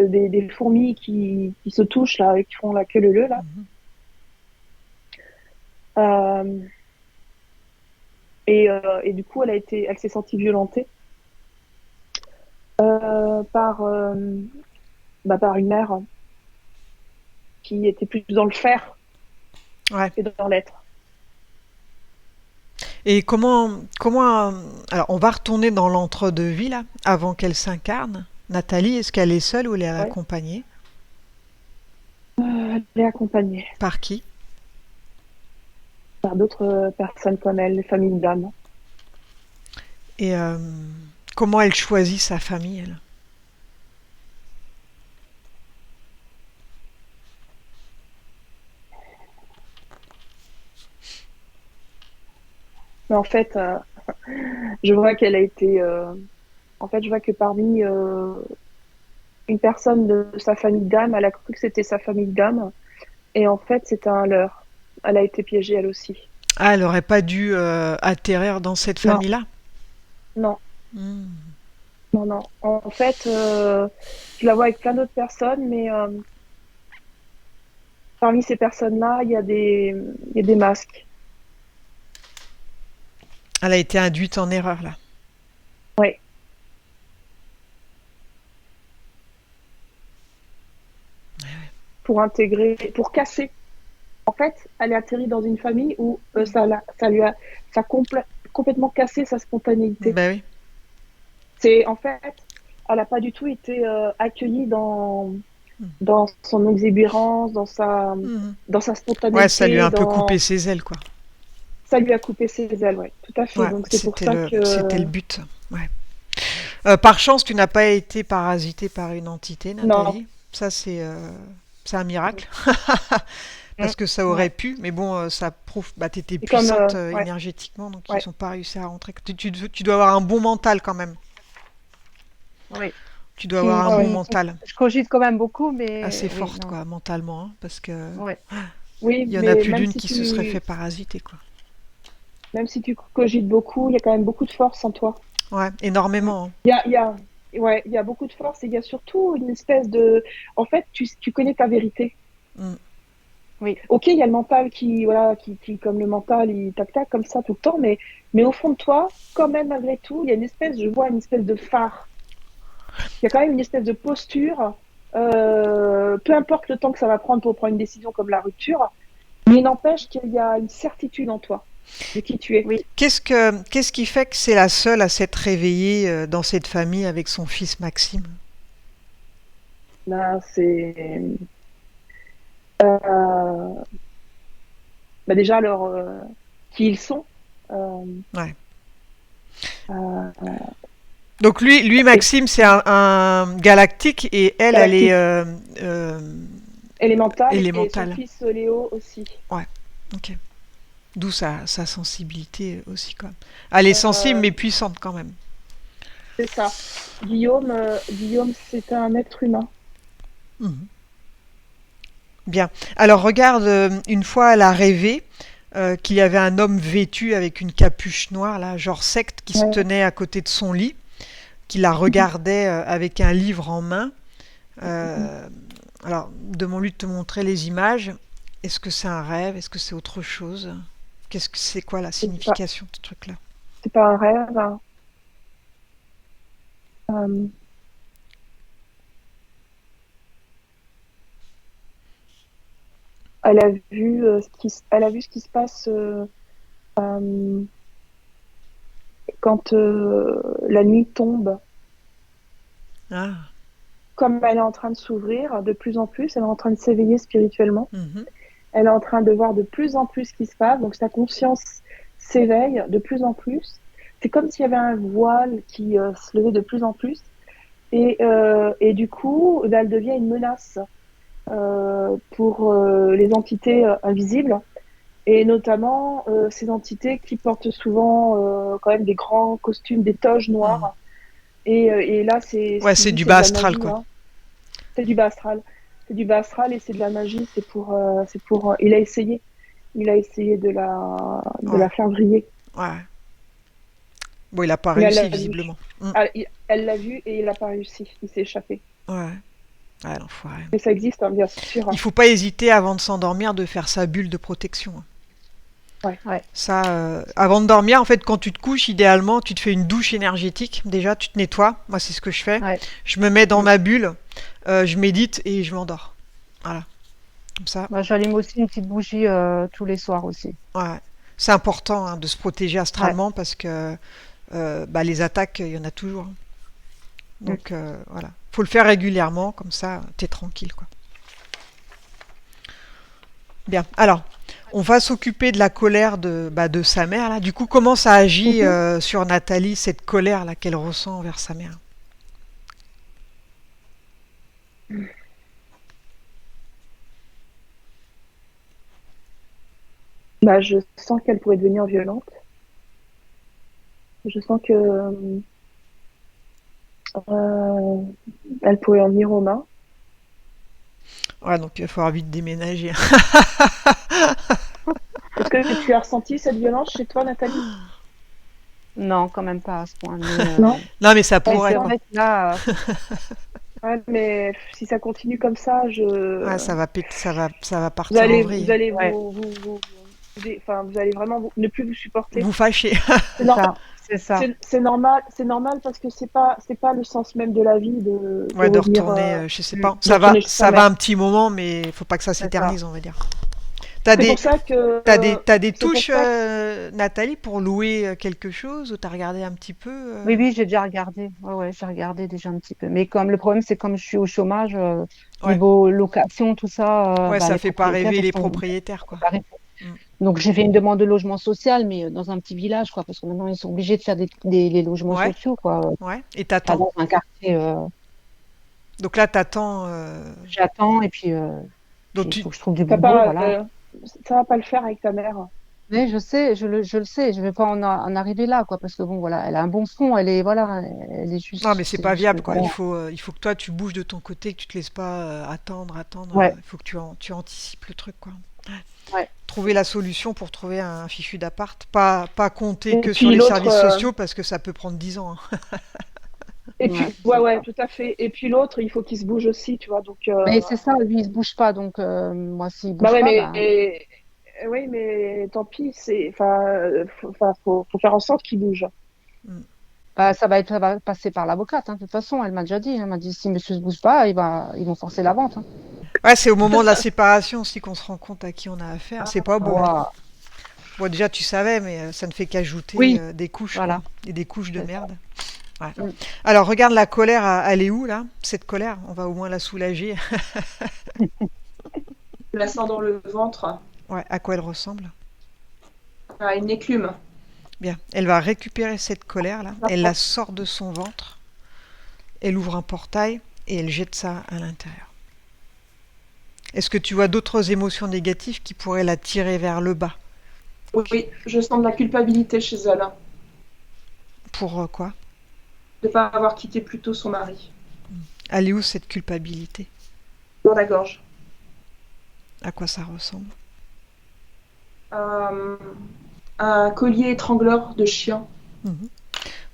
Speaker 1: des fourmis qui se touchent là, et qui font la queue leu là.
Speaker 2: Mhm.
Speaker 1: Euh, et du coup, elle s'est sentie violentée par, par une mère qui était plus dans le faire
Speaker 2: Ouais.
Speaker 1: que dans l'être.
Speaker 2: Et comment... Alors, on va retourner dans l'entre-deux-vie, là, avant qu'elle s'incarne. Nathalie, est-ce qu'elle est seule ou elle est
Speaker 1: Ouais.
Speaker 2: accompagnée?
Speaker 1: Elle est accompagnée
Speaker 2: Par qui?
Speaker 1: par d'autres personnes comme elle, les familles d'âmes.
Speaker 2: Et comment elle choisit sa famille, elle?
Speaker 1: Mais en fait, je vois qu'elle a été. En fait, je vois que parmi une personne de sa famille d'âme, elle a cru que c'était sa famille d'âme, et en fait, c'était un leurre. Elle a été piégée elle aussi.
Speaker 2: Ah, elle aurait pas dû atterrir dans cette
Speaker 1: Non,
Speaker 2: famille-là.
Speaker 1: non,
Speaker 2: Hmm.
Speaker 1: non, non. En fait, je la vois avec plein d'autres personnes, mais parmi ces personnes-là, il y a des masques.
Speaker 2: Elle a été induite en erreur là.
Speaker 1: Ouais, pour intégrer, pour casser. En fait, elle est atterrie dans une famille où ça lui a, ça a complètement cassé sa spontanéité.
Speaker 2: Ben oui.
Speaker 1: C'est en fait, elle n'a pas du tout été accueillie dans son exubérance,
Speaker 2: Mhm.
Speaker 1: dans sa
Speaker 2: Ouais, ça lui a
Speaker 1: spontanéité,
Speaker 2: un peu coupé
Speaker 1: dans
Speaker 2: ses ailes, quoi.
Speaker 1: ça lui a coupé ses ailes, ouais, tout à fait.
Speaker 2: Ouais,
Speaker 1: Donc c'est pour ça
Speaker 2: c'était
Speaker 1: que
Speaker 2: le but. Ouais. Par chance, tu n'as pas été parasité par une entité,
Speaker 1: non,
Speaker 2: Nathalie. Ça, c'est un miracle.
Speaker 3: Mm.
Speaker 2: Parce que ça aurait
Speaker 3: Ouais.
Speaker 2: pu, mais bon, ça prouve, bah, t'étais
Speaker 1: c'est comme
Speaker 2: puissante
Speaker 1: ouais,
Speaker 2: énergétiquement, donc ils
Speaker 1: ouais,
Speaker 2: n'ont pas réussi à rentrer. Tu dois avoir un bon mental quand même.
Speaker 3: Oui.
Speaker 2: Tu dois avoir un
Speaker 1: ouais,
Speaker 2: bon
Speaker 1: ouais.
Speaker 2: mental.
Speaker 3: Je cogite quand même beaucoup, mais
Speaker 2: Assez
Speaker 3: oui,
Speaker 2: forte,
Speaker 3: non.
Speaker 2: quoi, mentalement, hein, parce que
Speaker 3: Ouais.
Speaker 1: Oui,
Speaker 2: il y en a
Speaker 1: mais
Speaker 2: plus d'une qui se serait fait parasiter, quoi.
Speaker 1: même si tu cogites beaucoup, il y a quand même beaucoup de force en toi.
Speaker 2: Ouais,
Speaker 3: Mm.
Speaker 2: énormément, hein.
Speaker 1: Il y a, ouais, il y a beaucoup de force et il y a surtout une espèce de, en fait, tu connais ta vérité.
Speaker 2: Mm.
Speaker 3: Oui.
Speaker 1: Ok, il y a le mental qui, voilà, qui comme le mental, il tac tac comme ça tout le temps, mais au fond de toi, quand même malgré tout, il y a une espèce, je vois une espèce de phare. Il y a quand même une espèce de posture. Peu importe le temps que ça va prendre pour prendre une décision comme la rupture, mais il n'empêche qu'il y a une certitude en toi de qui tu es.
Speaker 3: Oui.
Speaker 2: Qu'est-ce qui fait que c'est la seule à s'être réveillée dans cette famille avec son fils Maxime?
Speaker 1: Là, c'est euh, bah déjà leur qui ils sont. Euh,
Speaker 2: Ouais.
Speaker 1: euh,
Speaker 2: Donc lui
Speaker 1: et
Speaker 2: Maxime, c'est un galactique et elle est
Speaker 1: galactique,
Speaker 2: euh,
Speaker 1: élémental et son
Speaker 2: élémentale.
Speaker 1: fils Léo aussi.
Speaker 2: Ouais, ok. D'où sa sensibilité aussi, quand même. Elle est sensible
Speaker 1: Euh,
Speaker 2: mais puissante quand même.
Speaker 1: c'est ça. Guillaume, c'est un être humain.
Speaker 2: Mhm. Bien. Alors regarde, une fois elle a rêvé qu'il y avait un homme vêtu avec une capuche noire, là, genre secte, qui se
Speaker 1: Ouais.
Speaker 2: tenait à côté de son lit, qui la regardait avec un livre en main. Euh, alors, demande-lui de te montrer les images. Est-ce que c'est un rêve? Est-ce que c'est autre chose? Qu'est-ce que c'est quoi la signification de ce truc-là?
Speaker 1: C'est pas un rêve, hein. Euh, elle a vu elle a vu ce qui se passe euh, quand la nuit tombe.
Speaker 2: Ah,
Speaker 1: Comme elle est en train de s'ouvrir de plus en plus, elle est en train de s'éveiller spirituellement.
Speaker 2: mhm,
Speaker 1: Elle est en train de voir de plus en plus ce qui se passe. Donc sa conscience s'éveille de plus en plus. C'est comme s'il y avait un voile qui se levait de plus en plus. Et du coup, elle devient une menace pour les entités invisibles et notamment ces entités qui portent souvent quand même des grands costumes, des toges
Speaker 2: mhm.
Speaker 1: noires. Et là, c'est ce
Speaker 2: Ouais,
Speaker 1: qu'il
Speaker 2: c'est
Speaker 1: dit,
Speaker 2: du
Speaker 1: c'est de
Speaker 2: bas
Speaker 1: la
Speaker 2: astral,
Speaker 1: magie,
Speaker 2: quoi.
Speaker 1: hein. C'est du bas astral. C'est du bas astral et c'est de la magie. Il a essayé. Il a essayé de
Speaker 2: Ouais,
Speaker 1: la faire briller.
Speaker 2: ouais. Bon, il a pas
Speaker 1: Mais elle
Speaker 2: réussi,
Speaker 1: l'a vu.
Speaker 2: visiblement. Mm.
Speaker 1: Elle l'a vu et il n'a pas réussi. Il s'est échappé.
Speaker 2: Ouais, ouais, l'enfoiré.
Speaker 1: Mais ça existe, hein, bien sûr,
Speaker 2: Il
Speaker 1: hein.
Speaker 2: faut pas hésiter avant de s'endormir de faire sa bulle de protection, hein.
Speaker 1: Ouais.
Speaker 3: Ouais.
Speaker 2: Ça, avant de dormir, en fait, quand tu te couches, idéalement, tu te fais une douche énergétique. Déjà, tu te nettoies. Moi, c'est ce que je fais.
Speaker 3: Ouais.
Speaker 2: Je me mets dans
Speaker 3: Mm.
Speaker 2: ma bulle, je médite et je m'endors. Voilà, comme ça.
Speaker 3: Moi, j'allume aussi une petite bougie tous les soirs aussi.
Speaker 2: Ouais. C'est important, hein, de se protéger
Speaker 3: Ouais.
Speaker 2: astralement parce que bah, les attaques, il y en a toujours.
Speaker 3: Mm.
Speaker 2: Donc voilà, faut le faire régulièrement, comme ça, t'es tranquille, quoi. Bien. Alors, on va s'occuper de la colère de sa mère là. Du coup, comment ça agit
Speaker 1: Mhm.
Speaker 2: sur Nathalie cette colère là qu'elle ressent envers sa mère?
Speaker 1: Bah, je sens qu'elle pourrait devenir violente. Je sens que Euh, Elle pourrait en venir aux mains.
Speaker 2: Ouais, donc il va falloir vite déménager.
Speaker 1: Est-ce que tu as ressenti cette violence chez toi, Nathalie?
Speaker 3: Non, quand même pas à ce point.
Speaker 1: Non?
Speaker 2: Non, mais ça
Speaker 3: Mais
Speaker 2: pourrait,
Speaker 3: c'est
Speaker 2: quoi.
Speaker 3: vrai que là,
Speaker 1: Ouais, mais si ça continue comme ça,
Speaker 2: Ouais, ça va péter, ça va
Speaker 1: vous
Speaker 2: partir en
Speaker 1: allez,
Speaker 2: vrille.
Speaker 1: vous allez
Speaker 3: ouais,
Speaker 1: enfin, vous allez vraiment ne plus vous supporter.
Speaker 2: Vous fâchez.
Speaker 1: C'est
Speaker 3: c'est
Speaker 1: nor-
Speaker 3: ça, c'est ça.
Speaker 1: c'est normal parce que c'est pas le sens même de la vie de
Speaker 2: Ouais, de
Speaker 1: revenir,
Speaker 2: retourner, je sais
Speaker 3: Mm,
Speaker 2: pas.
Speaker 1: de retourner chez sa
Speaker 2: Ça va
Speaker 1: mère.
Speaker 2: un petit moment, mais il faut pas que ça
Speaker 3: c'est ça.
Speaker 2: s'éternise, on va dire. T'as
Speaker 1: C'est
Speaker 2: des,
Speaker 1: pour ça que,
Speaker 2: t'as des
Speaker 1: c'est pour
Speaker 2: touches,
Speaker 1: ça que,
Speaker 2: Nathalie, pour louer quelque chose, ou t'as regardé un petit peu
Speaker 3: Oui, oui, j'ai déjà regardé. Ouais, ouais, j'ai regardé déjà un petit peu. Mais comme le problème, c'est comme je suis au chômage,
Speaker 2: Ouais,
Speaker 3: niveau location, tout ça,
Speaker 2: ouais,
Speaker 3: bah,
Speaker 2: ça
Speaker 3: les
Speaker 2: fait pas
Speaker 3: propriétaires,
Speaker 2: rêver
Speaker 3: ils
Speaker 2: les
Speaker 3: sont
Speaker 2: propriétaires, quoi.
Speaker 3: séparés.
Speaker 2: Mm.
Speaker 3: Donc j'ai fait une demande de logement social, mais dans un petit village, quoi, parce que maintenant ils sont obligés de faire les logements
Speaker 2: Ouais,
Speaker 3: sociaux, quoi,
Speaker 2: ouais. Et
Speaker 3: pas
Speaker 2: t'attends.
Speaker 3: dans un quartier.
Speaker 2: Donc là, t'attends.
Speaker 3: J'attends et puis
Speaker 2: Donc
Speaker 3: il
Speaker 2: tu,
Speaker 3: faut que je trouve du
Speaker 1: t'as
Speaker 3: boulot,
Speaker 1: pas,
Speaker 3: voilà.
Speaker 1: ça va pas le faire avec ta mère.
Speaker 3: Mais je sais, je le sais, je vais pas en arriver là, quoi, parce que bon, voilà, elle a un bon fond, elle est, voilà, elle est
Speaker 2: non,
Speaker 3: juste,
Speaker 2: mais c'est
Speaker 3: c'est
Speaker 2: pas
Speaker 3: juste que,
Speaker 2: viable, quoi.
Speaker 3: voilà.
Speaker 2: Il faut que toi, tu bouges de ton côté, que tu te laisses pas attendre.
Speaker 3: Ouais,
Speaker 2: Il faut que tu anticipes le truc, quoi.
Speaker 3: ouais.
Speaker 2: Trouver la solution pour trouver un fichu d'appart. Pas compter
Speaker 1: Et
Speaker 2: que sur
Speaker 1: puis
Speaker 2: les
Speaker 1: l'autre,
Speaker 2: services sociaux parce que ça peut prendre 10 ans, hein.
Speaker 1: et
Speaker 3: Ouais,
Speaker 1: puis, ouais,
Speaker 3: c'est
Speaker 1: ouais,
Speaker 3: ça.
Speaker 1: tout à fait. Et puis l'autre, il faut qu'il se bouge aussi, tu vois. Donc,
Speaker 3: Mais c'est ça, lui, il se bouge pas, donc moi, s'il
Speaker 1: bah
Speaker 3: bouge
Speaker 1: ouais,
Speaker 3: pas, ben,
Speaker 1: oui, mais tant pis, faut faire en sorte qu'il bouge.
Speaker 2: Mm.
Speaker 3: bah, ça va passer par l'avocate, hein, de toute façon, elle m'a déjà dit, elle m'a dit, si monsieur se bouge pas, ils vont forcer la vente, hein.
Speaker 2: Ouais, c'est au moment de la séparation aussi qu'on se rend compte à qui on a affaire. C'est pas beau, hein.
Speaker 3: Voilà,
Speaker 2: Bon, déjà, tu savais, mais ça ne fait qu'ajouter
Speaker 3: oui,
Speaker 2: des couches, quoi.
Speaker 3: voilà,
Speaker 2: Et des couches de
Speaker 3: c'est ça.
Speaker 2: merde. Ouais.
Speaker 3: Mm.
Speaker 2: Alors, regarde la colère, elle est où, là? Cette colère, on va au moins la soulager.
Speaker 4: Je la sens dans le ventre,
Speaker 2: Ouais, à quoi elle ressemble?
Speaker 4: à une éclume.
Speaker 2: Bien. Elle va récupérer cette colère-là. Elle la sort de son ventre. Elle ouvre un portail et elle jette ça à l'intérieur. Est-ce que tu vois d'autres émotions négatives qui pourraient la tirer vers le bas?
Speaker 4: Oui, je sens de la culpabilité chez elle, hein,
Speaker 2: Pour quoi?
Speaker 4: de ne pas avoir quitté plus tôt son mari.
Speaker 2: Elle est où cette culpabilité?
Speaker 4: Dans la gorge.
Speaker 2: À quoi ça ressemble?
Speaker 4: Euh, un collier étrangleur de chien.
Speaker 2: Mhm.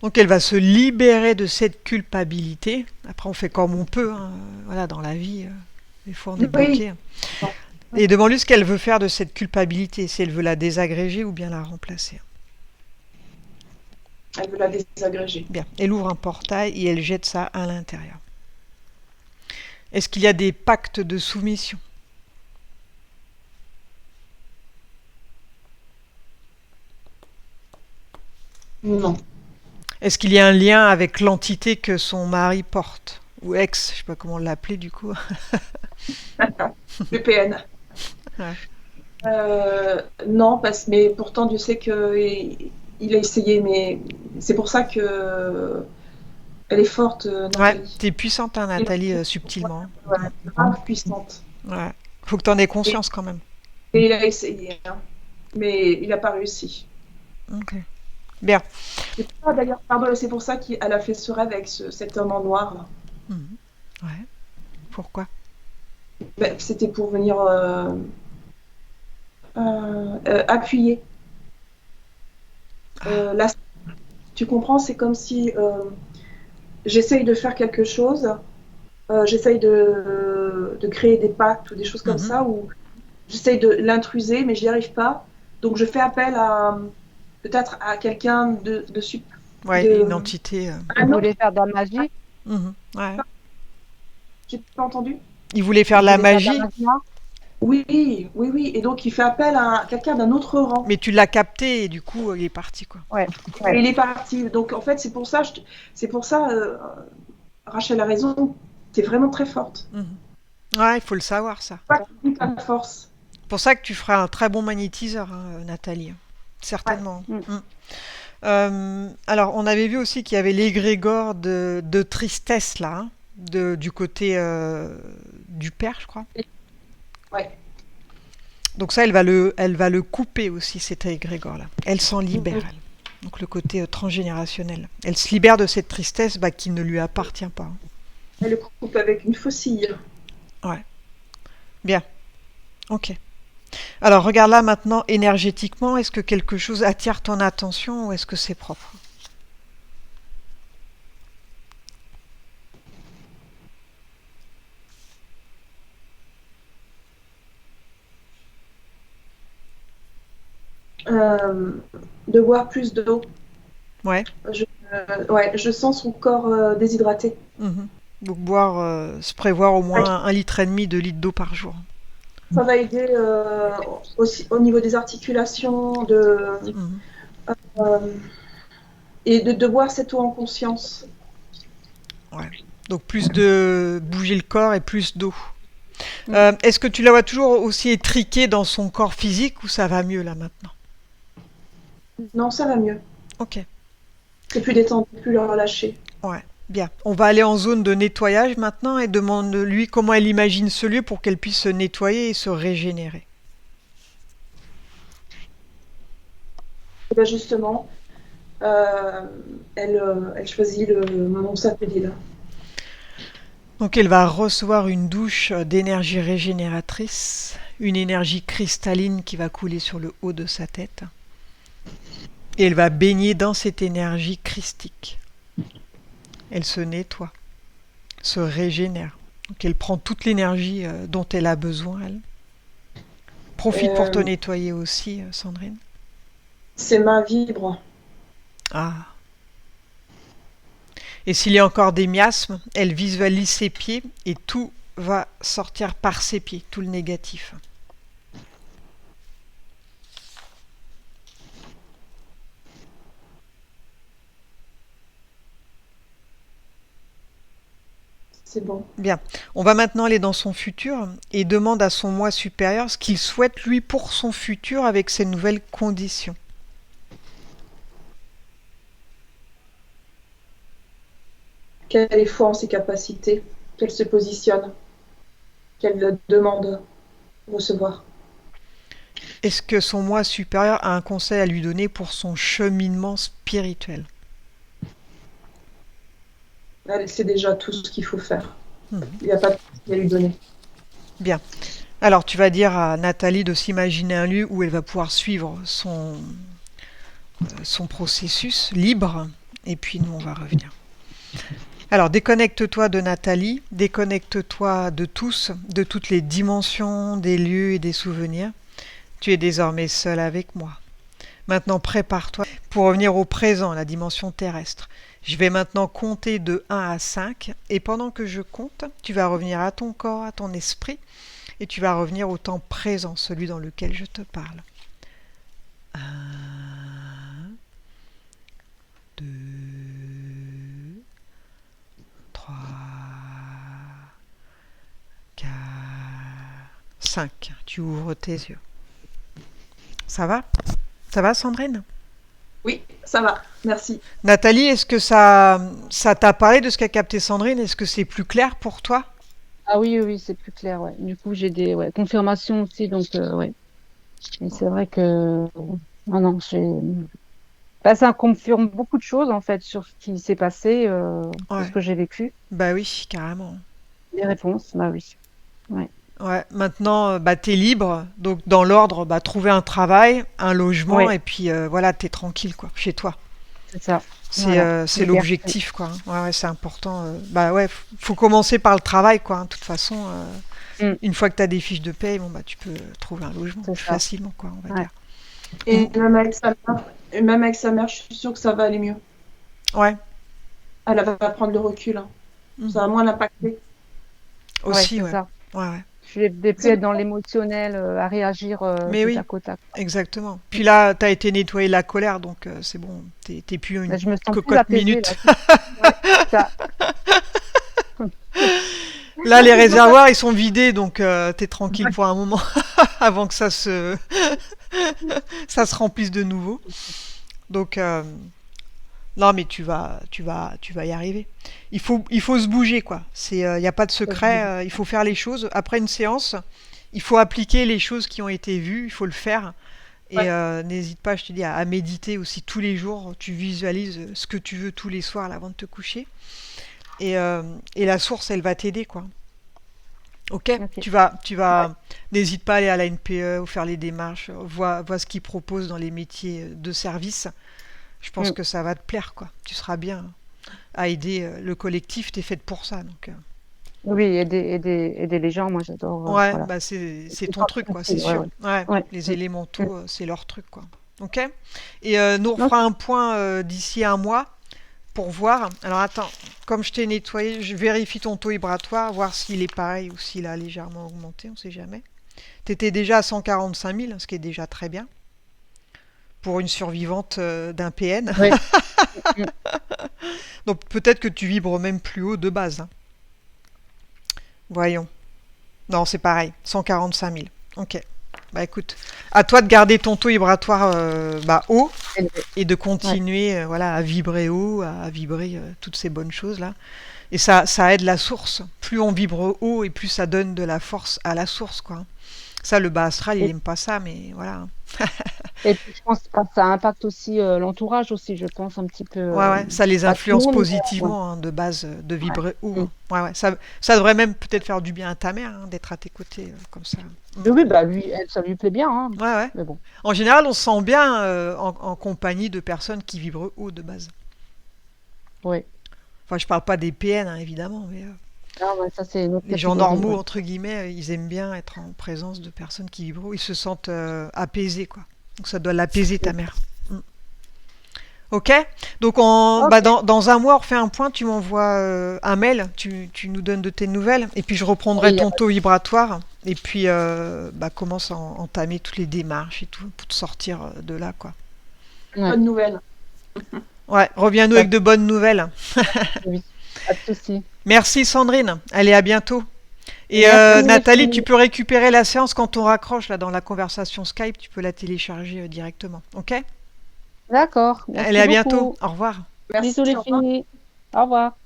Speaker 2: Donc elle va se libérer de cette culpabilité. Après on fait comme on peut, hein. Voilà, dans la vie, des fois on est
Speaker 4: Oui,
Speaker 2: bloqué. Et demande-lui ce qu'elle veut faire de cette culpabilité, si elle veut la désagréger ou bien la remplacer.
Speaker 4: elle veut la désagréger.
Speaker 2: Bien, elle ouvre un portail et elle jette ça à l'intérieur. Est-ce qu'il y a des pactes de soumission?
Speaker 4: Non.
Speaker 2: Est-ce qu'il y a un lien avec l'entité que son mari porte? Ou ex, je sais pas comment l'appeler du coup.
Speaker 4: VPN.
Speaker 2: Ouais.
Speaker 4: Non, mais pourtant Dieu sait qu'il a essayé, mais c'est pour ça que elle est forte,
Speaker 2: Ouais,
Speaker 4: Nathalie.
Speaker 2: t'es puissante, hein,
Speaker 4: Elle
Speaker 2: Nathalie,
Speaker 4: est
Speaker 2: subtilement.
Speaker 4: grave puissante.
Speaker 2: Ouais. Faut que t'en aies
Speaker 4: Et,
Speaker 2: conscience quand même.
Speaker 4: et il a essayé, hein, mais il n'a pas réussi.
Speaker 2: Ok. Bien.
Speaker 4: C'est pour ça, d'ailleurs, pardon, c'est pour ça qu'elle a fait ce rêve avec cet homme en noir, là.
Speaker 2: Mhm. Ouais. Pourquoi?
Speaker 4: Ben, c'était pour venir appuyer.
Speaker 2: Ah.
Speaker 4: Là, tu comprends, c'est comme si j'essaye de faire quelque chose, j'essaye de créer des pactes ou des choses comme
Speaker 2: Mhm.
Speaker 4: ça, ou j'essaye de l'intruser, mais j'y arrive pas. Donc je fais appel à peut-être à quelqu'un
Speaker 2: Ouais, une
Speaker 4: de...
Speaker 2: entité.
Speaker 4: Ah
Speaker 3: Il
Speaker 4: non,
Speaker 3: voulait faire de la magie,
Speaker 2: Mhm. Ouais.
Speaker 4: j'ai pas entendu.
Speaker 2: Il voulait faire
Speaker 3: il
Speaker 2: de la
Speaker 3: voulait faire de la
Speaker 2: magie,
Speaker 3: magie noire.
Speaker 4: Oui, oui, oui. Et donc il fait appel à quelqu'un d'un autre rang.
Speaker 2: mais tu l'as capté et du coup il est parti quoi.
Speaker 3: Ouais,
Speaker 4: Et
Speaker 3: ouais.
Speaker 4: il est parti. Donc en fait, c'est pour ça, Rachel a raison. T'es vraiment très forte.
Speaker 2: Mhm. Ouais, il faut le savoir ça.
Speaker 4: Pas ta force.
Speaker 2: C'est pour ça que tu feras un très bon magnétiseur, hein, Nathalie.
Speaker 4: Ouais.
Speaker 2: Certainement.
Speaker 3: Mm.
Speaker 2: Mm. Alors, on avait vu aussi qu'il y avait l'égrégore de tristesse là, hein, du côté du père, je crois.
Speaker 4: Ouais.
Speaker 2: Donc ça, elle va le couper aussi, cet égrégore là. Elle s'en libère. Elle. Donc le côté transgénérationnel. Elle se libère de cette tristesse qui ne lui appartient pas.
Speaker 4: Elle le coupe avec une faucille.
Speaker 2: Ouais. Bien. Ok. Alors regarde là maintenant énergétiquement, est-ce que quelque chose attire ton attention ou est-ce que c'est propre?
Speaker 4: De boire plus d'eau.
Speaker 2: Ouais.
Speaker 4: Je sens son corps déshydraté.
Speaker 2: Mhm. Donc se prévoir au moins 1,5 litre de litre d'eau par jour.
Speaker 4: Ça va aider aussi au niveau des articulations
Speaker 2: Mhm.
Speaker 4: et de boire cette eau en conscience.
Speaker 2: Ouais. Donc plus de bouger le corps et plus d'eau. Est-ce que tu la vois toujours aussi étriquée dans son corps physique ou ça va mieux là maintenant?
Speaker 4: Non, ça va mieux.
Speaker 2: Ok.
Speaker 4: C'est plus détendu, plus relâché.
Speaker 2: Ouais, bien. On va aller en zone de nettoyage maintenant et demande-lui comment elle imagine ce lieu pour qu'elle puisse se nettoyer et se régénérer.
Speaker 4: Et bien justement, elle choisit mon satellite.
Speaker 2: Donc elle va recevoir une douche d'énergie régénératrice, une énergie cristalline qui va couler sur le haut de sa tête. Et elle va baigner dans cette énergie christique. Elle se nettoie, se régénère. Donc elle prend toute l'énergie dont elle a besoin, elle. Profite pour te nettoyer aussi, Sandrine.
Speaker 4: Ses mains vibrent.
Speaker 2: Ah. Et s'il y a encore des miasmes, elle visualise ses pieds et tout va sortir par ses pieds, tout le négatif.
Speaker 4: C'est bon.
Speaker 2: Bien. On va maintenant aller dans son futur et demande à son moi supérieur ce qu'il souhaite lui pour son futur avec ces nouvelles conditions.
Speaker 4: Qu'elle ait foi en ses capacités, qu'elle se positionne, qu'elle demande recevoir.
Speaker 2: Est-ce que son moi supérieur a un conseil à lui donner pour son cheminement spirituel?
Speaker 4: Elle sait déjà tout ce qu'il faut faire.
Speaker 2: Mhm.
Speaker 4: Il n'y a pas de conseil à lui donner.
Speaker 2: Bien. Alors tu vas dire à Nathalie de s'imaginer un lieu où elle va pouvoir suivre son processus libre et puis nous on va revenir. Alors déconnecte-toi de Nathalie, déconnecte-toi de tous, de toutes les dimensions, des lieux et des souvenirs. Tu es désormais seul avec moi. Maintenant prépare-toi pour revenir au présent, la dimension terrestre. Je vais maintenant compter de 1 à 5 et pendant que je compte, tu vas revenir à ton corps, à ton esprit et tu vas revenir au temps présent, celui dans lequel je te parle. 1, 2, 3, 4, 5. Tu ouvres tes yeux. Ça va? Ça va, Sandrine?
Speaker 4: Oui, ça va, merci.
Speaker 2: Nathalie, est-ce que ça t'a parlé de ce qu'a capté Sandrine? Est-ce que c'est plus clair pour toi?
Speaker 3: Ah oui, c'est plus clair, ouais. Du coup, j'ai des confirmations aussi, donc ouais. Et c'est vrai que ah non, ça confirme beaucoup de choses en fait sur ce qui s'est passé, sur ce
Speaker 2: Ouais,
Speaker 3: que j'ai vécu.
Speaker 2: bah oui, carrément.
Speaker 3: Les réponses, bah oui. Ouais,
Speaker 2: Ouais, maintenant, t'es libre, donc dans l'ordre, trouver un travail, un logement,
Speaker 3: ouais,
Speaker 2: et puis voilà, t'es tranquille, quoi, chez toi.
Speaker 3: c'est ça.
Speaker 2: C'est
Speaker 3: Voilà.
Speaker 2: c'est
Speaker 3: Liberté.
Speaker 2: l'objectif, quoi. Ouais, ouais, c'est important. Bah ouais, faut commencer par le travail, quoi. De toute façon,
Speaker 3: Mm,
Speaker 2: une fois que t'as des fiches de paye, bon tu peux trouver un logement
Speaker 3: c'est
Speaker 2: plus
Speaker 3: ça.
Speaker 2: facilement, quoi, on va
Speaker 3: Ouais.
Speaker 2: dire.
Speaker 4: Et même avec sa mère, je suis sûre que ça va aller mieux.
Speaker 2: Ouais,
Speaker 4: Elle va prendre le recul. Hein. Ça va
Speaker 2: mhm.
Speaker 4: moins l'impacter.
Speaker 3: Ouais,
Speaker 2: Aussi,
Speaker 3: c'est
Speaker 2: ouais.
Speaker 3: ça.
Speaker 2: Ouais, ouais.
Speaker 3: Je vais plus être dans l'émotionnel, à réagir
Speaker 2: Mais
Speaker 3: du
Speaker 2: oui,
Speaker 3: tac au tac.
Speaker 2: exactement. Puis là, t'as été nettoyer la colère, donc c'est bon, t'es plus
Speaker 3: Là,
Speaker 2: une
Speaker 3: je me sens plus
Speaker 2: cocotte
Speaker 3: apaisée
Speaker 2: minute.
Speaker 3: là. Ouais, c'est ça.
Speaker 2: Là, les réservoirs, ils sont vidés, donc t'es tranquille pour un moment avant que ça se remplisse de nouveau. Donc, non, mais tu vas y arriver. Il faut se bouger, quoi. Il n'y a pas de secret. Il faut faire les choses. Après une séance, il faut appliquer les choses qui ont été vues. Il faut le faire. Et
Speaker 1: Ouais.
Speaker 2: n'hésite pas, je te dis, à méditer aussi tous les jours. Tu visualises ce que tu veux tous les soirs là, avant de te coucher. Et la source, elle va t'aider, quoi. Ok,
Speaker 3: Ok.
Speaker 2: tu vas, n'hésite pas à aller à la NPE ou faire les démarches, vois ce qu'ils proposent dans les métiers de service. Je pense
Speaker 3: Mm.
Speaker 2: que ça va te plaire, quoi. Tu seras bien à aider le collectif, t'es faite pour ça, donc.
Speaker 3: Oui, aider les gens, moi j'adore.
Speaker 2: Ouais,
Speaker 3: Voilà.
Speaker 2: bah c'est
Speaker 3: C'est
Speaker 2: ton
Speaker 3: pas
Speaker 2: truc, quoi, c'est
Speaker 3: facile, ouais,
Speaker 2: sûr.
Speaker 3: ouais.
Speaker 2: Ouais,
Speaker 3: Ouais.
Speaker 2: les
Speaker 3: Mm. Mm.
Speaker 2: élémentaux, c'est leur truc, quoi. Ok. Et nous on
Speaker 3: Ok.
Speaker 2: refera un point d'ici un mois pour voir. Alors attends, comme je t'ai nettoyé, je vérifie ton taux vibratoire, voir s'il est pareil ou s'il a légèrement augmenté, on sait jamais. T'étais déjà à 145 000, ce qui est déjà très bien pour une survivante d'un PN.
Speaker 3: Ouais. Mm.
Speaker 2: Donc peut-être que tu vibres même plus haut de base, hein. Voyons. Non, c'est pareil, 145 000. Ok. Bah écoute, à toi de garder ton taux vibratoire haut
Speaker 3: Élevé.
Speaker 2: et de
Speaker 3: Ouais.
Speaker 2: continuer voilà, à vibrer haut, à vibrer toutes ces bonnes choses-là. Et ça aide la source. Plus on vibre haut et plus ça donne de la force à la source, quoi. Ça, le bas astral, il
Speaker 3: Et,
Speaker 2: aime pas ça, mais voilà.
Speaker 3: et puis je pense que ça impacte aussi l'entourage aussi, je pense un petit peu.
Speaker 2: Ouais, ouais, ça les
Speaker 3: Pas tout le
Speaker 2: influence
Speaker 3: monde, mais ouais.
Speaker 2: positivement, hein, de base, de
Speaker 3: Ouais.
Speaker 2: vibrer haut,
Speaker 3: Mm.
Speaker 2: hein. Ouais, ouais, ça devrait même peut-être faire du bien à ta mère, hein, d'être à tes côtés, comme ça. Mm.
Speaker 3: Oui, bah lui, ça lui plaît bien, hein.
Speaker 2: Ouais, ouais.
Speaker 3: Mais bon.
Speaker 2: En général, on se sent bien en compagnie de personnes qui vibrent haut de base.
Speaker 3: Oui.
Speaker 2: Enfin, je parle pas des PN, hein, évidemment, mais
Speaker 3: Ah, ouais, ça c'est une autre
Speaker 2: les gens
Speaker 3: catégorie,
Speaker 2: normaux,
Speaker 3: ouais.
Speaker 2: entre guillemets, ils aiment bien être en présence de personnes qui vibrent haut. Ils se sentent apaisés, quoi. Donc ça doit l'apaiser, ta
Speaker 3: Mm.
Speaker 2: mère. Mm. Ok. Donc
Speaker 3: Ok.
Speaker 2: dans un mois, on refait un point. Tu m'envoies un mail. Tu nous donnes de tes nouvelles. Et puis je reprendrai
Speaker 3: Oui,
Speaker 2: ton taux vibratoire. Et puis commence à entamer toutes les démarches et tout pour te sortir de là, quoi.
Speaker 3: ouais.
Speaker 4: Bonne nouvelle.
Speaker 2: Ouais. Reviens-nous
Speaker 3: Pas
Speaker 2: avec de bonnes nouvelles.
Speaker 3: oui. Pas de souci.
Speaker 2: Merci Sandrine. Allez, à bientôt. Et
Speaker 3: Merci, les
Speaker 2: Nathalie, tu
Speaker 3: filles.
Speaker 2: peux récupérer la séance quand on raccroche là dans la conversation Skype. Tu peux la télécharger directement. Ok.
Speaker 3: D'accord.
Speaker 2: Allez,
Speaker 3: Merci
Speaker 2: à bientôt.
Speaker 3: beaucoup.
Speaker 2: Au revoir.
Speaker 3: Bisous,
Speaker 4: Merci,
Speaker 3: les
Speaker 4: au revoir.
Speaker 3: filles. Au revoir.